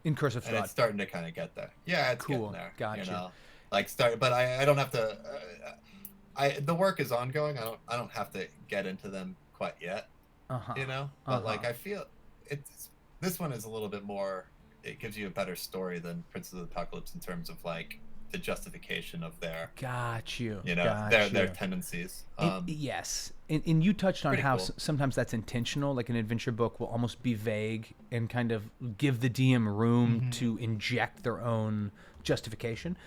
in Curse of Strahd. And it's starting to kind of get there. Yeah, it's cool. Getting there. Gotcha. But I don't have to. The work is ongoing. I don't have to get into them quite yet. But I feel this one is a little bit more. It gives you a better story than Princes of the Apocalypse in terms of the justification of their. Got you. Their tendencies. Yes, and you touched on how cool. Sometimes that's intentional. Like an adventure book will almost be vague and kind of give the DM room to inject their own justification.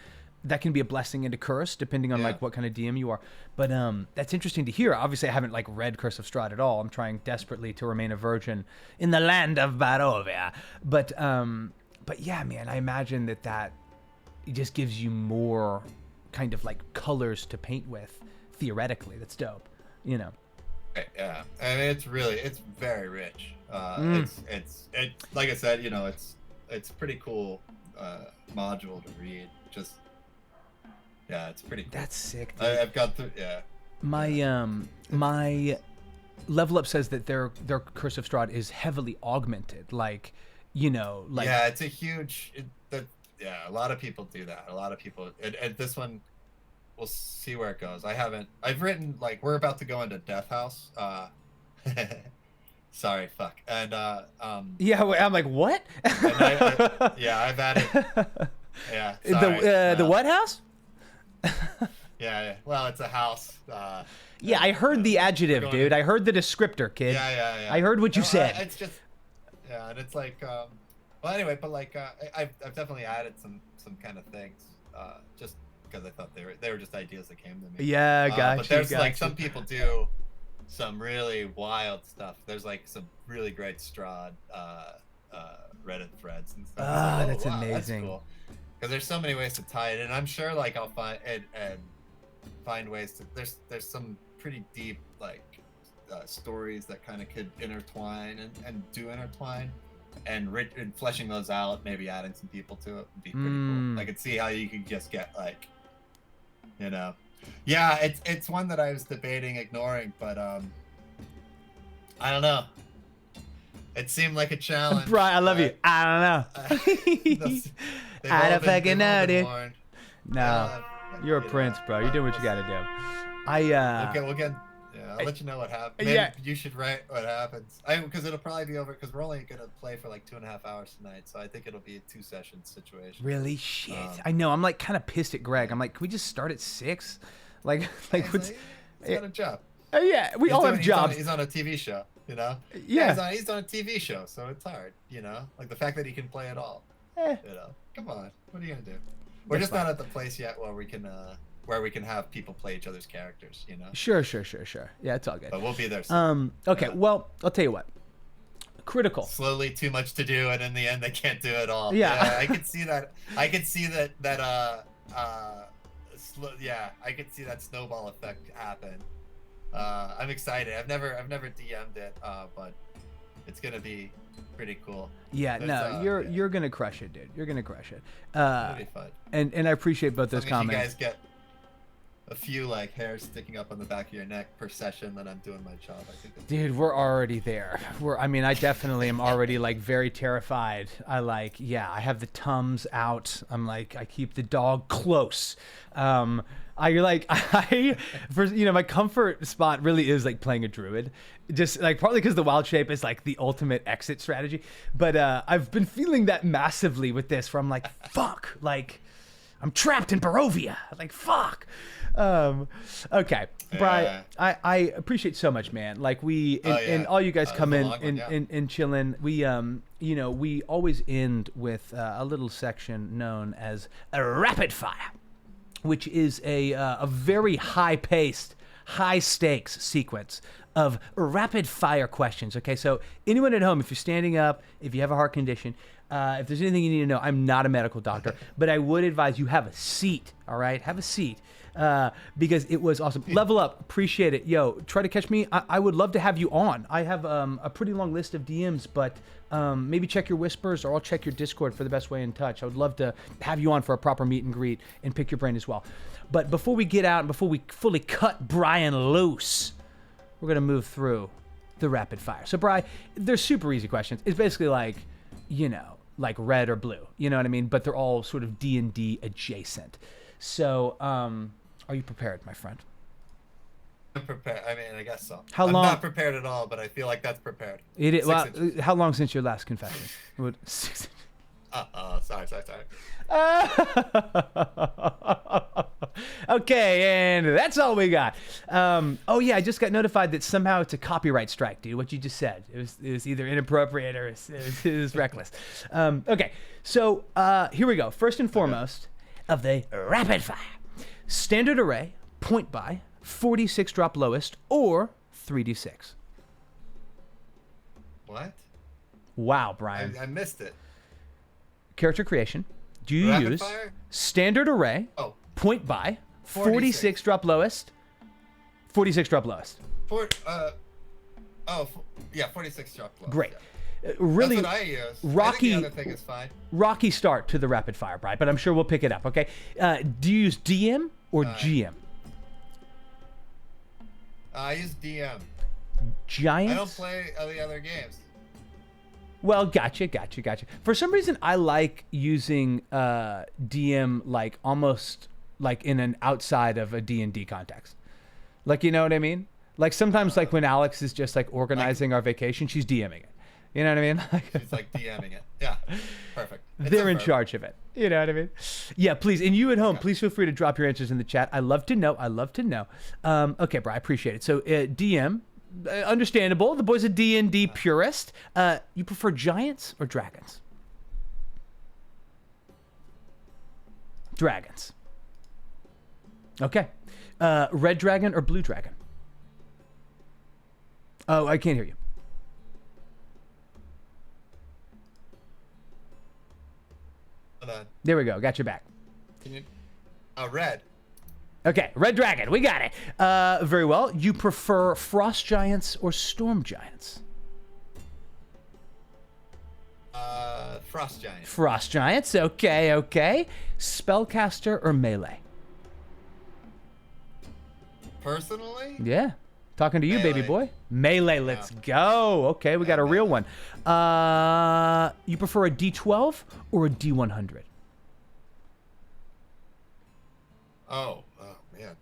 That can be a blessing and a curse depending on what kind of DM you are. But that's interesting to hear. Obviously, I haven't read Curse of Strahd at all. I'm trying desperately to remain a virgin in the land of Barovia. But yeah, man, I imagine that it just gives you more kind of colors to paint with. Theoretically, that's dope. Yeah, I mean, it's very rich. It's like I said, it's pretty cool module to read. Just it's pretty cool. That's sick, dude. I've got through. My Level Up says that their Curse of Strahd is heavily augmented. Yeah, it's a huge. A lot of people do that. A lot of people, and this one, we'll see where it goes. I've written we're about to go into Death House. Sorry, fuck. And yeah, I'm what? I've added. Yeah, sorry. The what house? Yeah. Well, it's a house. I heard the adjective, dude. I heard the descriptor, kid. Yeah. I heard what you said. It's just, and it's well, anyway, but I've definitely added some kind of things, just because I thought they were just ideas that came to me. Yeah, gotcha. But there's like some people do some really wild stuff. There's like some really great Strahd Reddit threads and stuff. Ah, that's wow, amazing. That's cool. Because there's so many ways to tie it, and I'm sure like I'll find ways to. There's some pretty deep like stories that kind of could intertwine and do intertwine, and fleshing those out, maybe adding some people to it would be pretty cool. I could see how you could just get like, you know, yeah, it's one that I was debating ignoring, but I don't know. It seemed like a challenge. Brian, I love you. I don't know. I don't fucking know, dude. No, you're a prince, bro. You're doing what you gotta do. We'll get. Yeah, I'll let you know what happens. Maybe you should write what happens. Because it'll probably be over. Because we're only gonna play for like 2.5 hours tonight, so I think it'll be a 2-session situation. Really? Shit. I know. I'm like kind of pissed at Greg. I'm like, can we just start at 6? Like what's? He's got a job. Yeah, we all have jobs. He's on a TV show, you know. Yeah. He's on a TV show, so it's hard, you know. Like the fact that he can play it all. You know, come on. What are you gonna do? We're just not at the place yet where we can have people play each other's characters, you know. Sure. Yeah, it's all good. But we'll be there soon. Okay. Well, I'll tell you what. Critical. Slowly, too much to do, and in the end, they can't do it all. Yeah. I could see that. I could see that. I could see that snowball effect happen. I'm excited. I've never DM'd it, but it's gonna be pretty cool. Yeah, you're gonna crush it, dude. You're gonna crush it. It'll be fun. And I appreciate both those comments. You guys get a few like hairs sticking up on the back of your neck per session, then I'm doing my job. I think. Dude, we're already there. I definitely am already like very terrified. I have the Tums out. I'm like, I keep the dog close. My comfort spot really is like playing a druid, just like partly because the wild shape is like the ultimate exit strategy. But I've been feeling that massively with this, where I'm like, fuck, like I'm trapped in Barovia, like fuck. Okay, Brian, I appreciate so much, man. Like and all you guys come in and chillin'. We always end with a little section known as a rapid fire, which is a very high-paced, high-stakes sequence of rapid fire questions. Okay, so anyone at home, if you're standing up, if you have a heart condition, if there's anything you need to know, I'm not a medical doctor, but I would advise you have a seat. All right, have a seat. Because it was awesome. Level up, appreciate it. Yo, try to catch me. I would love to have you on. I have a pretty long list of DMs, but maybe check your whispers, or I'll check your Discord for the best way in touch. I would love to have you on for a proper meet and greet and pick your brain as well. But before we get out and before we fully cut Brian loose, we're gonna move through the rapid fire. So Brian, they're super easy questions. It's basically like, like red or blue. You know what I mean? But they're all sort of D&D adjacent. So, are you prepared, my friend? I'm prepared. I mean, I guess so. How I'm long? not prepared at all, but I feel like that's prepared. It is. Well, how long since your last confession? Sorry. Okay, and that's all we got. I just got notified that somehow it's a copyright strike, dude. What you just said. It was either inappropriate or it was reckless. Okay, so here we go. First and foremost of the rapid fire. Standard array, point by, 46 drop lowest, or 3d6. What? Wow, Brian. I missed it. Character creation. Do you Rapid use fire? standard array, point by, 46 drop lowest, 46 drop lowest. 46 drop lowest. Great. Yeah. Really, that's what I use. rocky. I think the other thing is fine. Rocky start to the rapid fire, Brian, but I'm sure we'll pick it up. Okay. Do you use DM or GM? I use DM. Giants. I don't play the other games. Well, gotcha. For some reason, I like using DM like almost like in an outside of a D&D context. Like, you know what I mean? Like sometimes, like when Alex is just like organizing our vacation, she's DMing it. You know what I mean? She's like DMing it. Yeah, perfect. They're in charge of it. You know what I mean? Yeah, please. And you at home, please feel free to drop your answers in the chat. I love to know. Okay, bro, I appreciate it. So DM, understandable. The boy's a D&D purist. You prefer giants or dragons? Dragons. Okay. Red dragon or blue dragon? Oh, I can't hear you. Hold on. There we go. Got your back. Can you... red. Okay, red dragon. We got it. Very well. You prefer frost giants or storm giants? Frost giant. Frost giants. Okay, okay. Spellcaster or melee? Personally? Yeah. Talking to you, Melee. baby boy. Melee, let's go. Okay, we got a real one. You prefer a D12 or a D100? Oh man.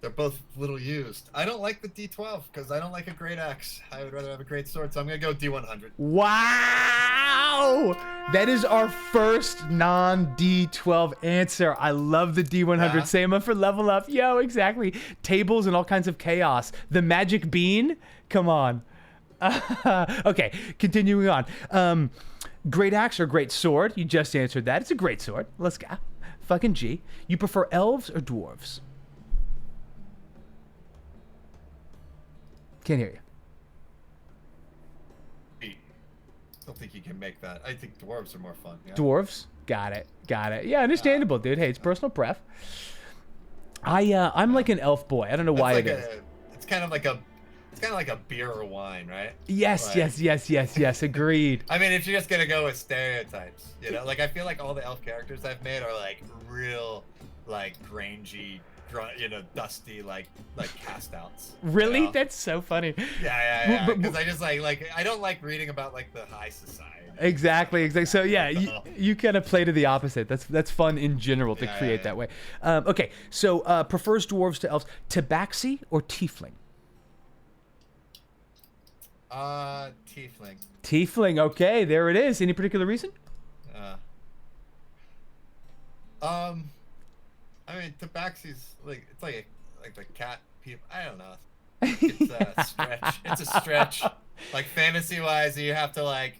They're both little used. I don't like the D12 because I don't like a great axe. I would rather have a great sword, so I'm gonna go D100. Wow! That is our first non-D12 answer. I love the D100. Yeah. Same for level up. Yo, exactly. Tables and all kinds of chaos. The magic bean? Come on. Okay, continuing on. Great axe or great sword? You just answered that. It's a great sword. Let's go. Fucking G. You prefer elves or dwarves? Can't hear you. I don't think you can make that. I think dwarves are more fun. Yeah. Dwarves? Got it. Got it. Yeah, understandable, dude. Hey, it's personal pref. I'm like an elf boy. I don't know why It's it like is. it's kind of like a beer or wine, right? Yes, Like- yes. Agreed. I mean, if you're just gonna go with stereotypes, you know, like I feel like all the elf characters I've made are like real, like grangy, you know, dusty, like cast outs. Really? You know? That's so funny. Yeah. But- Because I just like I don't like reading about like the high society. Exactly. So yeah, you kind of play to the opposite. That's fun in general to Yeah, create yeah. that way. Okay, so prefers dwarves to elves. Tabaxi or tiefling? Tiefling. Tiefling. Okay, there it is. Any particular reason? I mean, Tabaxi's like it's like the cat people. I don't know. It's a stretch. It's a stretch. Like fantasy wise, you have to like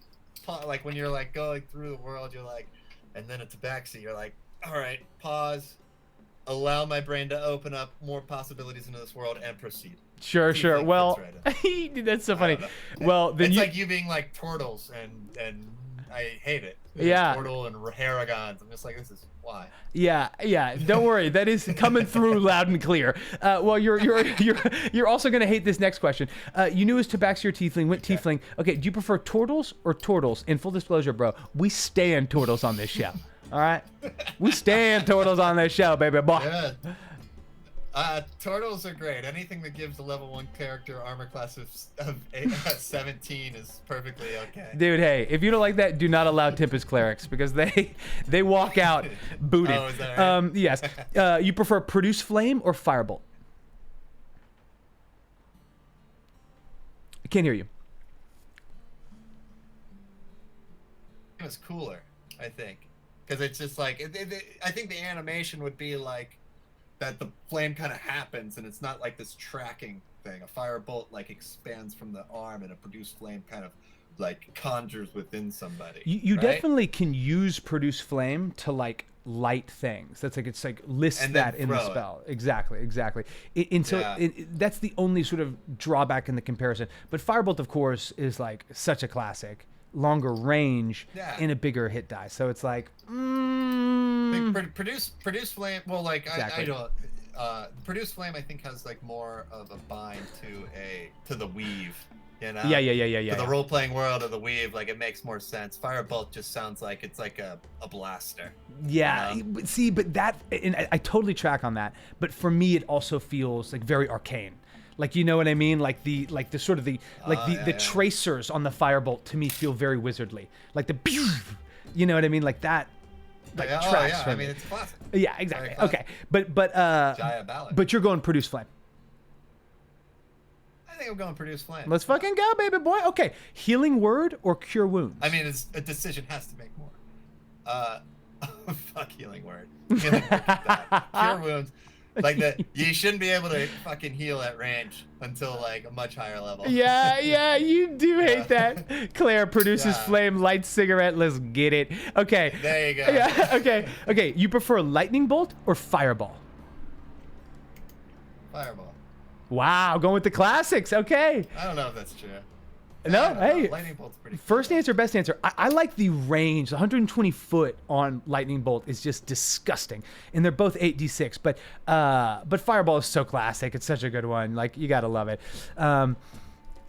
when you're like going through the world, you're like, and then a Tabaxi, you're like, all right, pause, allow my brain to open up more possibilities into this world and proceed. Sure. Tiefling Well, fits that's so I funny. don't know. Well, then It's you. like you being like turtles and I hate it. Yeah. Turtle and Haragons. I'm just like, this is why. Yeah. Don't worry, that is coming through loud and clear. Well, you're also gonna hate this next question. You knew it was Tabaxi or Tiefling. Went Tiefling. Okay. Do you prefer turtles or turtles? In full disclosure, bro, we stand turtles on this show. All right, we stand turtles on this show, baby boy. Yeah. Turtles are great. Anything that gives a level 1 character armor class of 17 is perfectly okay. Dude, hey, if you don't like that, do not allow Tempest clerics because they walk out booted. Oh, is that right? Yes. You prefer produce flame or firebolt? I can't hear you. It was cooler, I think, because it's just like I think the animation would be like that the flame kind of happens and it's not like this tracking thing. A firebolt like expands from the arm and a produced flame kind of like conjures within somebody. You right? definitely can use produce flame to like light things. That's like it's like lists And then that in the throw it. spell. Exactly. And so Yeah. that's the only sort of drawback in the comparison. But firebolt, of course, is like such a classic, longer range Yeah. and a bigger hit die. So it's like. Produce flame. Well, like Exactly. I don't. Produce flame, I think, has like more of a bind to the weave. You know. Yeah. To the role-playing world of the weave, like it makes more sense. Firebolt just sounds like it's like a blaster. Yeah, You know? but see, but that, and I totally track on that. But for me, it also feels like very arcane. Like, you know what I mean? Like the sort of the tracers on the firebolt to me feel very wizardly. Like the, you know what I mean? Like that, like Yeah, tracks for I me. mean, it's classic. Yeah, exactly. Very Okay, but Jaya Ballad. but you're going produce flame. I think I'm going produce flame. Let's fucking go, baby boy. Okay, healing word or cure wounds? I mean, a decision has to make more. Fuck healing word. Healing word is bad. Cure wounds. Like you shouldn't be able to fucking heal at range until like a much higher level. Yeah, you do hate that. Claire produces Yeah. flame, lights cigarette. Let's get it. Okay. There you go. Yeah. Okay. You prefer lightning bolt or fireball? Fireball. Wow, going with the classics. Okay. I don't know if that's true. No, hey. Lightning bolt's pretty cool. First answer, best answer. I like the range. 120 foot on lightning bolt is just disgusting, and they're both 8d6. But fireball is so classic. It's such a good one. Like, you gotta love it.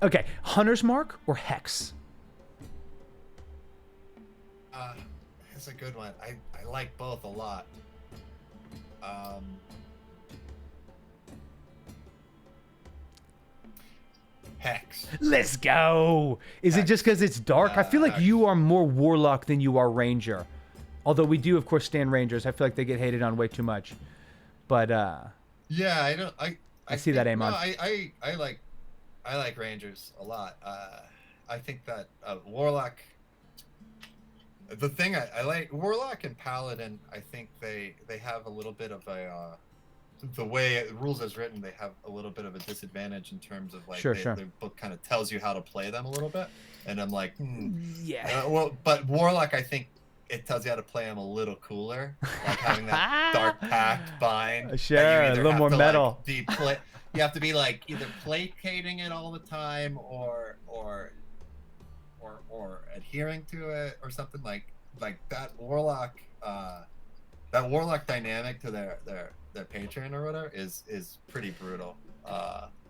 Okay, hunter's mark or hex? It's a good one. I like both a lot. Hex. Let's go. Is it just because it's dark? I feel like you are more warlock than you are ranger. Although we do, of course, stand rangers. I feel like they get hated on way too much. But yeah, I see that, Amon. No, I like rangers a lot. I think that warlock. The thing I like warlock and paladin. I think they have a little bit of a. The way rules as written, they have a little bit of a disadvantage in terms of like the book kind of tells you how to play them a little bit, and I'm like, well, but warlock, I think it tells you how to play them a little cooler, like having that dark pact bind. Sure, a little more metal. Like, you have to be like either placating it all the time or adhering to it or something like that warlock. That warlock dynamic to their patron or whatever is pretty brutal.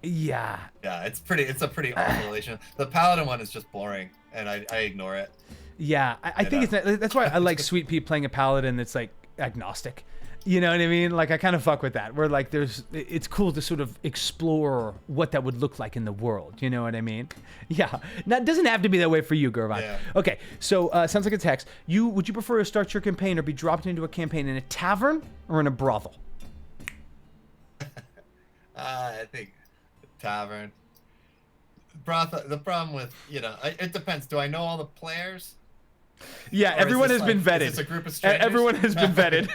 Yeah, it's a pretty awful relation. The paladin one is just boring, and I ignore it. Yeah, I think that's why I like Sweet Pea playing a paladin that's like agnostic. You know what I mean? Like, I kind of fuck with that. Where like it's cool to sort of explore what that would look like in the world. You know what I mean? Yeah. Now, it doesn't have to be that way for you, Gurvan. Yeah. Okay. So sounds like it's hex. Would you prefer to start your campaign or be dropped into a campaign in a tavern or in a brothel? I think tavern. Brothel. The problem with it depends. Do I know all the players? Yeah, everyone has been vetted. It's a group of strangers. Everyone has been vetted.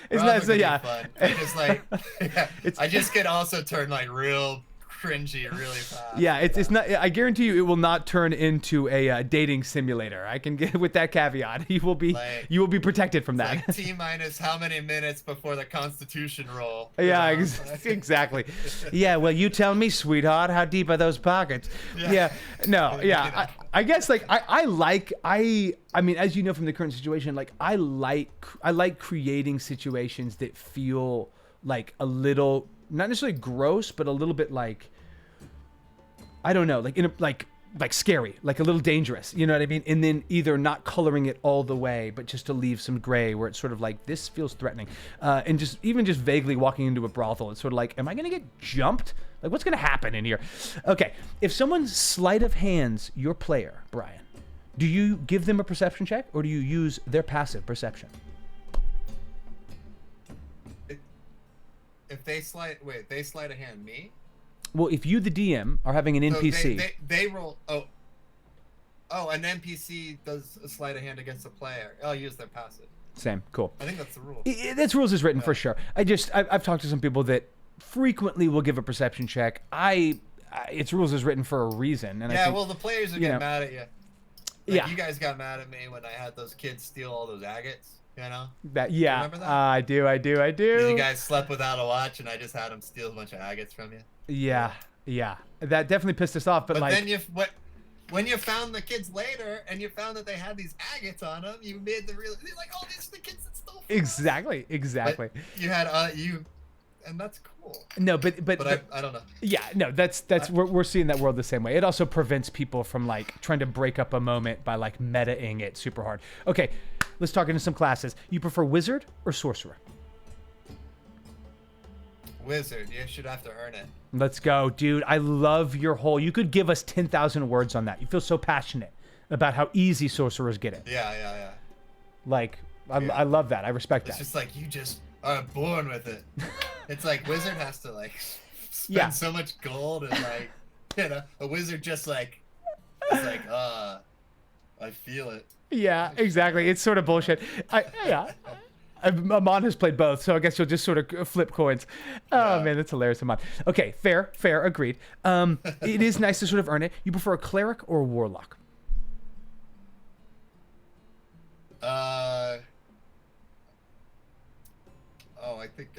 Isn't that so? Yeah. Fun. I just can also turn like real cringy really fast. Yeah, it's not. I guarantee you, it will not turn into a dating simulator. I can get with that caveat. You will be protected from that. Like T-minus how many minutes before the Constitution roll? Yeah, exactly. Yeah, well, you tell me, sweetheart, how deep are those pockets? Yeah. No. Yeah. I guess like I mean, as you know from the current situation, like I like creating situations that feel like a little, not necessarily gross, but a little bit like, I don't know, like scary, like a little dangerous, you know what I mean? And then either not coloring it all the way, but just to leave some gray where it's sort of like, this feels threatening. And just vaguely walking into a brothel, it's sort of like, am I going to get jumped? Like, what's going to happen in here? Okay, if someone's sleight of hands your player, Brian, do you give them a perception check or do you use their passive perception? If they sleight a hand me? Well, if you, the DM, are having an NPC... So they roll... Oh, an NPC does a sleight of hand against a player. I'll use their passive. Same. Cool. I think that's the rule. That's rules as written for sure. I've talked to some people that frequently will give a perception check. It's rules as written for a reason. And I think, well, the players will get mad at you. Like, you guys got mad at me when I had those kids steal all those agates. You know? Remember that? I do. You guys slept without a watch, and I just had them steal a bunch of agates from you. Yeah. That definitely pissed us off. But like, then when you found the kids later, and you found that they had these agates on them, you made they're like, oh, these are the kids that stole. Exactly. But you had and that's cool. No, but I don't know. Yeah, no, that's we're seeing that world the same way. It also prevents people from like trying to break up a moment by like meta-ing it super hard. Okay, let's talk into some classes. You prefer wizard or sorcerer? Wizard. You should have to earn it. Let's go, dude. I love your whole. You could give us 10,000 words on that. You feel so passionate about how easy sorcerers get it. Yeah. Like, I love that. I respect that. It's just like you just are born with it. It's like wizard has to like spend so much gold and like a wizard just like it's like I feel it. Yeah, exactly. It's sort of bullshit. Amon has played both, so I guess you'll just sort of flip coins. Oh man, that's hilarious, Amon. Okay, fair, agreed. It is nice to sort of earn it. You prefer a cleric or a warlock? I think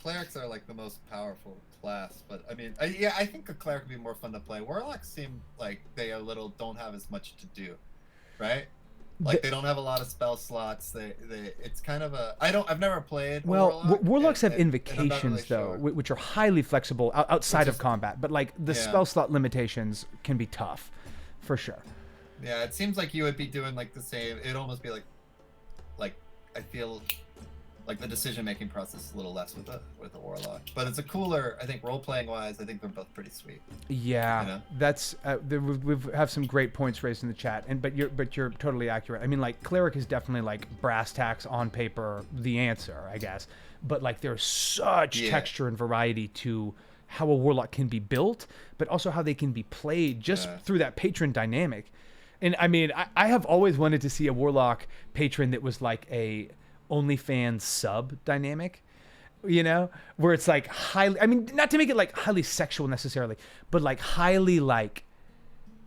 clerics are like the most powerful class, but I mean, yeah, I think a cleric would be more fun to play. Warlocks seem like they don't have as much to do, right? Like they don't have a lot of spell slots. It's kind of a I've never played. Warlocks have and I'm invocations not really though, sure. which are highly flexible outside of combat. But like the Yeah. spell slot limitations can be tough, for sure. Yeah, it seems like you would be doing like the same. It'd almost be like I feel like the decision-making process is a little less with a warlock, but it's a cooler. I think role-playing wise, I think they're both pretty sweet. Yeah, You know? that's we have some great points raised in the chat, but you're totally accurate. I mean, like cleric is definitely like brass tacks on paper the answer, I guess, but like there's such texture and variety to how a warlock can be built, but also how they can be played just through that patron dynamic. And I mean, I have always wanted to see a warlock patron that was like a OnlyFans sub dynamic, you know, where it's like highly, I mean, not to make it like highly sexual necessarily, but like highly like,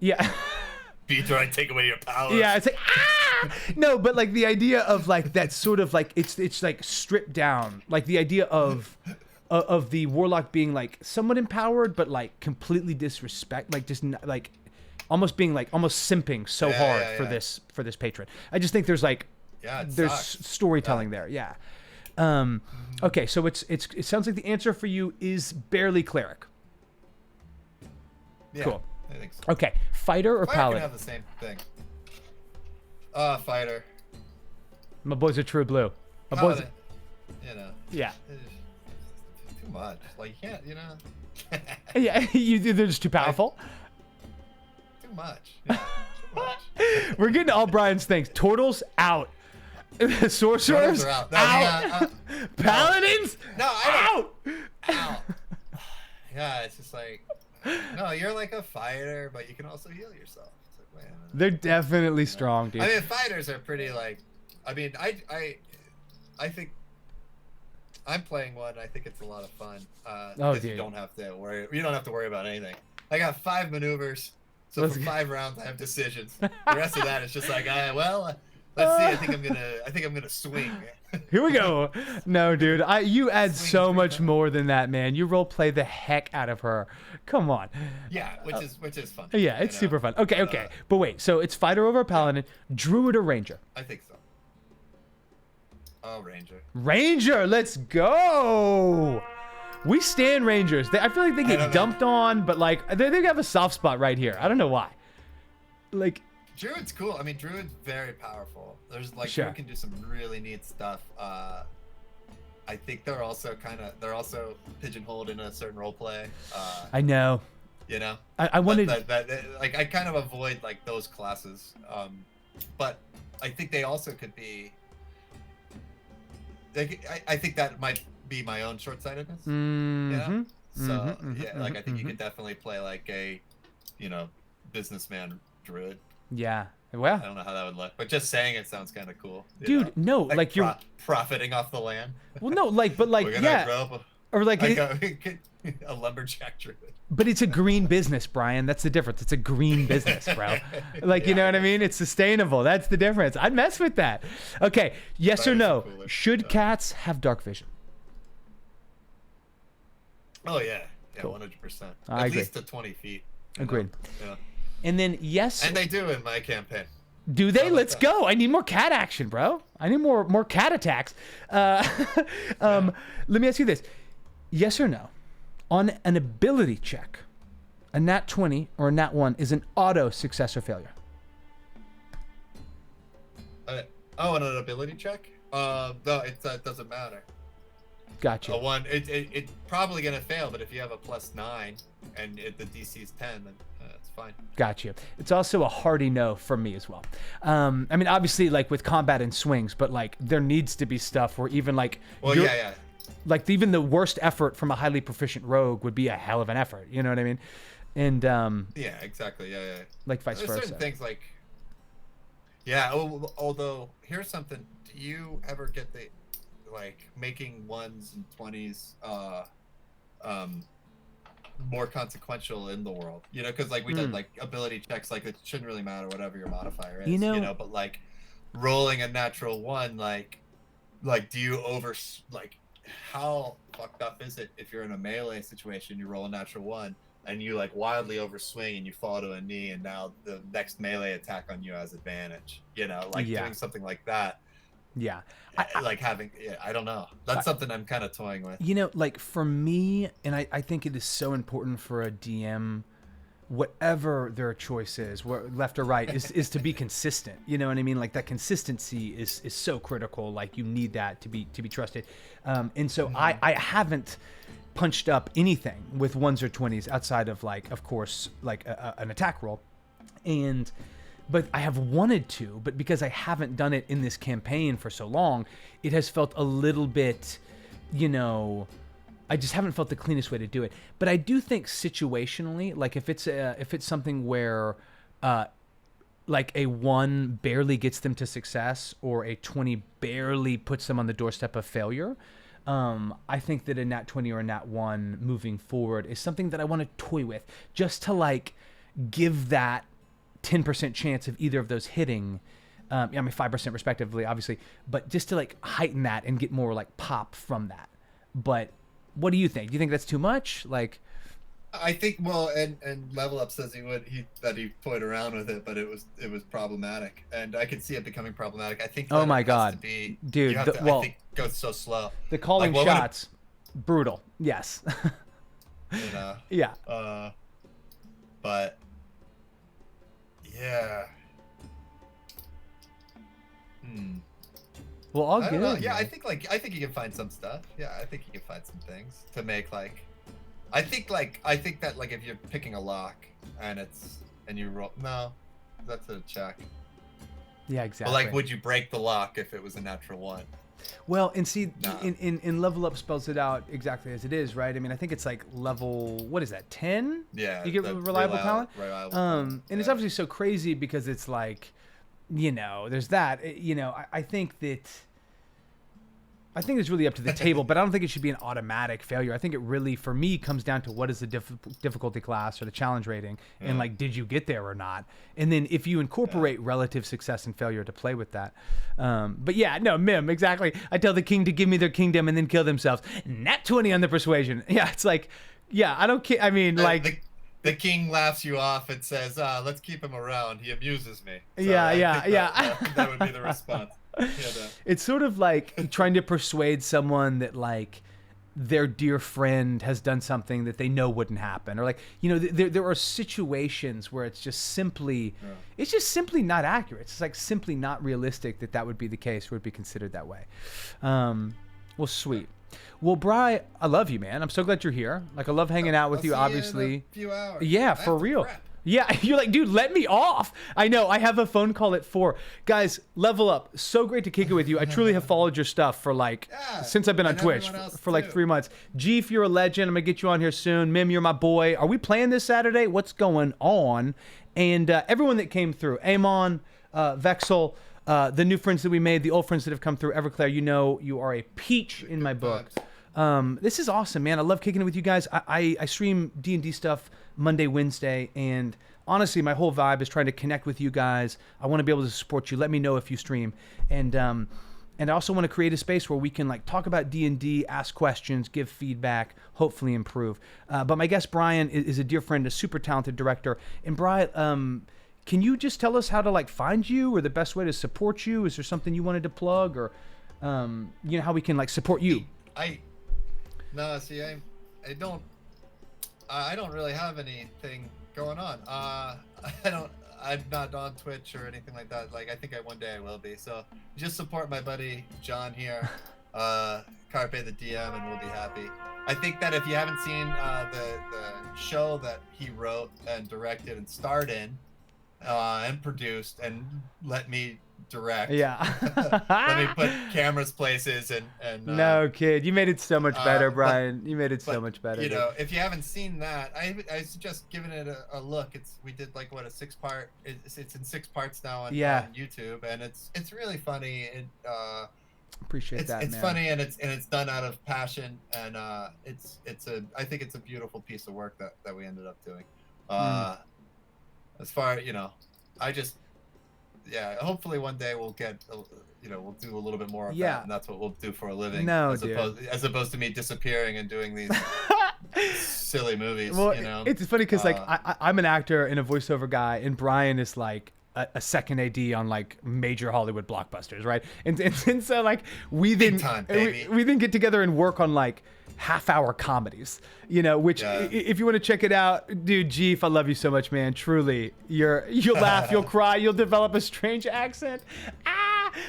Be trying to take away your powers. yeah, it's like, no, but like the idea of like that sort of like, it's like stripped down, like the idea of the warlock being like somewhat empowered, but like completely disrespect, like just like almost being like almost simping so hard for this patron. I just think there's like, there's storytelling there. Yeah. Okay, so it sounds like the answer for you is barely cleric. Yeah, cool. I think so. Okay, fighter or Fighter paladin? can have the same thing. Fighter. My boys are true blue. My boys. Paladin. You know. Yeah. It's too much. Like you can't. You know. Yeah, they're just too powerful. Too much. Yeah, too much. We're getting all Brian's things. Turtles out. Sorcerers Turtles are out. No, out. Paladins No, out. Ow. Yeah, it's just like, no, you're like a fighter, but you can also heal yourself. It's like, man. They're definitely strong, dude. I mean, fighters are pretty like, I mean, I think I'm playing one. I think it's a lot of fun. Because dude. you don't have to worry about anything. I got 5 maneuvers, so for 5 rounds I have decisions. The rest of that is just like, let's see. I think I'm gonna swing. Here we go. No, dude. You add Swing so 3 much times. more than that, man. You role play the heck out of her. Come on. Yeah, which is fun. Yeah, it's you know? super fun. Okay. But wait, so it's fighter over paladin, druid or ranger? I think so. Oh, ranger. Ranger, let's go. We stand rangers. I feel like they get dumped on, but like they have a soft spot right here. I don't know why. Like, Druid's cool. I mean, Druid's very powerful. There's like Sure. Druid can do some really neat stuff. I think they're also pigeonholed in a certain role play. I know. You know. I wanted Like I kind of avoid like those classes. But I think they also could be. I think that might be my own short-sightedness. Mhm. So like I think you mhm. could definitely play like a, businessman druid. Yeah. I Well, don't know how that would look, but just saying it sounds kind of cool. you dude, know? no, like you're profiting off the land. well, no, like, but like, We're gonna yeah, grow up or like, a lumberjack druid. but it's a green business, Brian. That's the difference. It's a green business, bro. Like, you know what I mean? It's sustainable. That's the difference. I'd mess with that. Okay, yes or That is no? cooler. Should cats have dark vision? Oh yeah, Cool. 100%. I At agree. least to 20 feet. you know? Agreed. Yeah. And then yes, And they do in my campaign. do they? like Let's that. go. I need more cat action, bro. I need more cat attacks. Let me ask you this: yes or no? On an ability check, a nat 20 or a nat 1 is an auto success or failure. And an ability check? No, it doesn't matter. Gotcha. A 1, it's probably gonna fail, but if you have a +9 and the DC is 10, then it's fine. Gotcha. It's also a hearty no from me as well. I mean, obviously, like with combat and swings, but like there needs to be stuff where even like Well, yeah. like even the worst effort from a highly proficient rogue would be a hell of an effort. You know what I mean? And Yeah, exactly. Yeah. like vice There's versa. certain things like, although here's something. Do you ever get the, like, making 1s and 20s more consequential in the world? You know, because like we did like ability checks, like it shouldn't really matter whatever your modifier is. You know, but like rolling a natural 1, like do you how fucked up is it if you're in a melee situation, you roll a natural 1, and you like wildly overswing and you fall to a knee, and now the next melee attack on you has advantage. You know, like doing something like that. Yeah. Like having, I don't know. That's something I'm kind of toying with. You know, like for me, and I think it is so important for a DM, whatever their choice is, left or right, is to be consistent. You know what I mean? Like that consistency is so critical. Like you need that to be trusted. And so I haven't punched up anything with 1s or 20s outside of like, of course, like an attack roll. But I have wanted to, but because I haven't done it in this campaign for so long, it has felt a little bit, you know, I just haven't felt the cleanest way to do it. But I do think situationally, like if it's something where, like a 1 barely gets them to success or a 20 barely puts them on the doorstep of failure, I think that a nat 20 or a nat 1 moving forward is something that I want to toy with, just to like give that 10% chance of either of those hitting. I mean 5% respectively, obviously, but just to like heighten that and get more like pop from that. But what do you think? Do you think that's too much? Like, I think, well, and Level Up says that he toyed around with it, but it was problematic, and I could see it becoming problematic. I think. Oh my God, dude! I think go so slow. The calling shots, brutal. Yes. You know. Yeah. But yeah. Well, all good. Yeah, I think you can find some stuff. Yeah, I think you can find some things to make like. I think that like if you're picking a lock and you roll, no, that's a check. Yeah, exactly. But like, would you break the lock if it was a natural 1? Well, and see, in Level Up spells it out exactly as it is, right? I mean, I think it's like level, what is that, 10? Yeah. You get reliable talent? And yeah. it's obviously so crazy because it's like, you know, there's that. You know, I think it's really up to the table, but I don't think it should be an automatic failure. I think it really, for me, comes down to what is the difficulty class or the challenge rating, and like, did you get there or not? And then if you incorporate relative success and failure to play with that. But yeah, no, Mim, exactly. I tell the king to give me their kingdom and then kill themselves. Nat 20 on the persuasion. Yeah, it's like, yeah, I don't care. I mean, like... The king laughs you off and says, let's keep him around. He amuses me. So yeah. That would be the response. It's sort of like trying to persuade someone that like their dear friend has done something that they know wouldn't happen, or like, you know, there are situations where it's just simply not accurate. It's like simply not realistic that would be the case or would be considered that way. Well, sweet. Well, Bri, I love you, man. I'm so glad you're here. Like, I love hanging out with you, obviously. You in a few hours. Yeah, for real. Yeah, you're like, dude, let me off. I know. I have a phone call at 4. Guys, Level Up. So great to kick it with you. I truly have followed your stuff for like, since I've been on Twitch for like 3 months. Geef, you're a legend. I'm going to get you on here soon. Mim, you're my boy. Are we playing this Saturday? What's going on? And everyone that came through, Amon, Vexel, the new friends that we made, the old friends that have come through, Everclear, you know, you are a peach in my book. This is awesome, man. I love kicking it with you guys. I stream D&D stuff Monday, Wednesday, and honestly, my whole vibe is trying to connect with you guys. I want to be able to support you. Let me know if you stream. And I also want to create a space where we can like talk about D&D, ask questions, give feedback, hopefully improve. But my guest, Brian, is a dear friend, a super talented director. And Brian, can you just tell us how to like find you or the best way to support you? Is there something you wanted to plug, or you know, how we can like support you? I don't really have anything going on. I'm not on Twitch or anything like that. Like, I think one day I will be. So just support my buddy John here, Carpe the DM, and we'll be happy. I think that if you haven't seen the show that he wrote and directed and starred in, and produced and let me direct. Yeah. Let me put cameras places and no, kid, you made it so much better, Brian. You made it so much better. You know, if you haven't seen that, I suggest giving it a look. We did like what, a 6-part. It's in 6 parts now on YouTube, and it's really funny. Appreciate that. It's funny, and it's done out of passion, and I think it's a beautiful piece of work that we ended up doing. As far, you know, yeah, hopefully one day we'll get, we'll do a little bit more of Yeah. that, and that's what we'll do for a living. No, as opposed to me disappearing and doing these silly movies. Well, you know, it's funny because like I'm an actor and a voiceover guy, and Brian is like a second AD on like major Hollywood blockbusters, right? And so like we then Big time, baby. we then get together and work on like half-hour comedies, which if you want to check it out, dude, Jeef, I love you so much, man. Truly, you'll laugh, you'll cry, you'll develop a strange accent.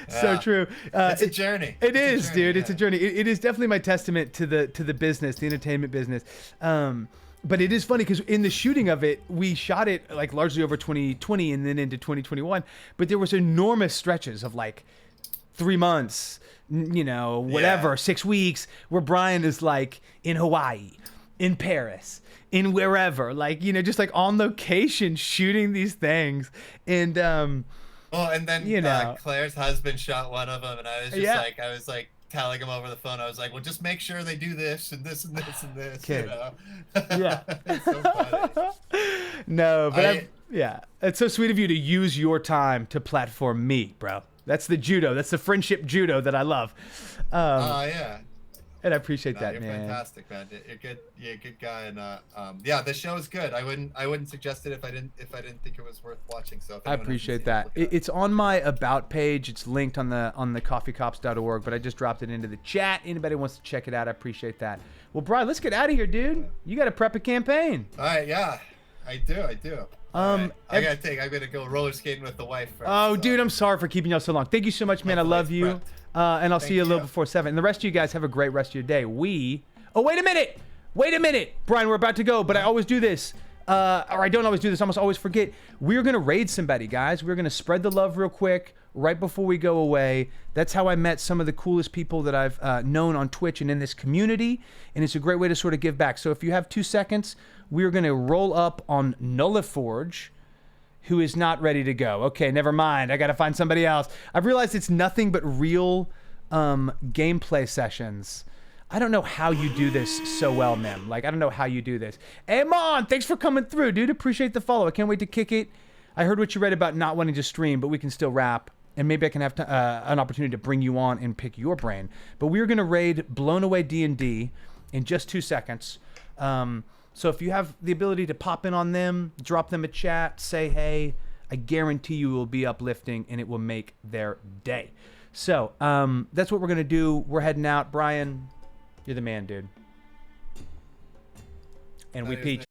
So true. It's a journey. It is, dude. It's a journey. It is definitely my testament to the business, the entertainment business. But it is funny because in the shooting of it, we shot it like largely over 2020 and then into 2021. But there was enormous stretches of like 3 months, whatever, 6 weeks, where Brian is like in Hawaii, in Paris, in wherever, like, just like on location shooting these things. And, well, and then Claire's husband shot one of them, and I was just I was telling him over the phone. I was like, well, just make sure they do this and this and this and this. Kid. Yeah. It's so funny. No, but it's so sweet of you to use your time to platform me, bro. That's the judo. That's the friendship judo that I love. Yeah. And I appreciate that, you're man. Fantastic, man. You're good. You're a good guy, and the show is good. I wouldn't suggest it if I didn't think it was worth watching. So if I appreciate that. It's on my about page. It's linked on the coffeecops.org, but I just dropped it into the chat. Anybody wants to check it out, I appreciate that. Well, Brian, let's get out of here, dude. You got to prep a campaign. All right, yeah, I do. Right. I'm gonna go roller skating with the wife first. Dude, I'm sorry for keeping y'all so long. Thank you so much, man. I love you. And I'll see you a little before 7. And the rest of you guys have a great rest of your day. Oh, wait a minute. Brian, we're about to go, but I always do this. Or I don't always do this. I almost always forget. We're going to raid somebody, guys. We're going to spread the love real quick right before we go away. That's how I met some of the coolest people that I've known on Twitch and in this community. And it's a great way to sort of give back. So if you have 2 seconds, we're going to roll up on Nulliforge, who is not ready to go. Okay, never mind. I got to find somebody else. I've realized it's nothing but real gameplay sessions. I don't know how you do this so well, Mem. Like, I don't know how you do this. Amon, thanks for coming through, dude. Appreciate the follow. I can't wait to kick it. I heard what you read about not wanting to stream, but we can still rap. And maybe I can have an opportunity to bring you on and pick your brain. But we're going to raid Blown Away D&D in just 2 seconds. So if you have the ability to pop in on them, drop them a chat, say hey, I guarantee you will be uplifting and it will make their day. So that's what we're going to do. We're heading out. Brian, you're the man, dude. And we peach.